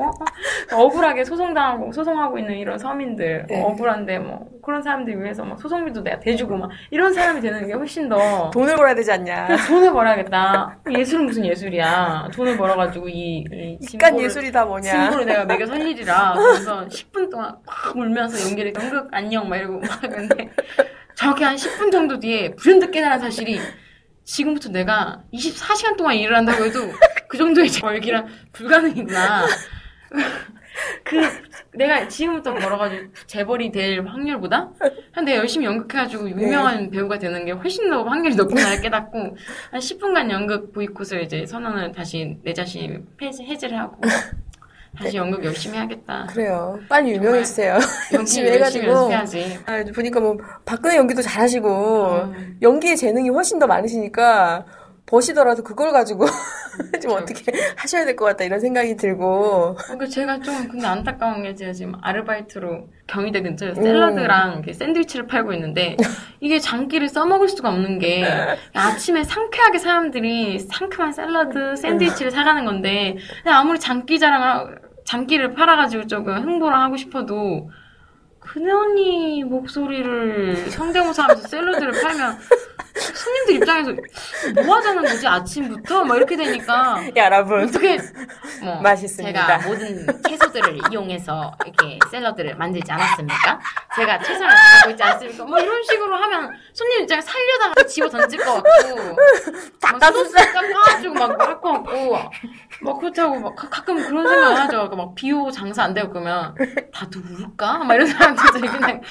[SPEAKER 8] 억울하게 소송하고 있는 이런 서민들 억울한데 뭐 그런 사람들 위해서 막 소송비도 내가 대주고 막 이런 사람이 되는 게 훨씬 더
[SPEAKER 2] 돈을 벌어야 되지 않냐.
[SPEAKER 8] 돈을 벌어야겠다. 예술은 무슨 예술이야. 돈을 벌어가지고 이
[SPEAKER 2] 이깟 예술이다 뭐냐.
[SPEAKER 8] 진보를 내가 매겨 살리리라. 그래서 10분 동안 막 울면서 연기를 연극 안녕 막 이러고 막 근데 저렇게 한 10분 정도 뒤에 불현듯 깨달은 사실이 지금부터 내가 24시간 동안 일을 한다고 해도 그 정도의 벌기란 불가능이구나. 내가 지금부터 벌어가지고 재벌이 될 확률보다 내가 열심히 연극해가지고 유명한 배우가 되는 게 훨씬 더 확률이 높구나 깨닫고 한 10분간 연극 보이콧을 이제 선언을 다시 내 자신이 해지를 하고 다시 연극 열심히 해야겠다.
[SPEAKER 2] 그래요. 빨리 유명해지세요. 열심히 해가지고.
[SPEAKER 8] 연습해야지.
[SPEAKER 2] 보니까 뭐 박근혜 연기도 잘하시고 연기의 재능이 훨씬 더 많으시니까 버시더라도 그걸 가지고 좀 어떻게 하셔야 될 것 같다 이런 생각이 들고.
[SPEAKER 8] 그러니까 제가 좀 근데 안타까운 게 제가 지금 아르바이트로 경희대 근처에 샐러드랑 이렇게 샌드위치를 팔고 있는데 이게 장기를 써먹을 수가 없는 게 아침에 상쾌하게 사람들이 상큼한 샐러드, 샌드위치를 사가는 건데 그냥 아무리 장기를 팔아가지고 조금 홍보를 하고 싶어도 그녀니 목소리를 성대모사하면서 샐러드를 팔면 손님들 입장에서 뭐 하자는 거지 아침부터 막 이렇게 되니까
[SPEAKER 2] 여러분
[SPEAKER 8] 어떻게
[SPEAKER 2] 맛있습니다.
[SPEAKER 8] 제가 모든 채소들을 이용해서 이렇게 샐러드를 만들지 않았습니까? 제가 최선을 다하고 있지 않습니까? 뭐 이런 식으로 하면 손님 입장에 살려다가 집어 던질 것 같고 닭가슴살 깎아가지고 막 할 것 같고 막 그렇다고 막 가끔 그런 생각을 하죠. 막 비오 장사 안 되고 그러면 나도 울까? 막 이런 사람들이 그냥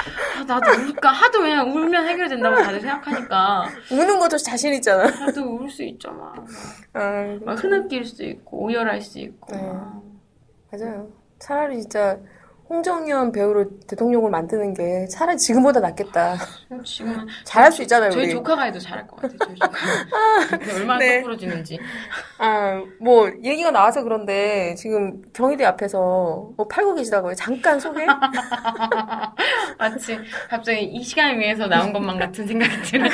[SPEAKER 8] 나도 울까? 하도 그냥 울면 해결된다고 다들 생각하니까
[SPEAKER 2] 우는 것도 자신 있잖아.
[SPEAKER 8] 나도 울 수 있잖아. 막 흐느낄 수 있고 오열할 수 있고.
[SPEAKER 2] 맞아요. 차라리 진짜 홍정연 배우를 대통령을 만드는 게 차라리 지금보다 낫겠다.
[SPEAKER 8] 지금은
[SPEAKER 2] 잘할 수 있잖아요.
[SPEAKER 8] 저희
[SPEAKER 2] 우리.
[SPEAKER 8] 조카가 해도 잘할 것 같아요. 저희 조카. 얼마나
[SPEAKER 2] 네.
[SPEAKER 8] 똑부러지는지.
[SPEAKER 2] 뭐 얘기가 나와서 그런데 지금 경희대 앞에서 뭐 팔고 계시다고요. 잠깐 소개?
[SPEAKER 8] 마치 갑자기 이 시간을 위해서 나온 것만 같은 생각이 드는.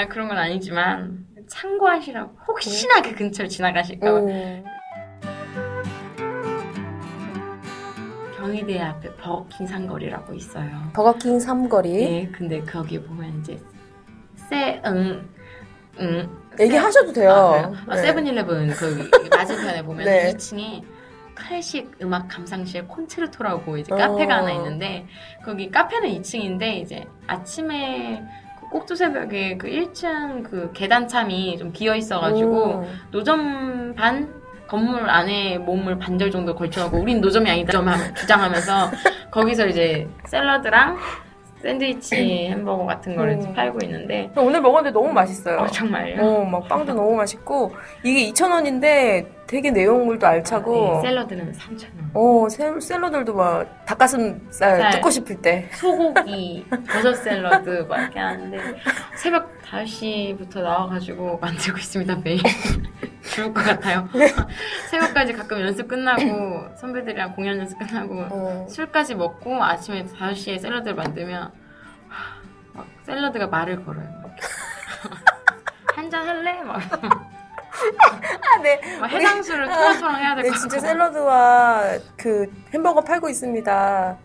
[SPEAKER 8] 그런 건 아니지만 참고하시라고 혹시나 그 근처를 지나가실까 봐. 경희대 앞에 버거킹 상거리라고 있어요.
[SPEAKER 2] 버거킹 삼거리.
[SPEAKER 8] 네, 근데 거기 보면 이제
[SPEAKER 2] 얘기하셔도 돼요.
[SPEAKER 8] 세븐일레븐 그 맞은편에 보면
[SPEAKER 2] 네.
[SPEAKER 8] 2층에 클래식 음악 감상실 콘체르토라고 이제 카페가 하나 있는데 거기 카페는 2층인데 이제 아침에 그 꼭두새벽에 그 1층 그 계단참이 좀 비어 있어가지고 노점 반 건물 안에 몸을 반절 정도 걸쳐놓고 우린 노점이 아니다 주장하면서 거기서 이제 샐러드랑 샌드위치 햄버거 같은 거를 팔고 있는데
[SPEAKER 2] 오늘 먹었는데 너무 맛있어요.
[SPEAKER 8] 정말요?
[SPEAKER 2] 막 빵도 너무 맛있고 이게 2,000원인데 되게 내용물도 알차고
[SPEAKER 8] 네, 샐러드는 3,000원.
[SPEAKER 2] 샐러드들도 막 닭가슴살 뜯고 싶을 때
[SPEAKER 8] 소고기, 버섯 샐러드 막 이렇게 하는데 새벽 5시부터 나와가지고 만들고 있습니다. 매일. 죽을 것 같아요. 새벽까지 가끔 연습 끝나고 선배들이랑 공연 연습 끝나고 술까지 먹고 아침에 5시에 샐러드를 만들면 막 샐러드가 말을 걸어요. 한잔 할래? 막.
[SPEAKER 2] 네.
[SPEAKER 8] 막 해장술을 토랑토랑 해야 될 것 같고.
[SPEAKER 2] 진짜 샐러드와 그 햄버거 팔고 있습니다.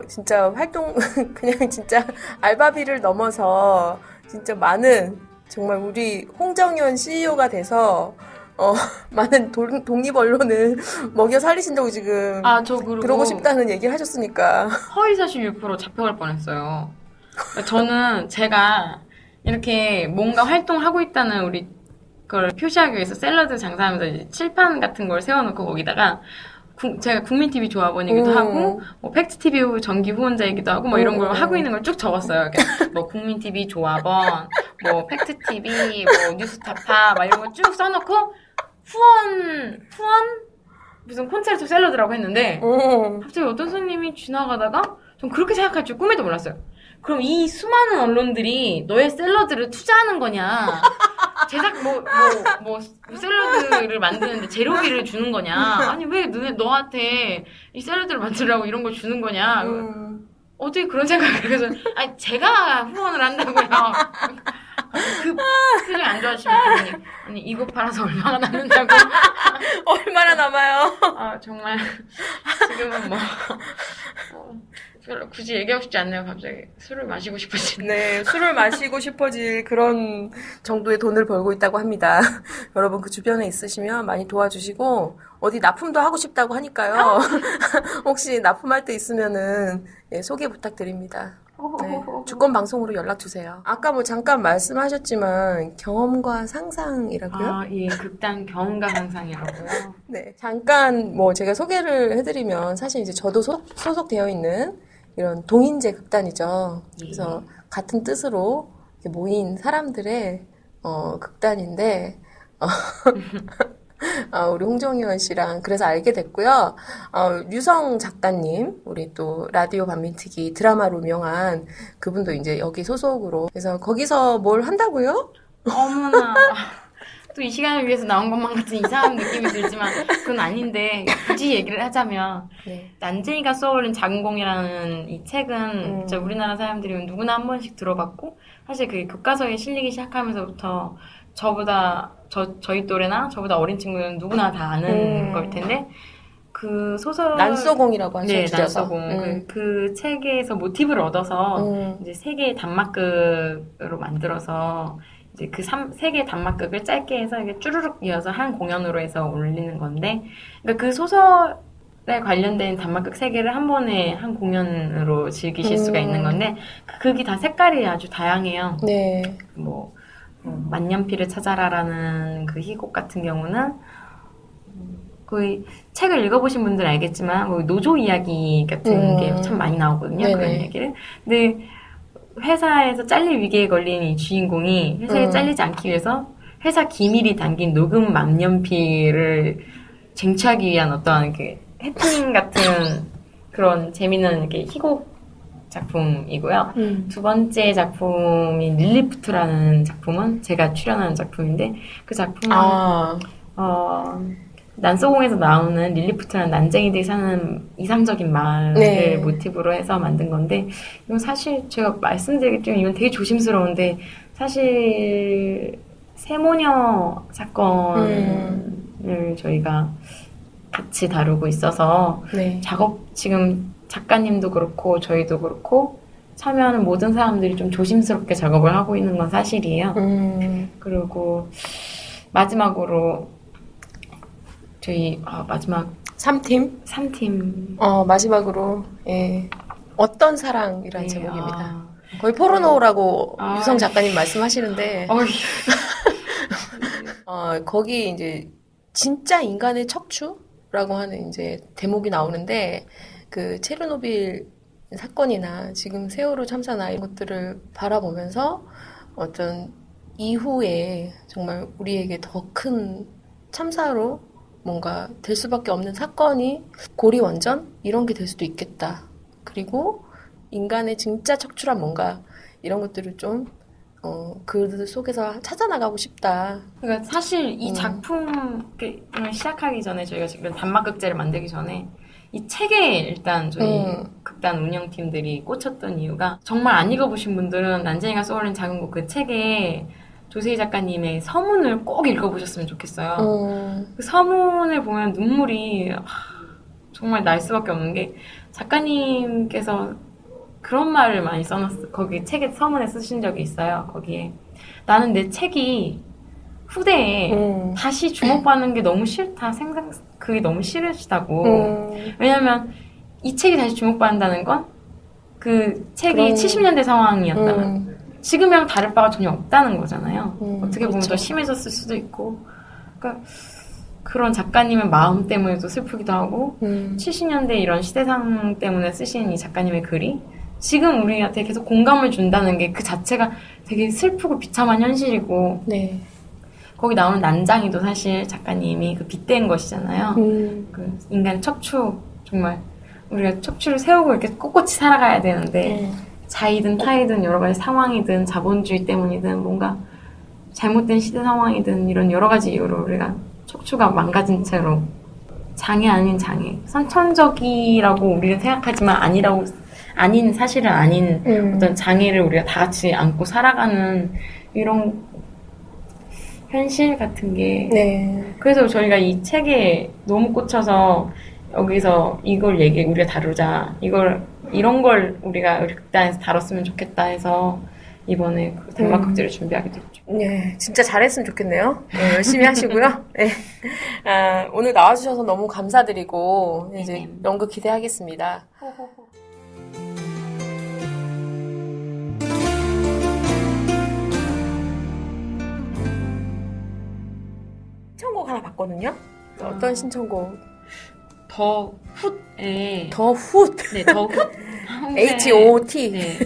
[SPEAKER 2] 진짜 활동 그냥 진짜 알바비를 넘어서 진짜 많은 정말 우리 홍정연 CEO가 돼서 많은 독립 언론을 먹여 살리신다고 지금
[SPEAKER 8] 그리고
[SPEAKER 2] 그러고 싶다는 얘기를 하셨으니까
[SPEAKER 8] 허위사실 유포로 잡혀갈 뻔했어요. 저는 제가 이렇게 뭔가 활동을 하고 있다는 우리 걸 표시하기 위해서 샐러드 장사하면서 이제 칠판 같은 걸 세워놓고 거기다가 제가 국민TV 조합원이기도 하고 뭐 팩트TV 정기 후원자이기도 하고 뭐 이런 걸 하고 있는 걸 쭉 적었어요. 그러니까 뭐 국민TV 조합원, 뭐 팩트TV, 뭐 뉴스타파 막 이런 거 쭉 써놓고 후원 무슨 콘체르토 샐러드라고 했는데 갑자기 어떤 손님이 지나가다가 전 그렇게 생각할 줄 꿈에도 몰랐어요. 그럼 이 수많은 언론들이 너의 샐러드를 투자하는 거냐? 제작 샐러드를 만드는데 재료비를 주는 거냐? 아니 왜 너한테 이 샐러드를 만들라고 이런 걸 주는 거냐? 어떻게 그런 생각을 해서 아니 제가 후원을 한다고요. 그 표정이 안 좋아지시면 그러니 아니 이거 팔아서 얼마나 남는다고?
[SPEAKER 2] 얼마나 남아요?
[SPEAKER 8] 정말 지금은 별로 굳이 얘기하고 싶지 않네요. 갑자기 술을 마시고 싶어지네.
[SPEAKER 2] 네, 술을 마시고 싶어질 그런 정도의 돈을 벌고 있다고 합니다. 여러분 그 주변에 있으시면 많이 도와주시고 어디 납품도 하고 싶다고 하니까요. 혹시 납품할 때 있으면은 소개 부탁드립니다. 네, 주권 방송으로 연락 주세요. 아까 뭐 잠깐 말씀하셨지만 경험과 상상이라고요?
[SPEAKER 8] 예, 극단 경험과 상상이라고요.
[SPEAKER 2] 네, 잠깐 뭐 제가 소개를 해드리면 사실 이제 저도 소속되어 있는 이런 동인제 극단이죠. 그래서 같은 뜻으로 이렇게 모인 사람들의 극단인데 우리 홍정연 씨랑 그래서 알게 됐고요. 류성 작가님, 우리 또 라디오 반민특위 드라마로 유명한 그분도 이제 여기 소속으로. 그래서 거기서 뭘 한다고요?
[SPEAKER 8] 어머나. 또 이 시간을 위해서 나온 것만 같은 이상한 느낌이 들지만 그건 아닌데 굳이 얘기를 하자면
[SPEAKER 2] 네.
[SPEAKER 8] 난쟁이가 쏘아올린 작은 공이라는 이 책은 진짜 우리나라 사람들이 누구나 한 번씩 들어봤고 사실 그게 교과서에 실리기 시작하면서부터 저보다 저희 또래나 저보다 어린 친구들은 누구나 다 아는 걸 텐데 그 소설
[SPEAKER 2] 난쏘공이라고 하죠.
[SPEAKER 8] 네, 난쏘공. 그 책에서 모티브를 얻어서 이제 세 개의 단막극으로 만들어서 이제 그 세 개의 단막극을 짧게 해서 이게 쭈루룩 이어서 한 공연으로 해서 올리는 건데, 그러니까 그 소설에 관련된 단막극 세 개를 한 번에 한 공연으로 즐기실 수가 있는 건데, 그 극이 다 색깔이 아주 다양해요.
[SPEAKER 2] 네.
[SPEAKER 8] 뭐 만년필을 찾아라라는 그 희곡 같은 경우는 거의 책을 읽어보신 분들 알겠지만 거의 노조 이야기 같은 게 참 많이 나오거든요.
[SPEAKER 2] 네네.
[SPEAKER 8] 그런 얘기를. 근데 회사에서 잘릴 위기에 걸린 이 주인공이 회사에 잘리지 않기 위해서 회사 기밀이 담긴 녹음 만년필을 쟁취하기 위한 어떤 그 해프닝 같은 그런 재미있는 이렇게 희곡 작품이고요. 두 번째 작품인 릴리프트라는 작품은 제가 출연하는 작품인데 그 작품은 난쏘공에서 나오는 릴리프트라는 난쟁이들이 사는 이상적인 마을을
[SPEAKER 2] 네.
[SPEAKER 8] 모티브로 해서 만든 건데 이건 사실 제가 말씀드리기 좀 이건 되게 조심스러운데 사실 세모녀 사건을 저희가 같이 다루고 있어서
[SPEAKER 2] 네.
[SPEAKER 8] 지금 작가님도 그렇고 저희도 그렇고 참여하는 모든 사람들이 좀 조심스럽게 작업을 하고 있는 건 사실이에요. 그리고 마지막으로 저희 마지막 3팀
[SPEAKER 2] 마지막으로 예. 어떤 사랑이라는
[SPEAKER 8] 네,
[SPEAKER 2] 제목입니다. 거의 포르노라고 유성 작가님 말씀하시는데 거기 이제 진짜 인간의 척추라고 하는 이제 대목이 나오는데 그 체르노빌 사건이나 지금 세월호 참사나 이런 것들을 바라보면서 어떤 이후에 정말 우리에게 더 큰 참사로 뭔가 될 수밖에 없는 사건이 고리원전 이런 게 될 수도 있겠다. 그리고 인간의 진짜 척추란 뭔가 이런 것들을 좀 그 속에서 찾아나가고 싶다.
[SPEAKER 8] 그러니까 사실 이 작품을 시작하기 전에 저희가 지금 단막극제를 만들기 전에 이 책에 일단 저희 극단 운영팀들이 꽂혔던 이유가 정말 안 읽어보신 분들은 난쟁이가 쏘아올린 작은 곳 그 책에 조세희 작가님의 서문을 꼭 읽어보셨으면 좋겠어요. 그 서문을 보면 눈물이 정말 날 수밖에 없는 게 작가님께서 그런 말을 많이 써놨어요. 거기 책에 서문에 쓰신 적이 있어요. 거기에 나는 내 책이 후대에 다시 주목받는 게 너무 싫다. 그게 너무 싫으시다고. 왜냐면 이 책이 다시 주목받는다는 건 그 책이 70년대 상황이었다면 지금이랑 다를 바가 전혀 없다는 거잖아요. 어떻게 보면
[SPEAKER 2] 그렇죠.
[SPEAKER 8] 더 심해졌을 수도 있고. 그러니까 그런 작가님의 마음 때문에도 슬프기도 하고 70년대 이런 시대상 때문에 쓰신 이 작가님의 글이 지금 우리한테 계속 공감을 준다는 게 그 자체가 되게 슬프고 비참한 현실이고
[SPEAKER 2] 네.
[SPEAKER 8] 거기 나오는 난장이도 사실 작가님이 그 빗댄 것이잖아요. 그 인간의 척추 정말 우리가 척추를 세우고 이렇게 꼿꼿이 살아가야 되는데 자이든 타이든 여러 가지 상황이든 자본주의 때문이든 뭔가 잘못된 시대 상황이든 이런 여러 가지 이유로 우리가 척추가 망가진 채로 장애 아닌 장애 선천적이라고 우리는 생각하지만 아닌 사실은 아닌 어떤 장애를 우리가 다 같이 안고 살아가는 이런 현실 같은 게
[SPEAKER 2] 네.
[SPEAKER 8] 그래서 저희가 이 책에 너무 꽂혀서 여기서 이걸 우리가 다루자 이런 걸 우리가 우리 극단에서 다뤘으면 좋겠다 해서 이번에 그 단막극제를 준비하게 됐죠.
[SPEAKER 2] 네, 진짜 잘했으면 좋겠네요. 네, 열심히 하시고요. 네. 오늘 나와주셔서 너무 감사드리고 이제 연극 기대하겠습니다. 신청곡 하나 봤거든요. 어떤 신청곡?
[SPEAKER 8] 더 훗에
[SPEAKER 2] 더 훗.
[SPEAKER 8] 네, 더 훗.
[SPEAKER 2] H.O.T.
[SPEAKER 8] 네.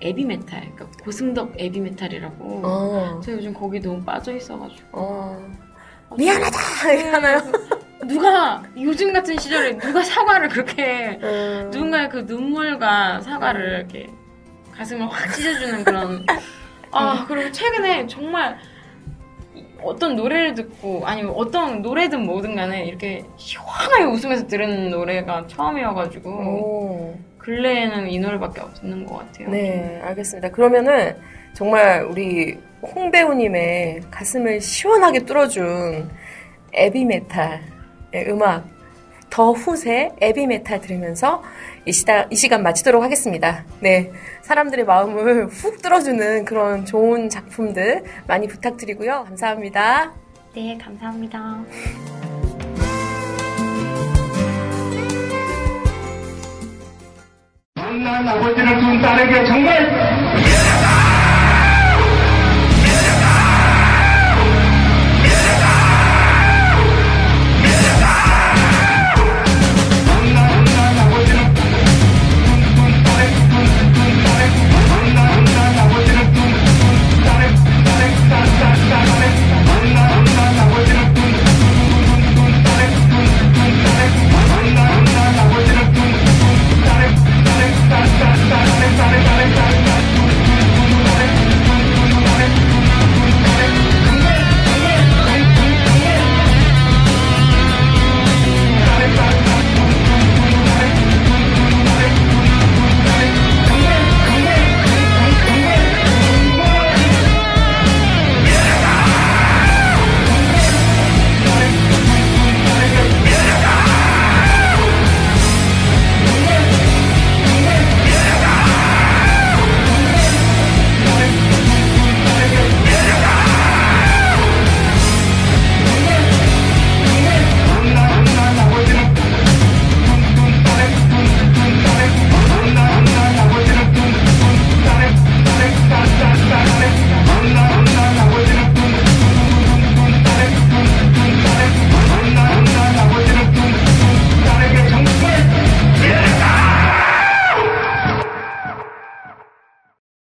[SPEAKER 8] 에비메탈, 그러니까 고승덕 에비메탈이라고. 제가 요즘 거기 너무 빠져 있어가지고.
[SPEAKER 2] 미안하다 하나요?
[SPEAKER 8] 누가 요즘 같은 시절에 누가 사과를 그렇게 누군가의 그 눈물과 사과를 이렇게 가슴을 확 찢어주는 그런. 그리고 최근에 정말 어떤 노래를 듣고 아니면 어떤 노래든 뭐든 간에 이렇게 시원하게 웃으면서 들은 노래가 처음이어가지고 근래에는 이 노래밖에 없는 것 같아요.
[SPEAKER 2] 네, 알겠습니다. 그러면은 정말 우리 홍 배우님의 가슴을 시원하게 뚫어준 에비메탈의 음악 더 훗의 에비메탈 들으면서 이 시간 마치도록 하겠습니다. 네, 사람들의 마음을 훅 뚫어주는 그런 좋은 작품들 많이 부탁드리고요. 감사합니다.
[SPEAKER 1] 네, 감사합니다.
[SPEAKER 9] 못난 아버지를 둔 딸에게 정말